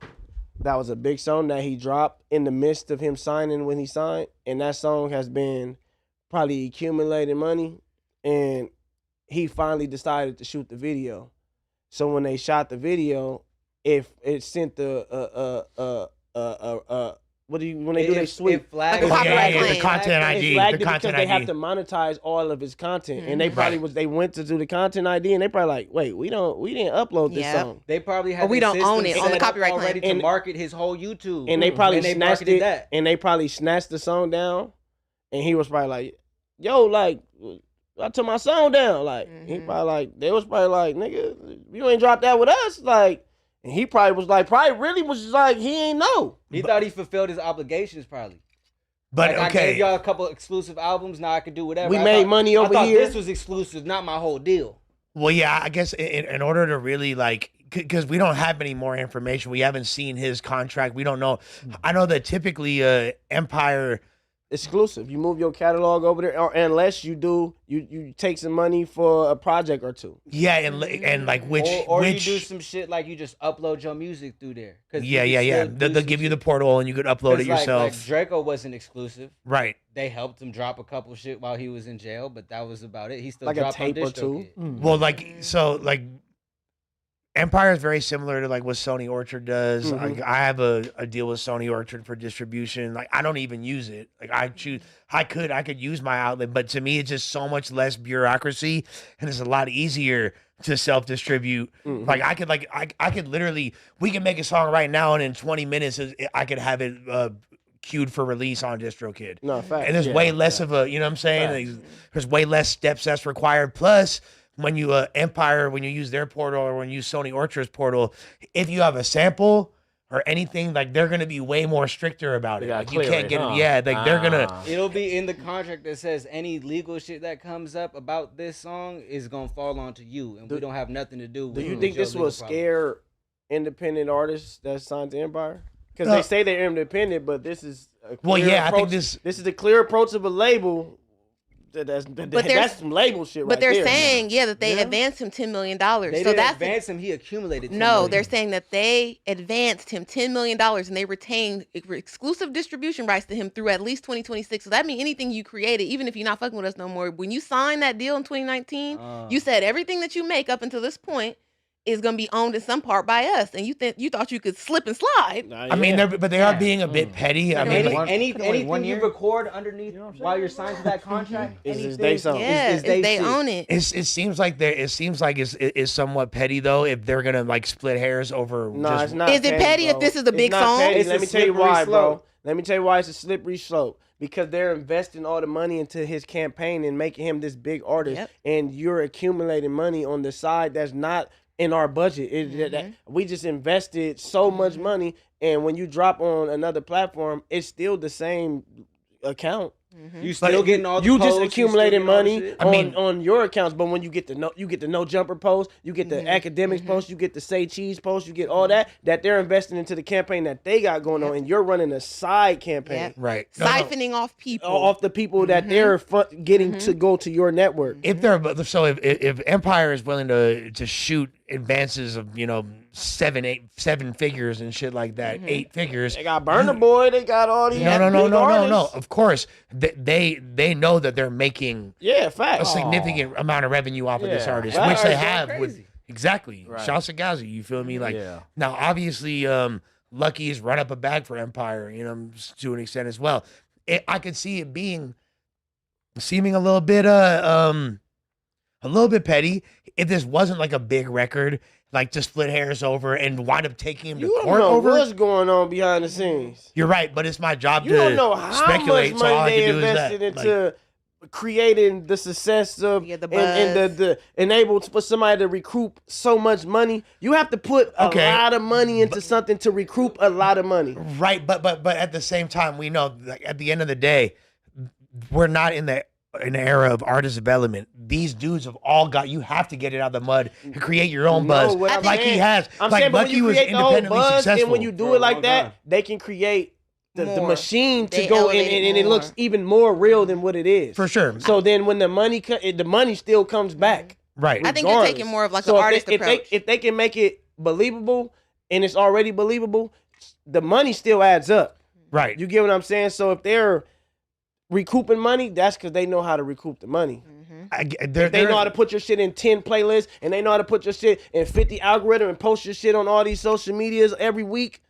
that was a big song that he dropped in the midst of him signing when he signed, and that song has been probably accumulating money, and he finally decided to shoot the video. So when they shot the video, if it sent what do you when they do they sweep? It flagged Like a copyright the claim. content It's ID, flagged the it because content they have ID. to monetize all of his content, and they Mm-hmm. probably they went to do the content ID, and they probably like, wait, we didn't upload this Yep. song, They probably had Or we the don't own system it on the set up copyright claim. already to And- market his whole YouTube, and they probably and they snatched marketed it, that. and they probably snatched the song down, and he was probably like, yo, like, I took my song down, like, he Mm-hmm. probably like, they was probably like, nigga, you ain't dropped that with us, like, and he probably was like, he ain't know. He thought he fulfilled his obligations, probably. But like, okay, I gave y'all a couple exclusive albums. Now I can do whatever. We made money over I thought here. This was exclusive, not my whole deal. well, yeah, I guess in order to really like, because we don't have any more information, we haven't seen his contract. We don't know. I know that typically Empire. Exclusive. You move your catalog over there, or unless you do, you take some money for a project or two. Yeah, and like which Or you do some shit like you just upload your music through there. Yeah. They'll give you the portal and you could upload it yourself. Like Draco wasn't exclusive. Right. They helped him drop a couple shit while he was in jail, but that was about it. He still Like a dropped tape on or DistroKid. two. Well, like Empire is very similar to like what Sony Orchard does. Like I have a deal with Sony Orchard for distribution. Like I don't even use it. Like I could use my outlet, but to me it's just so much less bureaucracy and it's a lot easier to self-distribute. Like I could literally, we can make a song right now and in 20 minutes I could have it queued for release on DistroKid. No, fact. And there's way less of a, you know what I'm saying? There's way less steps that's required. Plus, when you Empire, when you use their portal or when you use Sony Orchard's portal, if you have a sample or anything, like they're gonna be way more stricter about it. Like you can't get it. Yeah, like they're gonna. It'll be in the contract that says any legal shit that comes up about this song is gonna fall onto you, and we don't have nothing to do with. Do you think this will scare independent artists that signed to Empire? Because they say they're independent, but this is a I think this is a clear approach of a label. That's some label shit, but right they're there. saying, that they advanced him $10 million. They didn't advance him; he accumulated. $10 million. They're saying that they advanced him $10 million and they retained exclusive distribution rights to him through at least 2026. So that means anything you created, even if you're not fucking with us no more, when you signed that deal in 2019, you said everything that you make up until this point is going to be owned in some part by us, and you thought you could slip and slide. I mean, but they are being a bit petty. I mean, anything you record underneath while you're signed to that contract, is they song. They own it. It seems like it's somewhat petty though. If they're gonna like split hairs over, it's not. Is it petty if this is a big song? Let me tell you why, bro. Let me tell you why it's a slippery slope. Because they're investing all the money into his campaign and making him this big artist, and you're accumulating money on the side that's not in our budget. We just invested so much money, and when you drop on another platform, it's still the same account. You still getting all the you posts, just accumulating money on on your accounts, but when you get the no jumper post, you get the academics post, you get the say cheese post, you get all that they're investing into the campaign that they got going on, and you're running a side campaign, right? Siphoning off people, off the people that they're getting to go to your network. If Empire is willing to shoot advances of seven figures and shit like that, 8 figures. They got Burna Boy. They got all these. No. Of course, they know that they're making a significant amount of revenue off of this artist, which they have with exactly. Shouts to Gazi, you feel me? Like now, obviously, Lucky's run up a bag for Empire, to an extent as well. I could see it seeming a little bit petty if this wasn't like a big record, like to split hairs over and wind up taking him to court over. You don't know what's going on behind the scenes. You're right, but it's my job to don't know how speculate. Much so all I money they can do invested is that. into creating the success of the and the enabled for somebody to recoup so much money. You have to put a lot of money into something to recoup a lot of money. Right, but at the same time, we know like, at the end of the day, we're not in the era of artist development. These dudes have all got. You have to get it out of the mud and create your own buzz, like he has. I'm like saying, Lucky was independently successful. And when you do it like that, they can create the machine to go in, and it looks even more real than what it is. For sure. So then when the money still comes back. Right. I think you're taking more of like an artist approach. If they can make it believable and it's already believable, the money still adds up. Right. You get what I'm saying? So if they're recouping money, that's because they know how to recoup the money. They know how to put your shit in 10 playlists, and they know how to put your shit in 50 algorithm and post your shit on all these social medias every week.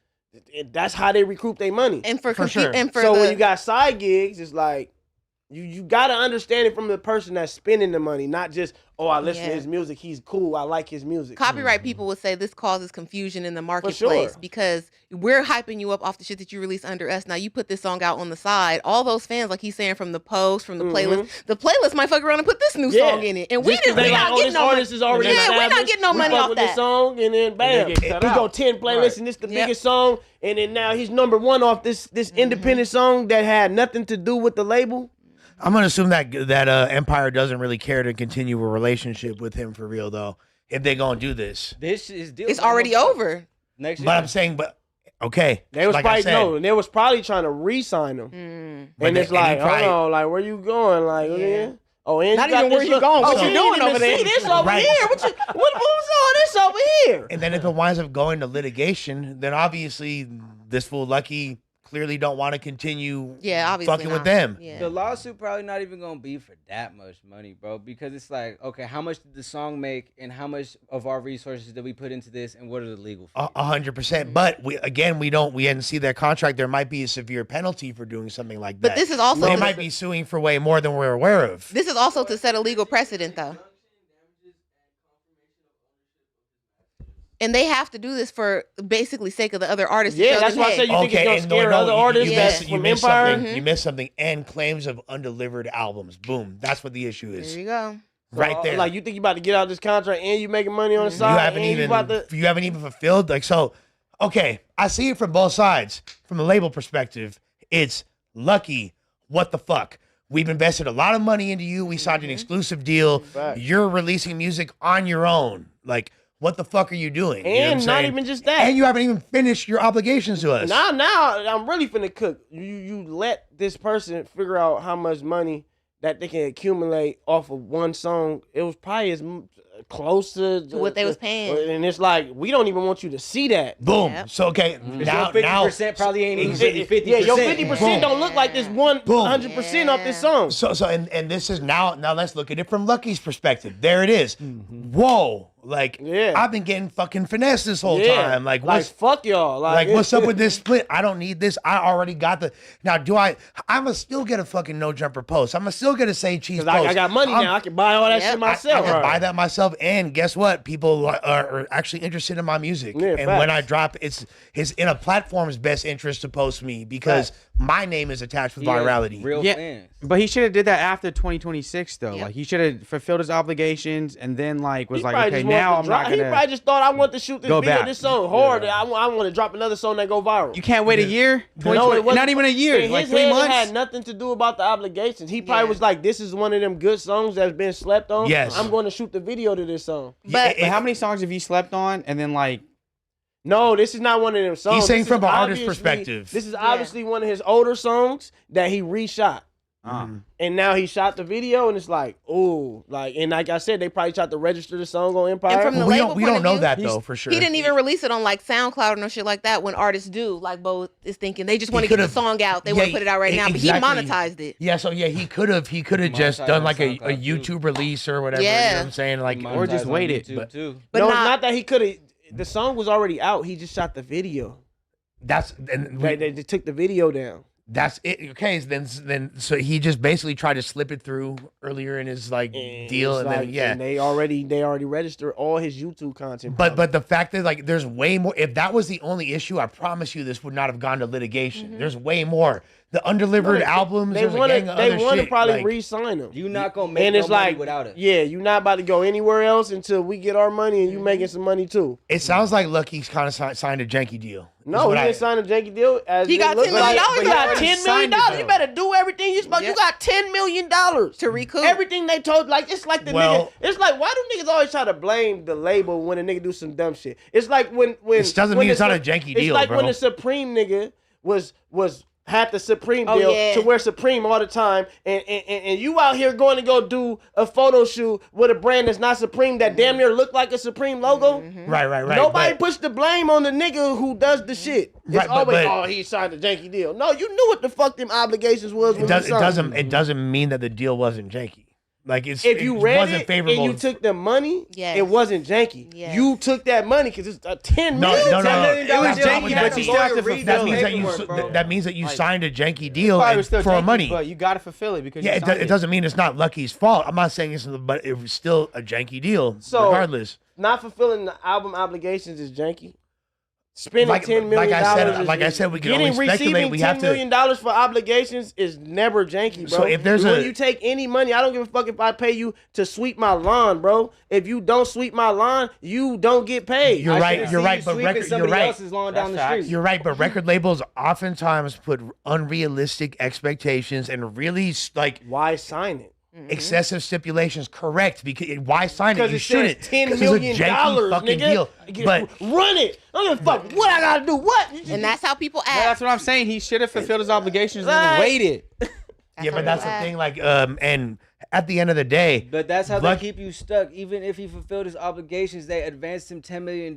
That's how they recoup their money. And for sure. So when you got side gigs, it's like You got to understand it from the person that's spending the money, not just, oh, I listen to his music. He's cool. I like his music. Copyright people would say this causes confusion in the marketplace because we're hyping you up off the shit that you release under us. Now you put this song out on the side. All those fans, like he's saying, from the post, from the playlist, the playlist might fuck around and put this new song in it, and we're not getting no money. We're not getting no money off that. This song, and then bam, he go 10 playlists, and this the biggest song, and then now he's number 1 off this independent song that had nothing to do with the label. I'm gonna assume that Empire doesn't really care to continue a relationship with him for real though. If they're gonna do this, it's already over. Next year. But I'm saying, okay, they was like probably they was probably trying to re-sign him, and it's like, hold on, like where you going, like oh, and not even where you going. What you doing over there? See this over here? What was all this over here? And then if it winds up going to litigation, then obviously this fool Lucky clearly don't want to continue fucking with them. Yeah. The lawsuit probably not even gonna be for that much money, bro, because it's like, okay, how much did the song make, and how much of our resources did we put into this, and what are the legal fees? 100%. But we hadn't seen that contract. There might be a severe penalty for doing something like that. But this is also they might be suing for way more than we're aware of. This is also to set a legal precedent, though. And they have to do this for basically sake of the other artists. Yeah, that's why I said you think it's gonna scare other artists from Empire. You missed something. And claims of undelivered albums. Boom. That's what the issue is. There you go. Right there. Like you think you about to get out of this contract and you making money on the side. You haven't even fulfilled. Like so. Okay, I see it from both sides. From the label perspective, it's Lucky. What the fuck? We've invested a lot of money into you. We signed an exclusive deal. You're releasing music on your own. Like. What the fuck are you doing? And you know not even just that. And you haven't even finished your obligations to us. Now I'm really finna cook. You let this person figure out how much money that they can accumulate off of one song. It was probably as close to what they was paying. And it's like, we don't even want you to see that. Boom. Yep. So, okay. Now 50% probably ain't even 50%. Yeah, your 50% don't look like this 100% off this song. So and this is now let's look at it from Lucky's perspective. There it is. Whoa. Like, I've been getting fucking finessed this whole time. Like fuck y'all. Like, what's up with this split? I don't need this. I already got the. Now, I'm going to still get a fucking no jumper post. I'm going to still get a Say Cheese post. I got money now. I can buy all that shit myself. I can buy that myself. And guess what? People are actually interested in my music. Yeah, and when I drop, it's in a platform's best interest to post me because my name is attached with virality. Real fans. But he should have did that after 2026 though. Like he should have fulfilled his obligations and then was like, okay, now I'm not gonna. He probably just thought I want to shoot this video, this song hard. I want to drop another song that go viral. You can't wait a year. Not even a year. Like 3 months. It had nothing to do about the obligations. He probably was like, this is one of them good songs that's been slept on. Yes, I'm going to shoot the video to this song. But how many songs have you slept on? And then no, this is not one of them songs. He's saying from an artist perspective. This is obviously one of his older songs that he reshot. And now he shot the video, and it's like, and like I said, they probably tried to register the song on Empire. And from the label we don't know that though for sure. He didn't even release it on like SoundCloud or no shit like that. When artists do, like Bo is thinking, they just want to get the song out. They want to put it out right now, but he monetized it. Yeah, so he could have just done like a YouTube release or whatever. Yeah, you know what I'm saying, like, or just waited. But no, it's not that he could have. The song was already out. He just shot the video. They took the video down. That's it. Okay, then so he just basically tried to slip it through earlier in his deal, and then and they already registered all his YouTube content. But the fact that there's way more. If that was the only issue, I promise you this would not have gone to litigation. There's way more. The undelivered albums. They want to probably re-sign them. You not gonna make no money without it. Yeah, you're not about to go anywhere else until we get our money, and you making some money too. It sounds like Lucky's kind of signed a janky deal. No, he didn't sign a janky deal. He got $10 million. You got $10 million. You better do everything you supposed. You got $10 million to recoup everything they told. It's like nigga. It's like, why do niggas always try to blame the label when a nigga do some dumb shit? It's like when it doesn't mean it's not a janky deal. It's like bro. when the Supreme nigga had the Supreme deal to wear Supreme all the time, and you out here going to go do a photo shoot with a brand that's not Supreme that damn near look like a Supreme logo. Right. Nobody puts the blame on the nigga who does the shit. It's always he signed a janky deal. No, you knew what the fuck them obligations was. It doesn't mean that the deal wasn't janky. Like if you read wasn't it favorable. and you took the money, Yes. it wasn't janky. Yes. You took that money because it's a $10 No, million. no, no. $10 million It was That's not janky, what but that you still have to means. That fulfill means it. that you paperwork, bro. that means that you Like, signed a janky deal Probably was still for janky, money. but you gotta fulfill it because Yeah, you signed it doesn't mean it's not Lucky's fault. I'm not saying it's, but it was still a janky deal, So, regardless. Not fulfilling the album obligations is janky. Spending Like- $10 million. like I said, we can only speculate. Receiving We $10 have to- million for obligations is never janky, bro. So if there's when a- you take any money, I don't give a fuck if I pay you to sweep my lawn, bro. If you don't sweep my lawn, you don't get paid. You're right. You're right. But Sweeping record. You're somebody right. else's lawn down the facts. street. You're right. But record labels oftentimes put unrealistic expectations and really like Why sign it? excessive stipulations. Correct. Because why sign it? Because You it says shouldn't. $10 'Cause million, it's a janky fucking nigga. deal. But Run it. I don't give a fuck what I gotta do. What? And that's how people Yeah, act. that's what I'm saying. He should have fulfilled his obligations Right. and waited. yeah, how but that's the people thing. Like, and at the end of the day, But that's how Luck- they keep you stuck. Even if he fulfilled his obligations, they advanced him $10 million.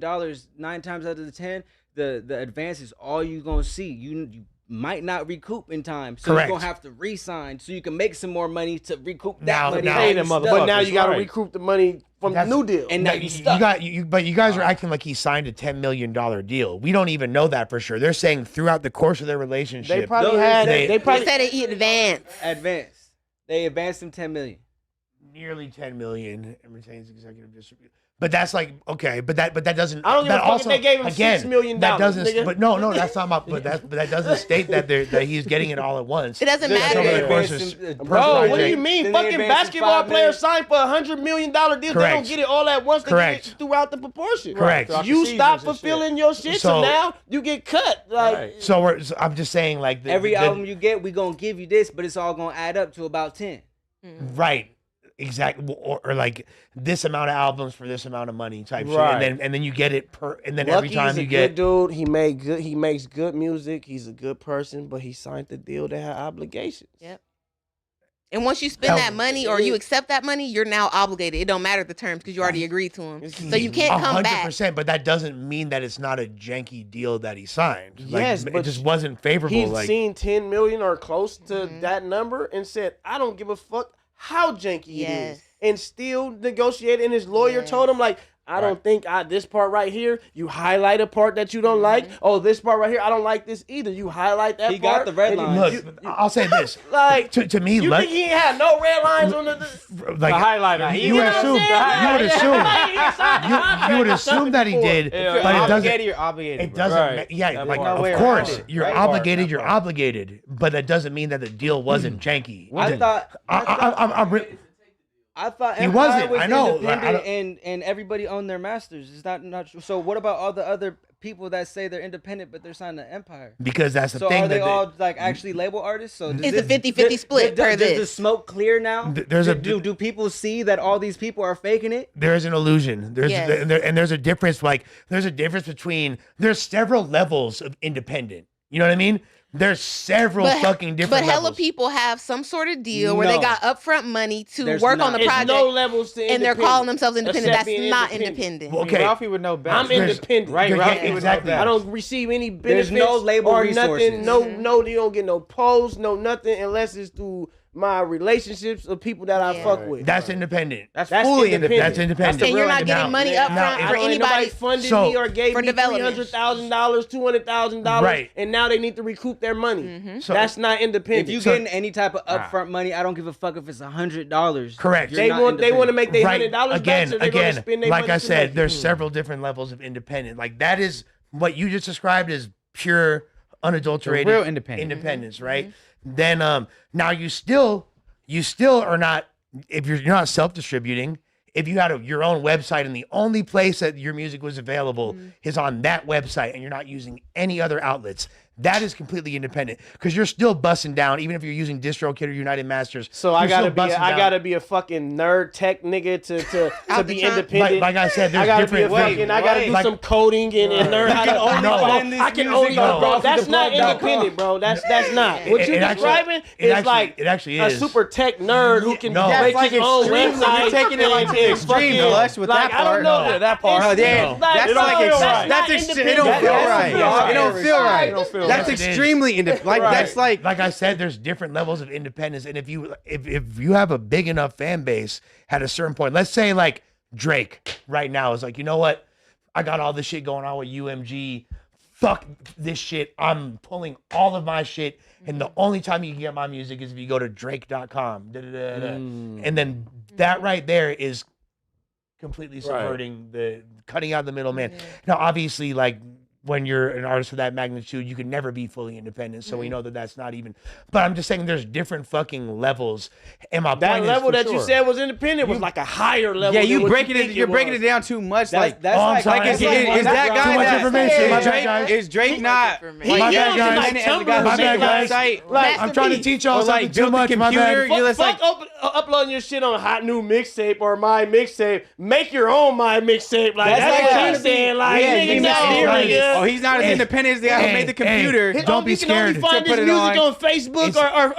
9 times out of the 10, the advance is all you gonna see. You might not recoup in time, so Correct. you're gonna have to re-sign so you can make some more money to recoup that Now- money. now- that Pay you them stuck. But now you gotta right. recoup the money from the That's- new deal. And now you you stuck. got but you guys are acting like he signed a $10 million deal. We don't even know that for sure. They're saying throughout the course of their relationship. They probably No, had. they- They They probably said it advanced. Advance. They advanced him 10 million. nearly 10 million and retains executive distribution. But that's like okay, but that doesn't. I don't give that a fuck if also, they gave him again, $6 million, That doesn't. nigga. But no, that's not my. But that doesn't state that that he's getting it all at once. It doesn't That's matter. over the course Advanced of- him- per Bro, what do project. you mean? Then they Fucking advanced him basketball $5 players million. sign for $100 million deals. They Correct. don't get it all at once. They Correct. get it throughout the proportion. Correct. Throughout the You seasons stop and fulfilling your shit, so So- now you get cut. Like, So I'm just saying like Every album you get, we gonna give you this, but it's all gonna add up to about 10. right. Exactly, or like this amount of albums for this amount of money type Right. shit, and then you get it per, and then Lucky's every time a you good get dude. He makes good music. He's a good person, but he signed the deal that had obligations. Yep. And once you spend that money or you accept that money, you're now obligated. It don't matter the terms because you already agreed to them. So you can't come back. 100%, but that doesn't mean that it's not a janky deal that he signed. Like, Yes, it but just wasn't favorable. He's Like, seen 10 million or close to that number and said, I don't give a fuck how janky it is. And still negotiated. And his lawyer told him, like, I don't think this part right here, you highlight a part that you don't like. Oh, this part right here, I don't like this either. You highlight that He part. got the red and line. look, I'll say this. Like, to me, you think he ain't had no red lines on the like highlighter. You would assume. You would assume that he did, but it doesn't. Obligated, you're obligated. It bro. doesn't. Right. Yeah, That like part. of course you're Right. obligated. You're obligated, but that doesn't mean that the deal wasn't janky. I thought He Empire wasn't. was I know. independent and everybody owned their masters. Is that not true? So what about all the other people that say they're independent but they're signed to Empire? Because that's the so thing. are they that all like actually label artists? So It's a 50-50 split per Does this. the smoke clear now? There's a- do people see that all these people are faking it? there is an illusion. There's Yes. and there's a difference. Like there's a difference between there's several levels of independent. You know what I mean? There's several fucking different. But hella levels. people have some sort of deal where they No. got upfront money to There's work not. on the There's project, no levels to and they're independent, calling themselves independent. except That's being not independent. independent. Well, okay. Ralphie would know better. I'm independent. Right, Yeah, Ralphie exactly. I don't receive any benefits. There's no label or resources. nothing. No, you don't get no posts, no nothing, unless it's through my relationships of people that I fuck with. That's independent. That's fully independent. That's independent. And you're not Now- getting money now, up front if- for Ain't anybody. nobody funded So- me or gave for me development. $300,000, $200,000, Right. and now they need to recoup their money. So- That's not independent. If you So- getting any type of upfront money, I don't give a fuck if it's $100. Correct. they want to make their Right. $100 back, so they're gonna spend their like money I to said, make it. there's several different levels of independent. Like that is what you just described as pure, unadulterated The real independent. independence, right? Then now you still are not, if you're not self-distributing. If you had your own website and the only place that your music was available is on that website and you're not using any other outlets, that is completely independent because you're still busting down, even if you're using DistroKid or United Masters. So I you're still gotta be busting I down. gotta be a fucking nerd tech nigga to Out be the trunk. independent. Like I said, there's I gotta be a different. fucking. I gotta do like- some coding and learn how to only No. find this. I can only No. bro. That's not No. independent, bro. That's not. What It you're actually- describing it is actually- like it actually a is. super tech nerd who can No. make That's his like own extreme. website. You're taking it like to and extreme, fucking- Lush, with like, that I don't part. know No. that part. No, yeah. Like, That's no, like that's that's not it don't independent. feel right. That's It don't feel right. It don't feel independent. That's extremely independent. Like that's like I said, there's different levels of independence, and if you have a big enough fan base at a certain point, let's say like Drake right now is like, you know what, I got all this shit going on with UMG. Fuck this shit. I'm pulling all of my shit, and the only time you can get my music is if you go to Drake.com. And then that right there is completely subverting cutting out the middleman. Now, obviously, like when you're an artist of that magnitude, you can never be fully independent. So we know that that's not even. But I'm just saying, there's different fucking levels. And my that point level is, that you said was independent was like a higher level. Yeah, you're breaking it down too much. That's Is that guy is Drake not? My bad, guys. I'm trying to teach y'all something too much. My bad. Fuck uploading your shit on Hot New Mixtape or My Mixtape. Make your own My Mixtape. Like that's what I'm saying. Like nigga, oh, he's not as independent as the guy who made the computer. Don't be scared. You can only find his music on Facebook or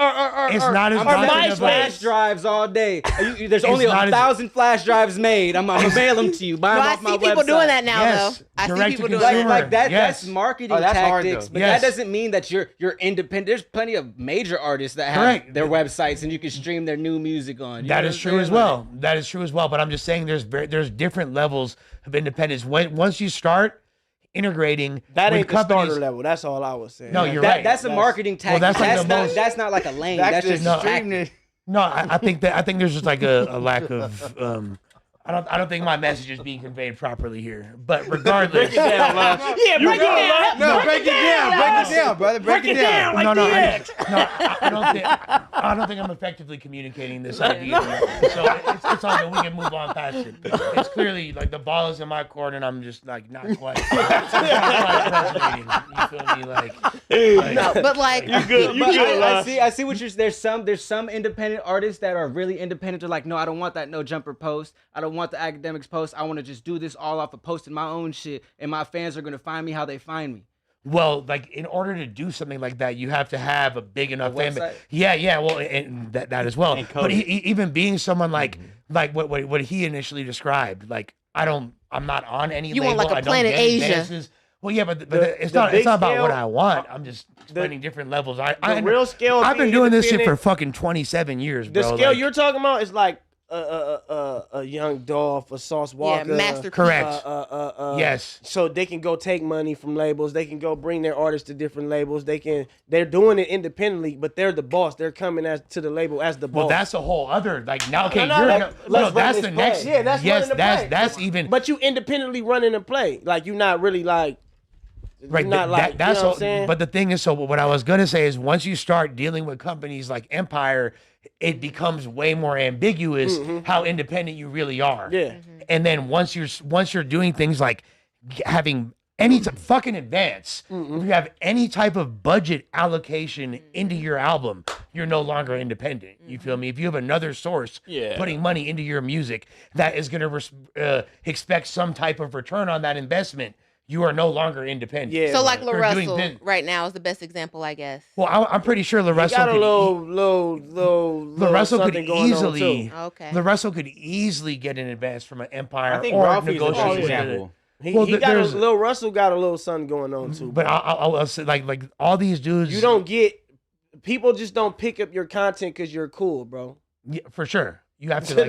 MySpace. Flash drives all day. There's only 1,000 flash drives made. I'm gonna mail them to you. Buy them off my website. I see people doing that now, though. I see people doing that. Like that. That's marketing tactics, but that doesn't mean that you're independent. There's plenty of major artists that have their websites and you can stream their new music on. That is true as well. That is true as well. But I'm just saying, there's different levels of independence. Once you start integrating, that ain't the starter level. That's all I was saying. No, you're right. That's a marketing tactic. Well, that's not like a lane. That's just tactic. No, I think there's just like a lack of. I don't think my message is being conveyed properly here. But regardless, break it down, man. Break it down, brother. Break it down. Like I don't think I'm effectively communicating this idea. So it's all good. We can move on past it. It's clearly like the ball is in my court, and I'm just like not quite resonating. You feel me? Like no, but like you good. I see what you're. There's some independent artists that are really independent. They're like, no, I don't want that no jumper post. I don't want the academics post. I want to just do this all off of posting my own shit, and my fans are gonna find me how they find me. Well, like in order to do something like that, you have to have a big enough fan base. Yeah. Well, and that as well. But even being someone like what he initially described, like I'm not on any label. You want like a Planet Asia. Advances. Well, yeah, but it's not about what I want. I'm just explaining different levels. The real scale. I've been doing this shit for fucking 27 years, bro. The scale you're talking about is like a Young Dolph, a Sauce Walker. Yeah, Master. Correct. Yes. So they can go take money from labels. They can go bring their artists to different labels. They're doing it independently, but they're the boss. They're coming to the label as the boss. Well, that's a whole other now. Okay, that's the next. Yeah, that's even. But you independently running a play. Like you're not really like. Right, that's what I'm saying? But the thing is, so what I was gonna say is, once you start dealing with companies like Empire, it becomes way more ambiguous how independent you really are. Yeah, and then once you're doing things like having any fucking advance, if you have any type of budget allocation into your album, you're no longer independent. You feel me? If you have another source putting money into your music that is gonna expect some type of return on that investment, you are no longer independent. Yeah. So like LaRussell right now is the best example, I guess. Well, I'm pretty sure LaRussell got a little LaRussell could easily. Okay. LaRussell could easily get an advance from an Empire. I think or Ralphie's negotiate an example. Lil Russell got a little something going on too. But I'll say like all these dudes. You don't get people just don't pick up your content because you're cool, bro. Yeah, for sure. You have to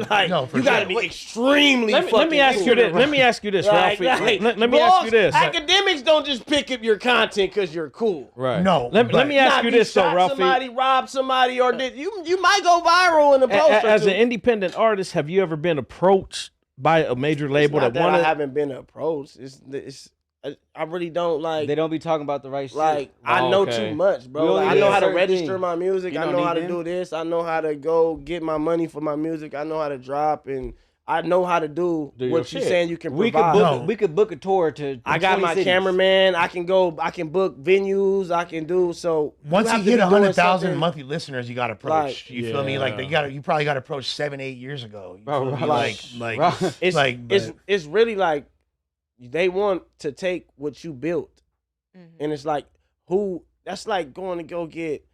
you gotta be extremely. Let me ask you this. Let me ask you this, Ralphie. Let me ask you this. Academics don't just pick up your content because you're cool. Right. No. Let me ask you this, though, Ralphie. Somebody robbed somebody, or you might go viral in a post. As an independent artist, have you ever been approached by a major label that wanted? I haven't been approached. I really don't like. They don't be talking about the right shit. Like I know too much, bro. Like, I know how to register my music. I know how to do this. I know how to go get my money for my music. I know how to drop, and I know how to do what you're saying you can provide. We could book a tour to. I got my cameraman. I can go. I can book venues. I can do so. Once you hit 100,000 monthly listeners, you got to approach. You feel me? Like you probably got to approach 7-8 years ago. It's really like. They want to take what you built, and it's like that's like going to go get.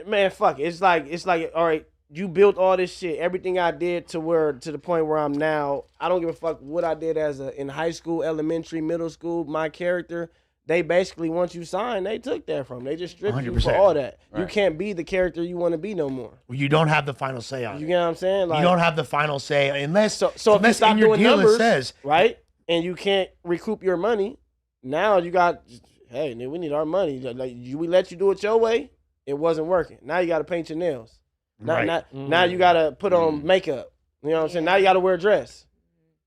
Man, fuck it. It's like all right. You built all this shit, everything I did to the point where I'm now. I don't give a fuck what I did in high school, elementary, middle school. My character, they basically once you sign, they took that from. They just stripped you 100%. for all that. Right. You can't be the character you want to be no more. You don't have the final say on it. You get what I'm saying? You don't have the final say unless so if you unless stop in your doing deal numbers, it says right, and you can't recoup your money. Now you got, hey, we need our money. Like we let you do it your way, it wasn't working. Now you got to paint your nails. Now you got to put on makeup. You know what I'm saying? Now you got to wear a dress.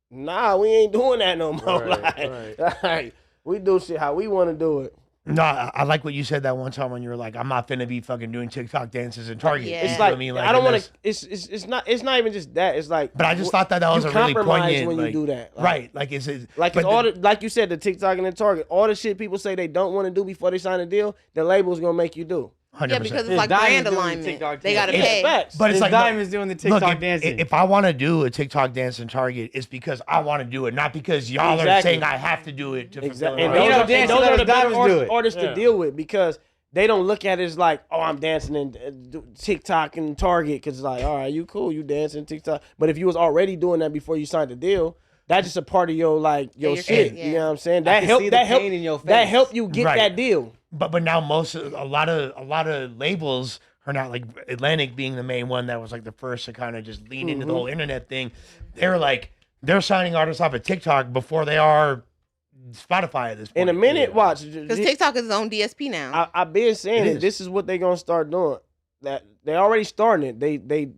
Nah, we ain't doing that no more. Like, we do shit how we want to do it. No, I like what you said that one time when you were like, I'm not finna be fucking doing TikTok dances in Target. Yeah. It's You know like, what I mean? Like, I don't want unless- to. It's not even just that. It's like. But I just thought that was you a really compromise poignant when like, you do that. Like, right? Like it's like but it's all like you said, the TikTok and the Target, all the shit people say they don't want to do before they sign a deal, the label's gonna make you do. 100%. Yeah, because it's like brand alignment. They got to pay. But it's like Diamond's doing the TikTok dancing. If I want to do a TikTok dance in Target, it's because I want to do it, not because y'all are saying I have to do it to fulfill it. And those are the better artists to deal with because they don't look at it as like, oh, I'm dancing in TikTok and Target because it's like, all right, you cool, you dancing TikTok. But if you was already doing that before you signed the deal, that's just a part of your your shit. You know what I'm saying? That helped. That helped you get that deal. But now a lot of labels are not, like Atlantic being the main one that was like the first to kind of just lean into the whole internet thing. They're signing artists off of TikTok before they are Spotify at this point. In a minute, watch. Because TikTok is its own DSP now. I've been saying it. This is what they're gonna start doing. That they already starting it.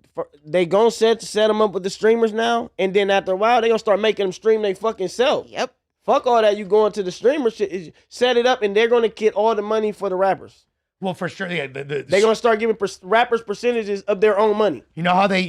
They gonna set them up with the streamers now, and then after a while they gonna start making them stream they fucking self. Yep. Fuck all that. You going to the streamer shit? Set it up, and they're gonna get all the money for the rappers. Well, for sure, yeah. They're gonna start giving rappers percentages of their own money. You know how they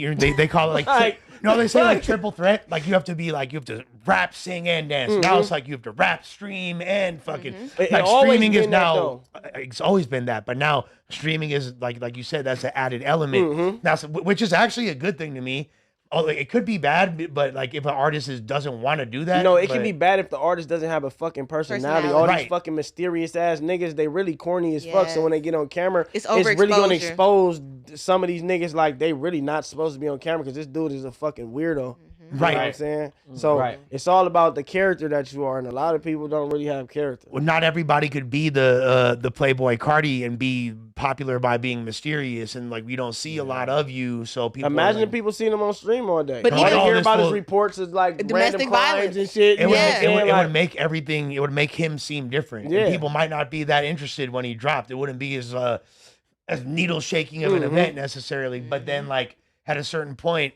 call it like you know they say like triple threat, like you have to rap, sing, and dance. Now it's like you have to rap, stream, and fucking like streaming is now. It's always been that, but now streaming is like you said, that's an added element. That's which is actually a good thing to me. Oh, it could be bad, but like if an artist doesn't want to do that, it can be bad if the artist doesn't have a fucking personality. All these fucking mysterious ass niggas, they really corny as fuck. So when they get on camera, it's really gonna expose some of these niggas like they really not supposed to be on camera because this dude is a fucking weirdo. Right. You know what I'm saying? So it's all about the character that you are, and a lot of people don't really have character. Well, not everybody could be the Playboy Cardi and be popular by being mysterious, and like we don't see a lot of you. So people imagine people seeing them on stream all day. But all they even hear about is reports of like domestic random crimes violence and shit. It would make everything. It would make him seem different. Yeah. And people might not be that interested when he dropped. It wouldn't be as needle shaking of an event necessarily. But then like at a certain point,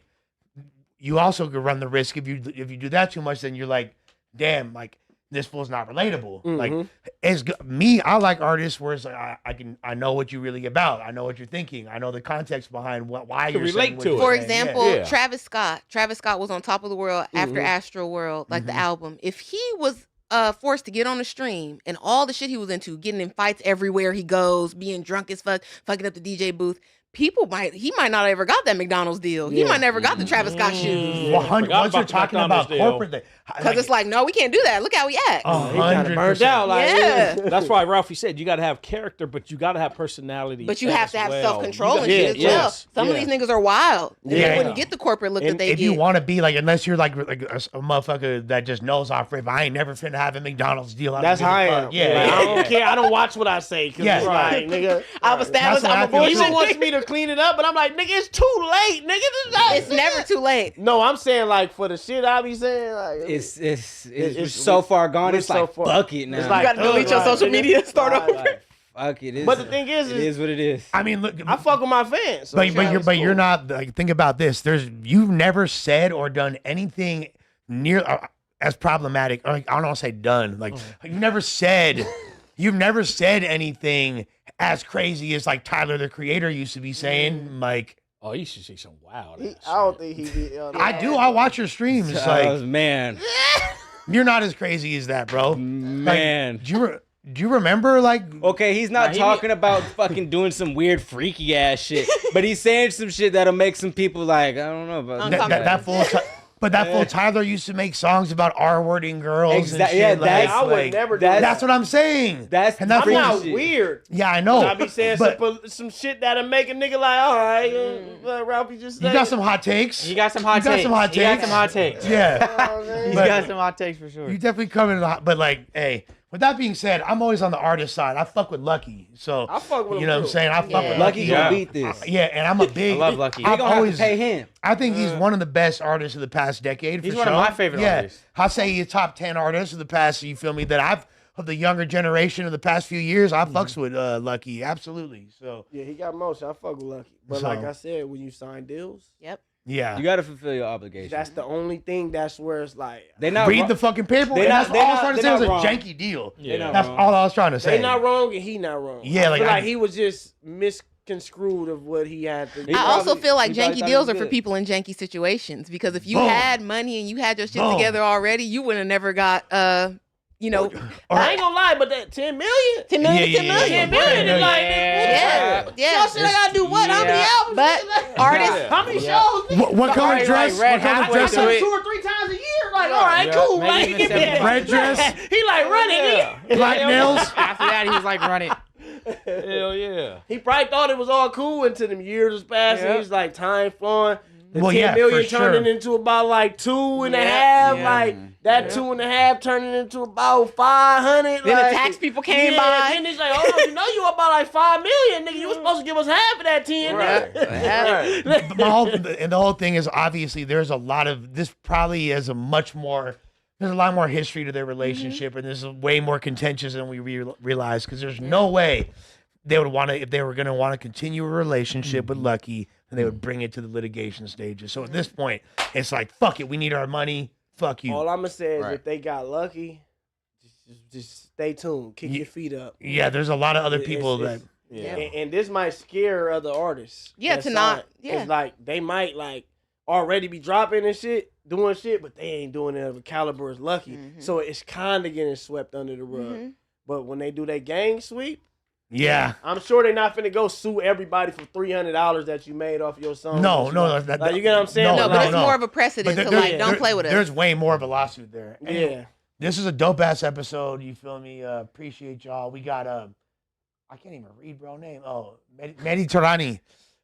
you also could run the risk if you do that too much. Then you're like, damn, like this fool's not relatable. Like me, I like artists where it's like I know what you really about. I know what you're thinking. I know the context behind why you're relate to it. For example, Travis Scott. Travis Scott was on Top of the World after Astro World, like the album. If he was forced to get on the stream and all the shit he was into, getting in fights everywhere he goes, being drunk as fuck, fucking up the DJ booth, he might not have ever got that McDonald's deal. He might never got the Travis Scott shoes. Once you're talking about corporate thing, because it's like, no, we can't do that. Look how we act. 100%. out. Like, That's why Ralphie said you got to have character, but you got to have personality. But you have to have self-control and shit shit as well. Some of these niggas are wild. They wouldn't get the corporate look that they if get. you want to be like, unless you're like a motherfucker that just knows off rip, I ain't never finna have a McDonald's deal. That's how I am. Yeah, I don't care. I don't watch what I say. Yeah, right, nigga. I've established I'm a boy. He wants me to clean it up, but I'm like, nigga, it's too late, nigga. It's never too late. No, I'm saying like for the shit I be saying, like it's so far gone. It's like fuck it now. It's like, you gotta delete your social media and start over. Fuck it. But the thing is, it is what it is. I mean, look, I fuck with my fans. So but you're not like, think about this. You've never said or done anything near as problematic. Or like, I don't want to say done. Like you've never said anything as crazy as like Tyler the Creator used to be saying. Like, oh, you should see some wild. I don't think he be. I do. I watch your streams. Like, man, you're not as crazy as that, bro. Man, like, do you remember like? Okay, he's not talking about fucking doing some weird freaky ass shit, but he's saying some shit that'll make some people like, I don't know about that fool. But that fool Tyler used to make songs about R-wording girls and shit. Yeah, I would never do that. That's what I'm saying. I'm not weird. Yeah, I know. I be saying some shit that'll make a nigga like, all right, Ralphie just you got some hot takes. He got some hot takes. Yeah. Yeah. He's got some hot takes for sure. You definitely come in hot, but like, hey, But that being said, I'm always on the artist side. I fuck with Lucky. So I fuck with you know what I'm saying? I fuck with Lucky Lucky. gonna beat this. Yeah, and I'm a big. I love Lucky. They gonna have to pay him. I think he's one of the best artists of the past decade. He's for one of sure. my favorite artists. I'll say he's top 10 artists of the past. You feel me? That of the younger generation of the past few years, I fucks with Lucky. Absolutely. So yeah, he got motion. I fuck with Lucky. But like I said, when you sign deals, yeah, you got to fulfill your obligation. That's the only thing. That's where it's like they not read the fucking paperwork. That's all I was trying to say was a janky deal. Yeah. That's all I was trying to say. They not wrong and he not wrong. Yeah, I feel like he was just misconstrued of what he had to do. I also feel like janky deals are for people in janky situations because if you had money and you had your shit together already, you would have never got you know, I ain't gonna lie, but that 10 million, 10 million, 10 million, 10 million is like, y'all said I gotta do what? How many albums? But artists, how many shows? What color dress? What color dress? 2 or 3 times a year. Like, all right, cool. Like, red dress. He like running. Black nails. After that, he was like running. Hell yeah. He probably thought it was all cool until them years was passing. He's like time flowing. The 10 for million sure. turning into about like 2.5. Like that 2.5 turning into about 500. then the like, tax people came by. Then it's like, oh, you know you about like 5 million, nigga. You was supposed to give us half of that 10. Right. But the whole thing is obviously there's a lot of this. Probably is there's a lot more history to their relationship, and this is way more contentious than we realize. Because there's no way they would want to, if they were going to want to continue a relationship with Lucky, and they would bring it to the litigation stages. So at this point, it's like, fuck it, we need our money. Fuck you. All I'm gonna say is if they got lucky, just stay tuned. Kick your feet up. Yeah, there's a lot of other people and this might scare other artists. Yeah, to not. Yeah, it's like they might like already be dropping and shit, doing shit, but they ain't doing it of a caliber as Lucky. So it's kind of getting swept under the rug. But when they do their gang sweep. Yeah, I'm sure they're not finna go sue everybody for $300 that you made off your song. No, like, you get what I'm saying? No, but it's more of a precedent to like, don't play with us. There's way more of a lawsuit there. Anyway, Yeah. This is a dope ass episode. You feel me? Appreciate y'all. We got I can't even read bro name. Oh, Mehdi Tarani.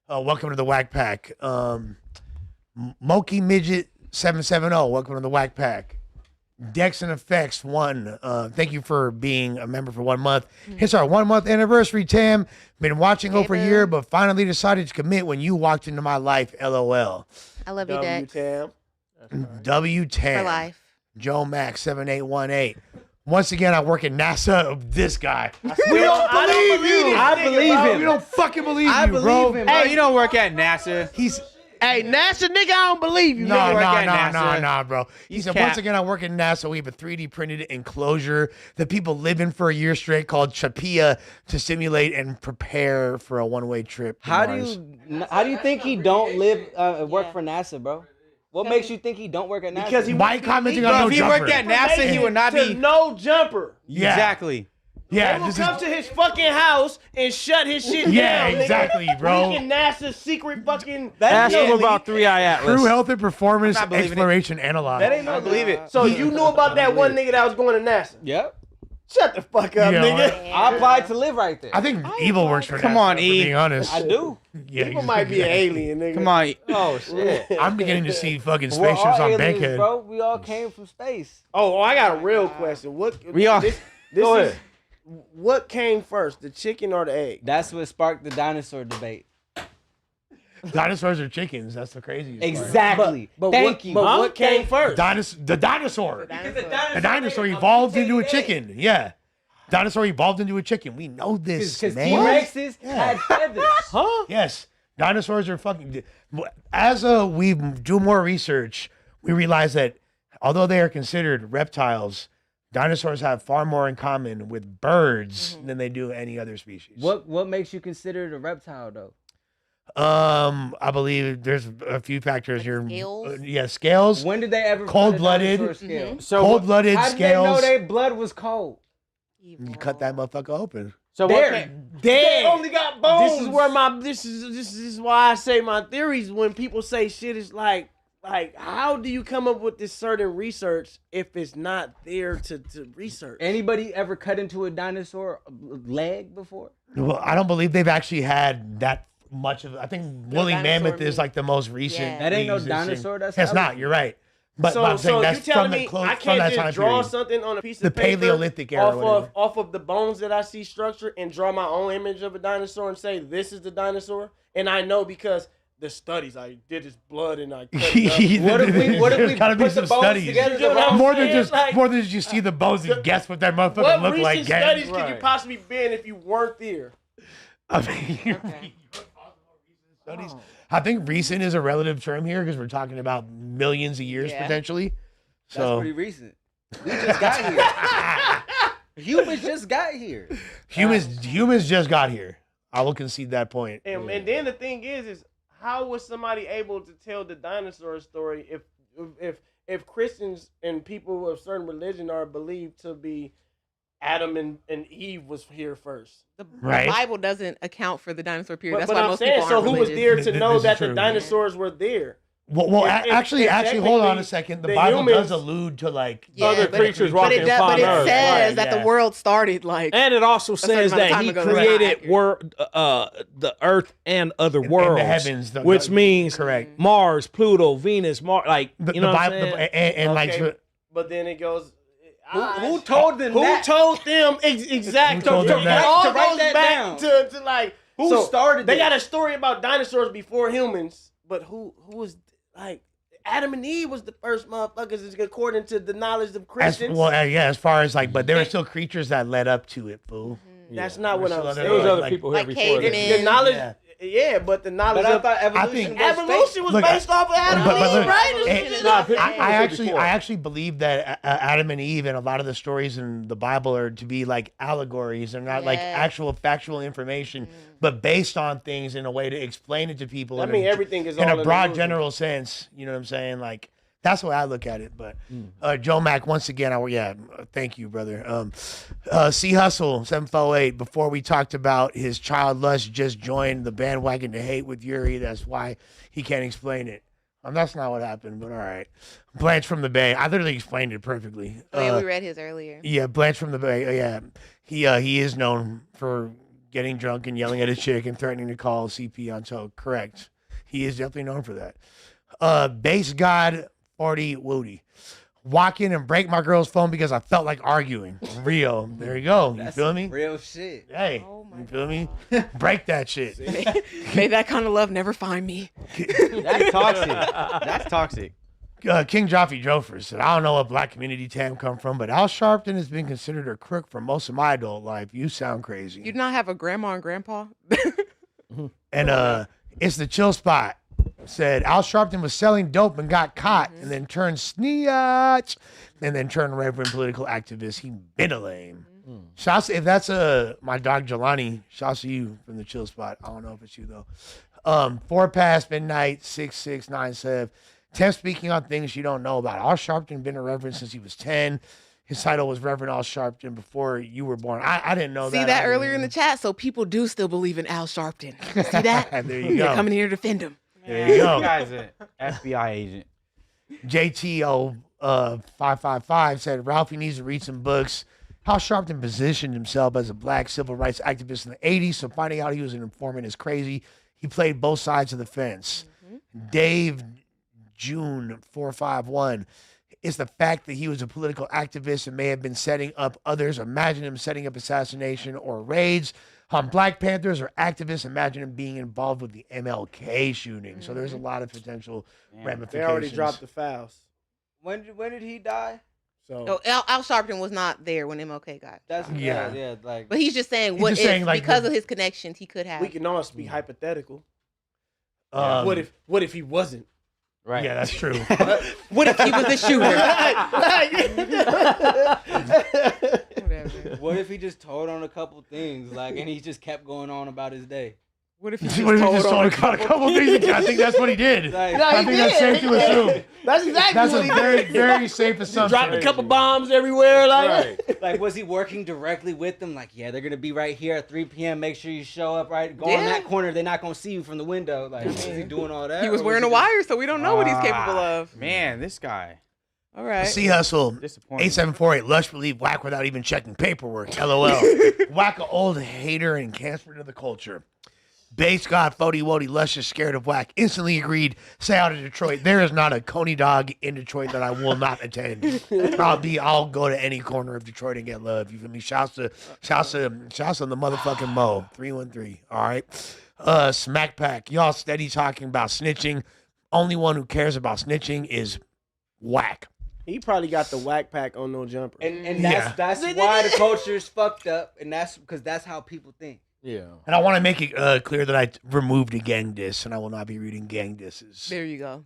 Welcome to the Wack Pack. Moki Midget 770. Welcome to the Wack Pack. Dex and Effects 1. Thank you for being a member for 1 month. It's our 1 month anniversary, Tam. Been watching over a year, but finally decided to commit when you walked into my life. LOL. I love you, Dex. W10. For life. Joe Max 7818. Once again, I work at NASA. This guy. We don't believe you. I believe him. We don't fucking believe I you, believe bro. him, bro. Hey, you don't work at NASA. Hey, NASA nigga, I don't believe you. Nah, bro. He said, cap. once again, I work at NASA. We have a 3D printed enclosure that people live in for a year straight called Chapia to simulate and prepare for a one-way trip to Mars. How do you think he don't work for NASA, bro? What makes you think he don't work at NASA? Because he Why commenting on no if he jumper? worked at NASA, he would not be. No jumper. Yeah. Exactly. Yeah, They will come to his fucking house and shut his shit down. Yeah, exactly, bro. Leaking NASA's secret fucking. Ask him about 3i Atlas. True Health and Performance I'm not believing Exploration Analog. That ain't no believe it. So you knew about that one nigga that was going to NASA? Yep. Shut the fuck up, Yeah, nigga. I applied to live right there. I think Evil works for Come NASA, on, for E. being honest. I do. Yeah, People might be an alien, nigga. Come on. Oh shit. I'm beginning to see fucking We're spaceships all on aliens, Bankhead. bro. We all came from space. Oh, I got a real question. We all. This Go is ahead. what came first, the chicken or the egg? That's what sparked the dinosaur debate. Dinosaurs are chickens. That's the craziest part. Exactly. Thank you. But what came first? The dinosaur. The dinosaur evolved into a chicken. Yeah. Dinosaur evolved into a chicken. We know this, Because man. T-Rexes had feathers. Huh? Yes. Dinosaurs are fucking... As we do more research, we realize that although they are considered reptiles, dinosaurs have far more in common with birds than they do any other species. What makes you consider it a reptile, though? I believe there's a few factors here. Scales? Scales. When did they ever Cold-blooded. put a dinosaur scale? So Cold-blooded How scales. did they know their blood was cold? You cut that motherfucker open. So They're They only got bones. This is where this is why I say my theories when people say shit is like how do you come up with this certain research if it's not there to research? Anybody ever cut into a dinosaur leg before? Well, I don't believe they've actually had that much of. I think woolly mammoth is like the most recent. Yeah. That ain't no existing. dinosaur. That's It's not. You're right. But I'm saying you that's telling from me the I from that can't time just draw period. something on a piece The of paper Paleolithic era, off of the bones that I see structured and draw my own image of a dinosaur and say this is the dinosaur? And I know because the studies I did his blood and I cut it up. What if we gotta be put the some bones studies. together? You know what I'm more than saying? just Like, more than just see the bones and guess what that motherfucker what look like. recent studies could you possibly been if you weren't there? I mean, studies. I think recent is a relative term here because we're talking about millions of years potentially. So That's pretty recent. We just got here. Humans just got here. Humans just got here. I will concede that point. And then the thing is how was somebody able to tell the dinosaur story if Christians and people of certain religion are believed to be Adam and Eve was here first? The Bible doesn't account for the dinosaur period. That's but why I'm most saying, people so aren't who was there religious. to know that true. the dinosaurs were there? Well, actually, hold on a second. The Bible humans, does allude to like other creatures walking but upon it earth. says that the world started like, and it also says that he created the earth and other worlds, the heavens, which means correct Mars, Pluto, Venus, Mars, like you know what I'm saying? And like, but then it goes. Who told them Who that? told them exactly? Who told them that? It all To write goes that back down. to like Who started They it? got a story about dinosaurs before humans, but who was like Adam and Eve was the first motherfuckers according to the knowledge of Christians. As far as like, but there were still creatures that led up to it, fool. That's not what I'm saying. There was other people here before that. The knowledge, but the knowledge. But I thought evolution was based off of Adam and Eve, right? I actually believe that Adam and Eve and a lot of the stories in the Bible are to be like allegories. They're not like actual factual information, but based on things in a way to explain it to people. I mean, everything is in all a broad illusion. general sense. You know what I'm saying? Like that's the way I look at it. But Joe Mack, once again, thank you, brother. C Hustle 748. Before we talked about his child lust, just joined the bandwagon to hate with Yuri. That's why he can't explain it. That's not what happened, but all right. Blanche from the Bay. I literally explained it perfectly. we read his earlier. Yeah, Blanche from the Bay. He is known for getting drunk and yelling at a chick and threatening to call CP on tow. Correct. He is definitely known for that. Base God 40 Woody. Walk in and break my girl's phone because I felt like arguing. Rio. There you go. You feel me? Real shit. Hey, you feel me? Break that shit. May that kind of love never find me. That's toxic. That's toxic. King Joffrey Joffers said, I don't know what black community Tam come from, but Al Sharpton has been considered a crook for most of my adult life. You sound crazy. You do not have a grandma and grandpa? And it's the chill spot. Said Al Sharpton was selling dope and got caught and then turned sneotch and then turned reverend political activist. He been a lame. Shouts, if that's my dog Jelani, shouts to you from the chill spot. I don't know if it's you though. 4 past midnight, 6697. Tim speaking on things you don't know about. Al Sharpton been a reverend since he was 10. His title was Reverend Al Sharpton before you were born. I didn't know that. See that earlier in the chat? So people do still believe in Al Sharpton. See that? There you go. They're coming here to defend him. There you go. This guy's an FBI agent. JTO 555 said Ralphie needs to read some books. Al Sharpton positioned himself as a black civil rights activist in the 80s, so finding out he was an informant is crazy. He played both sides of the fence. Dave June 451. It's the fact that he was a political activist and may have been setting up others. Imagine him setting up assassination or raids on Black Panthers or activists. Imagine him being involved with the MLK shooting. So there's a lot of potential ramifications. They already dropped the fouls. When did he die? So Al Sharpton was not there when MLK got. That's like. But he's just saying, He's what just if saying, like, because of his connections he could have. we can all be hypothetical. What if he wasn't? Right. Yeah, that's true. What if he was the shooter? What if he just told on a couple things, like, and he just kept going on about his day? What if he just told a couple things? I think that's what he did. Like, I think that's safe to assume. That's exactly That's what a he very, did. very safe assumption. Dropped a couple bombs everywhere, Like, was he working directly with them? Like, yeah, they're gonna be right here at 3 p.m. Make sure you show up, right? Go on that corner. They're not gonna see you from the window. Like, is he doing all that? He was wearing a wire, so we don't know what he's capable of. Man, this guy. All right. C Hustle Disappointing. 8748. Lush believe Wack without even checking paperwork. LOL. Wack, an old hater and cancer to the culture. Base God, Fody Wody, Luscious, Scared of Wack, instantly agreed. Say out of Detroit. There is not a Coney dog in Detroit that I will not attend. I'll go to any corner of Detroit and get love. You feel me? Shouts to the motherfucking Mo 313. All right. Smack Pack. Y'all steady talking about snitching. Only one who cares about snitching is Wack. He probably got the Wack pack on no jumper. And that's why the culture is fucked up, and that's because that's how people think. Yeah. And I want to make it clear that I removed a gang diss, and I will not be reading gang disses. There you go.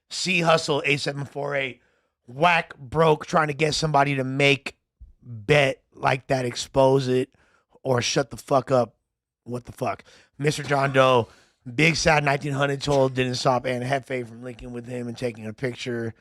C Hustle 8748. Wack broke trying to get somebody to make bet like that, expose it, or shut the fuck up. What the fuck? Mr. John Doe, Big Sad 1900 told didn't stop Ann Hefe from linking with him and taking a picture.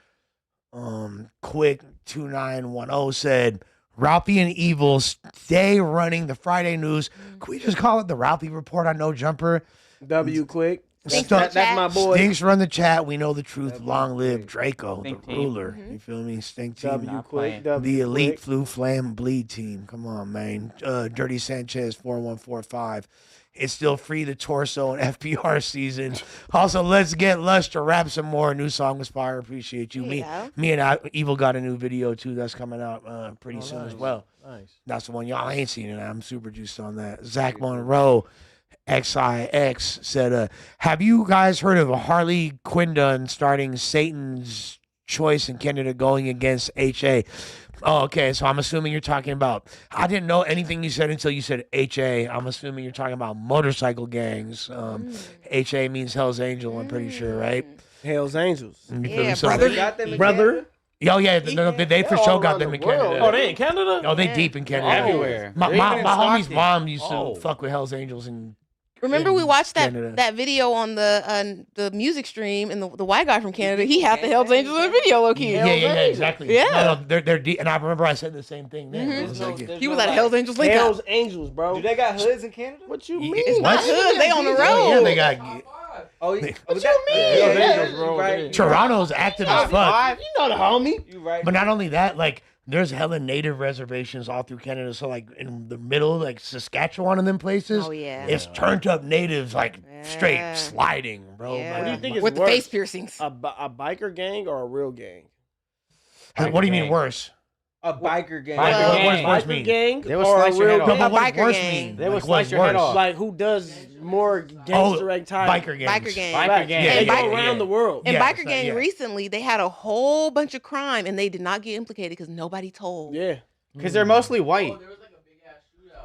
Quick 2910 said, Ralphie and Evil stay running the Friday news. Can we just call it the Ralphie Report on No Jumper? W Quick. That's my boy. Stinks run the chat. We know the truth. Long live Draco, the ruler. You feel me? Stink team. W Quick. The elite flu flam bleed team. Come on, man. Dirty Sanchez 4145. It's still free the torso and FPR season. Also, let's get Lush to rap some more. New song was fire. Appreciate you. Me and Evil got a new video too that's coming out pretty soon as well. Nice. That's the one y'all ain't seen it. I'm super juiced on that. Zach Monroe, XIX said, have you guys heard of Harley Quindon starting Satan's Choice in Canada going against HA? Oh, okay. So I'm assuming you're talking about, I didn't know anything you said until you said HA. I'm assuming you're talking about motorcycle gangs. HA means Hell's Angel, I'm pretty sure, right? Hell's Angels. Yeah, brother. Oh, yeah. They for sure got them in Canada. Oh, they in Canada? Oh, they deep in Canada. Everywhere. My homie's mom used to fuck with Hell's Angels and Remember we watched Canada. that video on the music stream, and the white guy from Canada, he had the Hells Angels in the video, low key. Yeah, exactly. Yeah. No, they're deep, and I remember I said the same thing then. It was like, He was at Hells Angels link Hell's up. Angels, bro. Do they got hoods in Canada? What you mean? It's not hood, they on the road. Yeah, they got. Oh, What you mean? right. Toronto's active as fuck. You know the homie. You right. But not only that, like, there's hella native reservations all through Canada. So, like, in the middle, like Saskatchewan and them places, Oh, yeah. it's turned up natives, like, straight sliding, bro. Yeah. Like, What do you think is With the worse? face piercings. A biker gang or a real gang? what do you mean worse? A biker gang. What does worse Biker mean? gang They will or slice a your real head off. No, gang? but what does biker worse gang. mean? They will Like, slice what's your head worse? off. Like who does more gangster type? biker gangs. Biker gang. Biker Right. gang. Yeah, They yeah, go yeah. around the world. And Yeah, Biker so, Gang yeah. recently, they had a whole bunch of crime, and they did not get implicated because nobody told. Yeah. Because they're mostly white.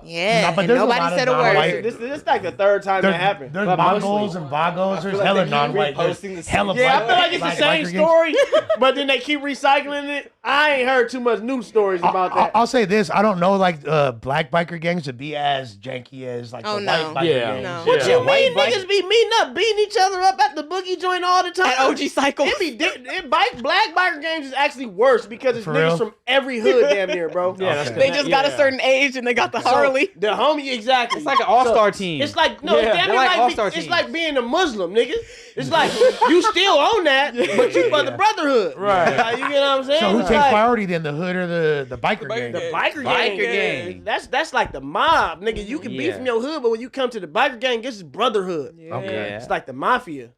Yeah, No, but and there's a nobody lot of said a non-white- word. This is like the third time that happened. There's But Mongols mostly. and Vagos. There's like hella they keep non-white. There's reposting the hella Yeah, I black- feel like it's the black same biker gangs. story, but then they keep recycling it. I ain't heard too much new stories about that. I'll say this: I don't know like black biker gangs to be as janky as like Oh, the no. white biker Yeah. gangs. No. What Yeah, you white mean niggas be meeting up, beating each other up at the boogie joint all the time? At OG Cycles. Black biker games is actually worse because it's For niggas real? from every hood damn near, bro. Yeah, that's They just got a certain age, and they got the Harley. The homie, exactly. It's like an all-star team. It's like no, Yeah, it's damn they're near like like all-star it's teams. like being a Muslim, nigga. It's like you still own that, but you for the brotherhood, Right. Like, you get what I'm saying? So who It's takes like, priority then, the hood or the biker gang? the biker Biker gang, gang. that's like the mob, nigga. You can be Yeah. from your hood, but when you come to the biker gang, this is brotherhood. Okay. It's like the mafia.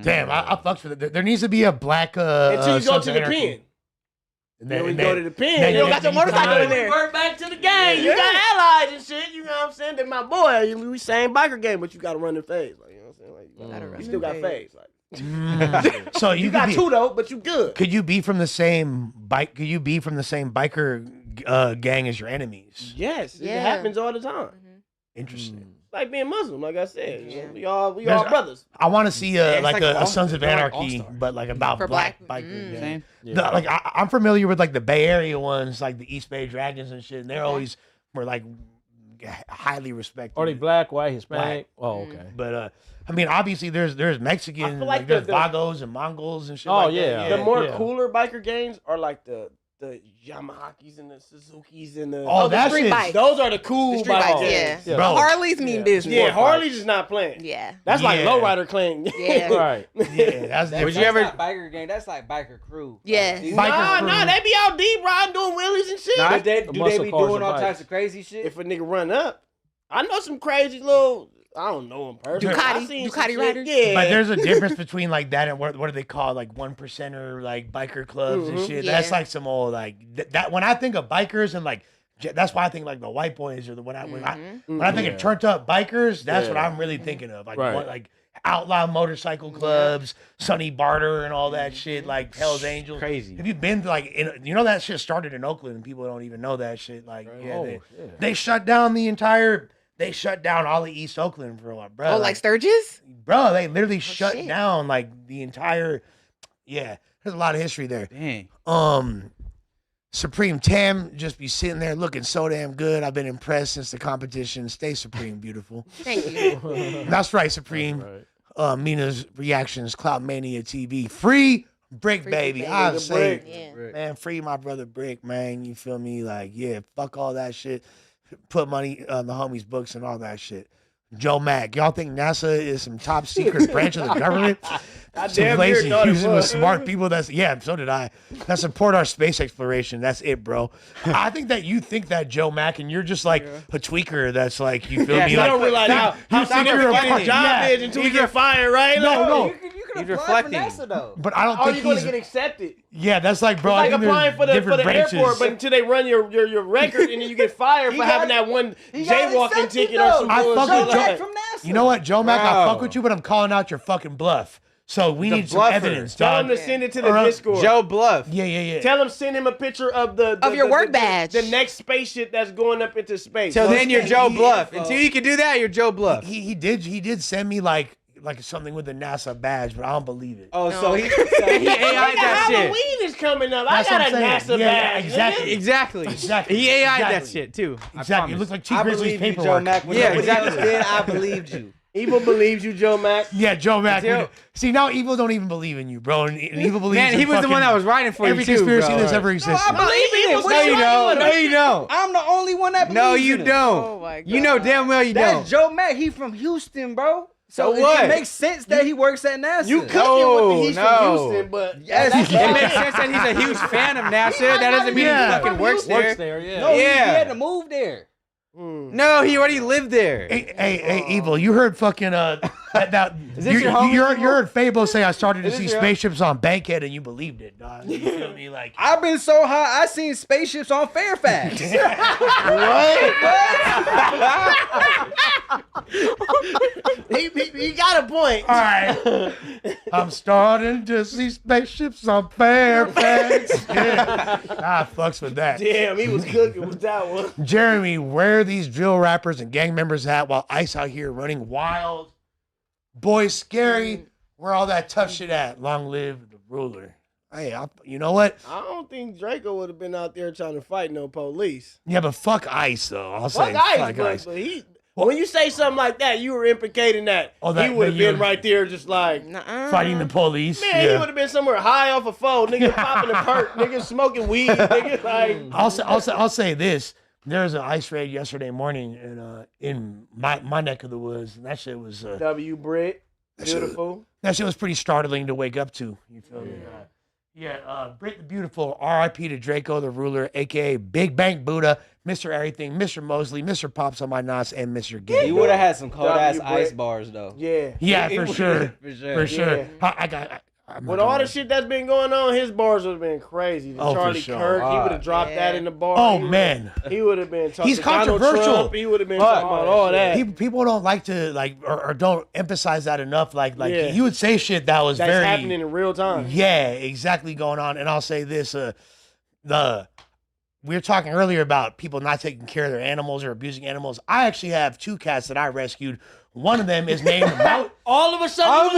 Damn, I fucks with it. There needs to be a black Until you go Sons to of the Anarchy. pen. And Then when you then- go to the pen, then you don't got your you can motorcycle hide. in there. Revert back to the gang. You got allies and shit. You know what I'm saying? They're my boy. We same biker gang, but you got to run the phase. Like, you know what I'm saying? Like, you still got phase. Like, So you could got be- two though, but you good. Could you be from the same bike? Could you be from the same biker gang as your enemies? Yes, Yeah. it happens all the time. Interesting. It's like being Muslim, like I said. You know, we There's- all brothers. I want to see it's like like a all- Sons of they're like Anarchy, all-stars. but like about For black black- biker gang. Same. Like I'm familiar with like the Bay Area ones, like the East Bay Dragons and shit, and they're always were like highly respected. Are they black, white, Hispanic? Oh, okay. But I mean, obviously there's Mexican, I feel like like there's the- Vagos and Mongols and shit. Oh, like yeah. that. The more yeah. cooler biker gangs are like the Yamahakis and the Suzukis and the Oh, the that street shit. bike. those are the cool The street biker bikes, gangs. yeah. Bro. Harleys mean business. Yeah, Harley's is not playing. Yeah. That's like Yeah. lowrider clan. Yeah. Right. Yeah, that's different. Would you ever? Not biker gang. That's like biker crew. Yeah. Like, Biker crew. Nah, they be out deep riding, doing wheelies and shit. But do they muscle be cars doing and all bikes. types of crazy shit? If a nigga run up, I know some crazy little I don't know him personally. Ducati riders. Yeah, but there's a difference between like that and what do they call like 1%er like biker clubs and shit. Yeah. That's like some old like that. When I think of bikers and like that's why I think like the white boys or the when I think of turned up bikers, that's what I'm really thinking of. Like like outlaw motorcycle clubs, Sonny Barter and all that shit, like Hell's Angels. Crazy. Have you been to like you know that shit started in Oakland and people don't even know that shit. Like they shut down the entire. They shut down all of East Oakland for a while, bro. Oh, like Sturgis? Bro, they literally shut down like the entire. Yeah, there's a lot of history there. Dang. Supreme Tam just be sitting there looking so damn good. I've been impressed since the competition. Stay Supreme, beautiful. Thank you. That's right, Supreme. Mina's Reactions, Cloud Mania TV. Free Brick, baby. I say, man, free my brother Brick, man. You feel me? Like, yeah, fuck all that shit. Put money on the homies' books and all that shit. Joe Mack, y'all think NASA is some top secret branch of the government? Some place using with smart people. So did I. That support our space exploration. That's it, bro. I think that you think that Joe Mack, and you're just like a tweaker. That's like you feel me. You don't realize how secret your fucking job is until you get fired, right? No. You can apply for NASA though. But I don't think you're going to get accepted. Yeah, that's like, bro. It's like applying for the branches. airport, but until they run your record and then you get fired for having that one jaywalking ticket or some bullshit. From NASA. You know what, Joe Mack? I fuck with you, but I'm calling out your fucking bluff. So we need some evidence, Tell dog. him to send it to the Discord. Joe Bluff. Yeah. Tell him send him a picture of your work badge. The next spaceship that's going up into space. Till then, you're Joe Bluff. Until you can do that, you're Joe Bluff. He did send me like something with the NASA badge, but I don't believe it. Oh, so he AI'd that shit. Halloween is coming up. That's I got what a I'm NASA saying. badge. Exactly. Exactly. He AI'd that Exactly. shit too. Exactly. It looks like Chief I Grizzly's believe you, paperwork. Joe Mack. When Yeah, that was exactly. then, I believed you. Evil believes you, Joe Mack. Yeah, Joe Mack. Until- See, now Evil don't even believe in you, bro. And Evil believes Man, in he was the fucking one that was writing for you every too, conspiracy bro. that's ever existed. I believe in it. No, you don't. No, you don't. I'm the only one that believes No, you in it. don't. Oh my God. You know damn well you That's don't. Joe Mack. He from Houston, bro. So it what? makes sense that he works at NASA. You cooking with the he's from Houston, but Yes, it makes sense that he's a huge fan of NASA. That doesn't mean he fucking works there. No, he had to move there. No, he already lived there. Hey, Evil, you heard fucking that Is this your homie, you Evil? heard Fabo say I started to Is see this your- spaceships on Bankhead and you believed it, dog. You feel me? Like I've been so high, I seen spaceships on Fairfax. he got a point. all right. I'm starting to see spaceships on Fairfax. Yeah. I fucks with that. Damn, he was cooking with that one. Jeremy, where are these drill rappers and gang members at while Ice out here running wild? Boys scary. Where all that tough shit at? Long live the ruler. Hey, you know what? I don't think Draco would have been out there trying to fight no police. Yeah, but fuck Ice though. I'll say Fuck Ice, fuck Ice. but when you say something like that, you were implicating that, he would have been right there just like fighting the police. Man, he would have been somewhere high off a phone, nigga popping a perk, nigga smoking weed, nigga like. I'll say this. There was an ice raid yesterday morning in my neck of the woods, and that shit was W. Britt, beautiful. That shit was pretty startling to wake up to. You feel me? Britt the Beautiful, R.I.P. to Draco the Ruler, a.k.a. Big Bank Buddha, Mr. Everything, Mr. Mosley, Mr. Pops on my Nas, and Mr. Gay. He would have had some cold ass W. ice Britt. bars though. Yeah. Yeah, for sure. For sure. Yeah. With all the shit that's been going on, his bars would have been crazy. Oh, for Charlie sure. Kirk, he would have dropped that in the bar. Oh, man. He would have been talking. He's controversial. Trump, he would have been talking about all that. People don't like to or don't emphasize that enough. Like he would say shit that was That's very happening in real time. Yeah, exactly going on. And I'll say this: we were talking earlier about people not taking care of their animals or abusing animals. I actually have 2 cats that I rescued. One of them is named All of a sudden, All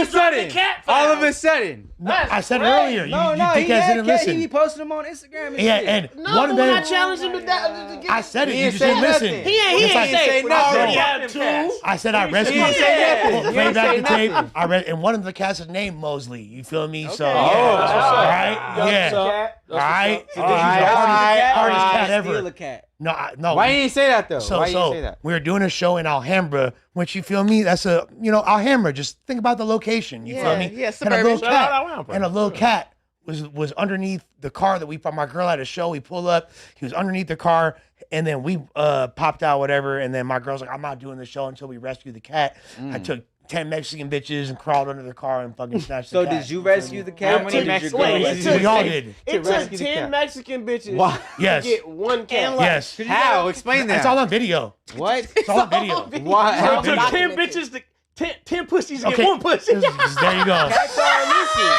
of a sudden. No, I said it earlier. No, you he dickheads had didn't cat. listen. He be posting them on Instagram and Yeah, shit. and No, one but of when them. I challenged him to get I said it. He You ain't just say didn't listen. nothing. He ain't say nothing. I already No. have 2. I said I rescued. He ain't say nothing. Well, He ain't play back say the tape. nothing. I read, and one of the cats is named Mosley. You feel me? So, Okay. yeah. Oh, that's what's up. All right, yeah. That's what's up. All right. So This is the hardest cat ever. Steal a cat. No. Why didn't you say that though? So, Why didn't you say that? we were doing a show in Alhambra, which you feel me? That's Alhambra. Just think about the location. You feel me? Yeah, and a little suburban. cat. And a little cat was underneath the car that we found. My girl had a show. We pull up. He was underneath the car, and then we popped out, whatever. And then my girl's like, I'm not doing the show until we rescue the cat. I took 10 Mexican bitches and crawled under the car and fucking snatched the cat. So did you rescue the cat? How many Mexican bitches? We all did. It took 10 Mexican bitches Yes. to get one cat. Yes. How? Explain that. It's all on video. What? It's all on video. Why? So it took 10 bitches to 10 pussies to get one pussy. There you go. Cats are missing.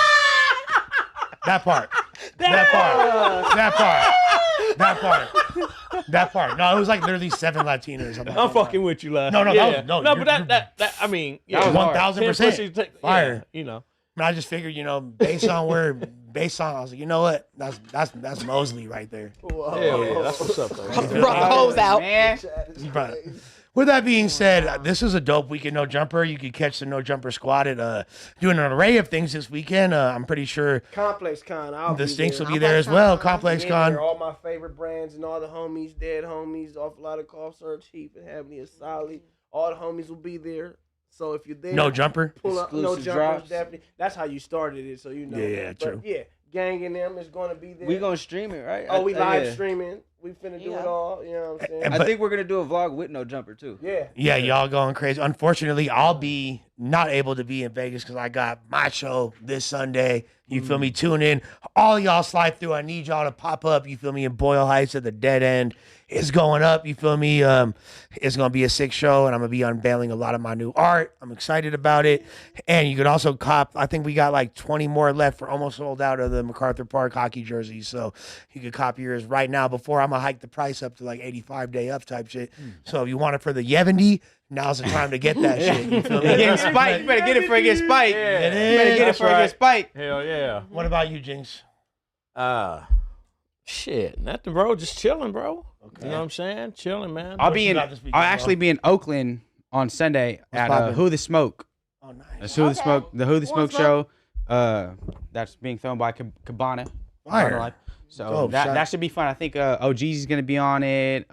That part. No, it was like literally 7 Latinos. I'm fucking with you, lad. No, yeah. no, but that I mean, yeah, 1000% fire. Yeah, you know. I mean, I just figured, based on I was like, you know what? That's Mosley right there. Hell yeah, that's what's up, though. Brought the hose out. Man. With that being said, this is a dope weekend, No Jumper. You can catch the No Jumper squad at doing an array of things this weekend. I'm pretty sure Complex Con. the Stinks will be there as well. Complex Con. All my favorite brands and all the homies, dead homies, off a lot of cough syrup, cheap and have me a solid. All the homies will be there. So if you're there, No Jumper. Pull up No Exclusive Jumpers, drops. definitely. That's how you started it, so you know. Yeah, true. But yeah, Gang and them is going to be there. We gonna stream it, right? Oh, we live yeah. streaming. We finna do it all. You know what I'm saying? And- I think we're gonna do a vlog with No Jumper too. Yeah. Yeah, y'all going crazy. Unfortunately, I'll be not able to be in Vegas because I got my show this Sunday. You feel me? Tune in. All y'all slide through. I need y'all to pop up. You feel me? In Boyle Heights at the Dead End. It's going up. You feel me? It's going to be a sick show, and I'm going to be unveiling a lot of my new art. I'm excited about it. And you can also cop, I think we got like 20 more left. For almost sold out of the MacArthur Park hockey jerseys. So you can copy yours right now before I'm going to hike the price up to like 85 day up type shit. So if you want it for the Yevendy, now's the time to get that shit. You feel me? Getting spiked. You better get it for it gets spiked. It You better is. get it for it gets spiked. Hell yeah. What about you, Jinx? Shit, nothing, bro. Just chilling, bro. Okay. You know what I'm saying? Chilling, man. I'll I'll actually be in Oakland on Sunday at Who the Smoke. Oh, nice. It's Who the Smoke, the Who the Smoke show. That's being filmed by Cabana. Fire. So Dope, that should be fun. I think OG's is gonna be on it.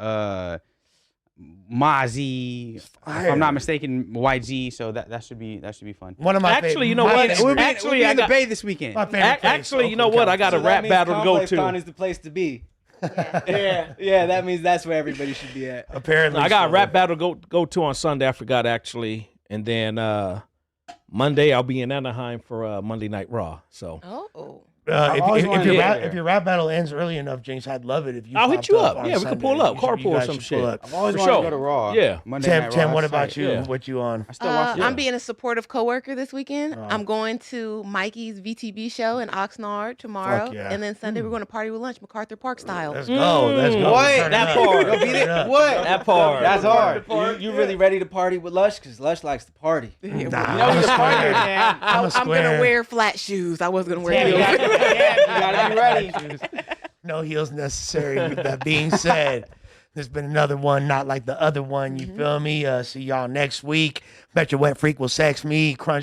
Mozzie, if I'm not mistaken, YG. So that should be fun. One of my Actually, you know what? We'll be Actually, in the Bay this weekend. Actually, you know what? I got a rap battle to go Con to. is the place to be. yeah. That means that's where everybody should be at. Apparently, I got a rap battle to go to on Sunday. I forgot actually, and then Monday I'll be in Anaheim for Monday Night Raw. So. Oh. If your rap battle ends early enough, Jinx, I'd love it if you. I'll hit you up. on Yeah, we can pull up, Sunday. You carpool or guys some should shit. pull up. I've always For wanted sure. to go to Raw. Yeah. Monday Tim, Night Raw. what That's about tight. you? Yeah. What you on? I still watch it. I'm being a supportive coworker this weekend. I'm going to Mikey's VTB show in Oxnard tomorrow, Fuck yeah. and then Sunday we're going to party with lunch, MacArthur Park style. Let's go. Let's go. What? Turn it That up. part. Turn it up. What? That part. That's hard. You really ready to party with Lush? Because Lush likes to party. Nah, You know I'm a he's a party square. man. I'm a I'm square. gonna wear flat shoes. I was gonna wear You heels. gotta be ready. No heels necessary. With that being said, there's been another one, not like the other one. You feel me? See y'all next week. Bet your wet freak will sex me. Crunch.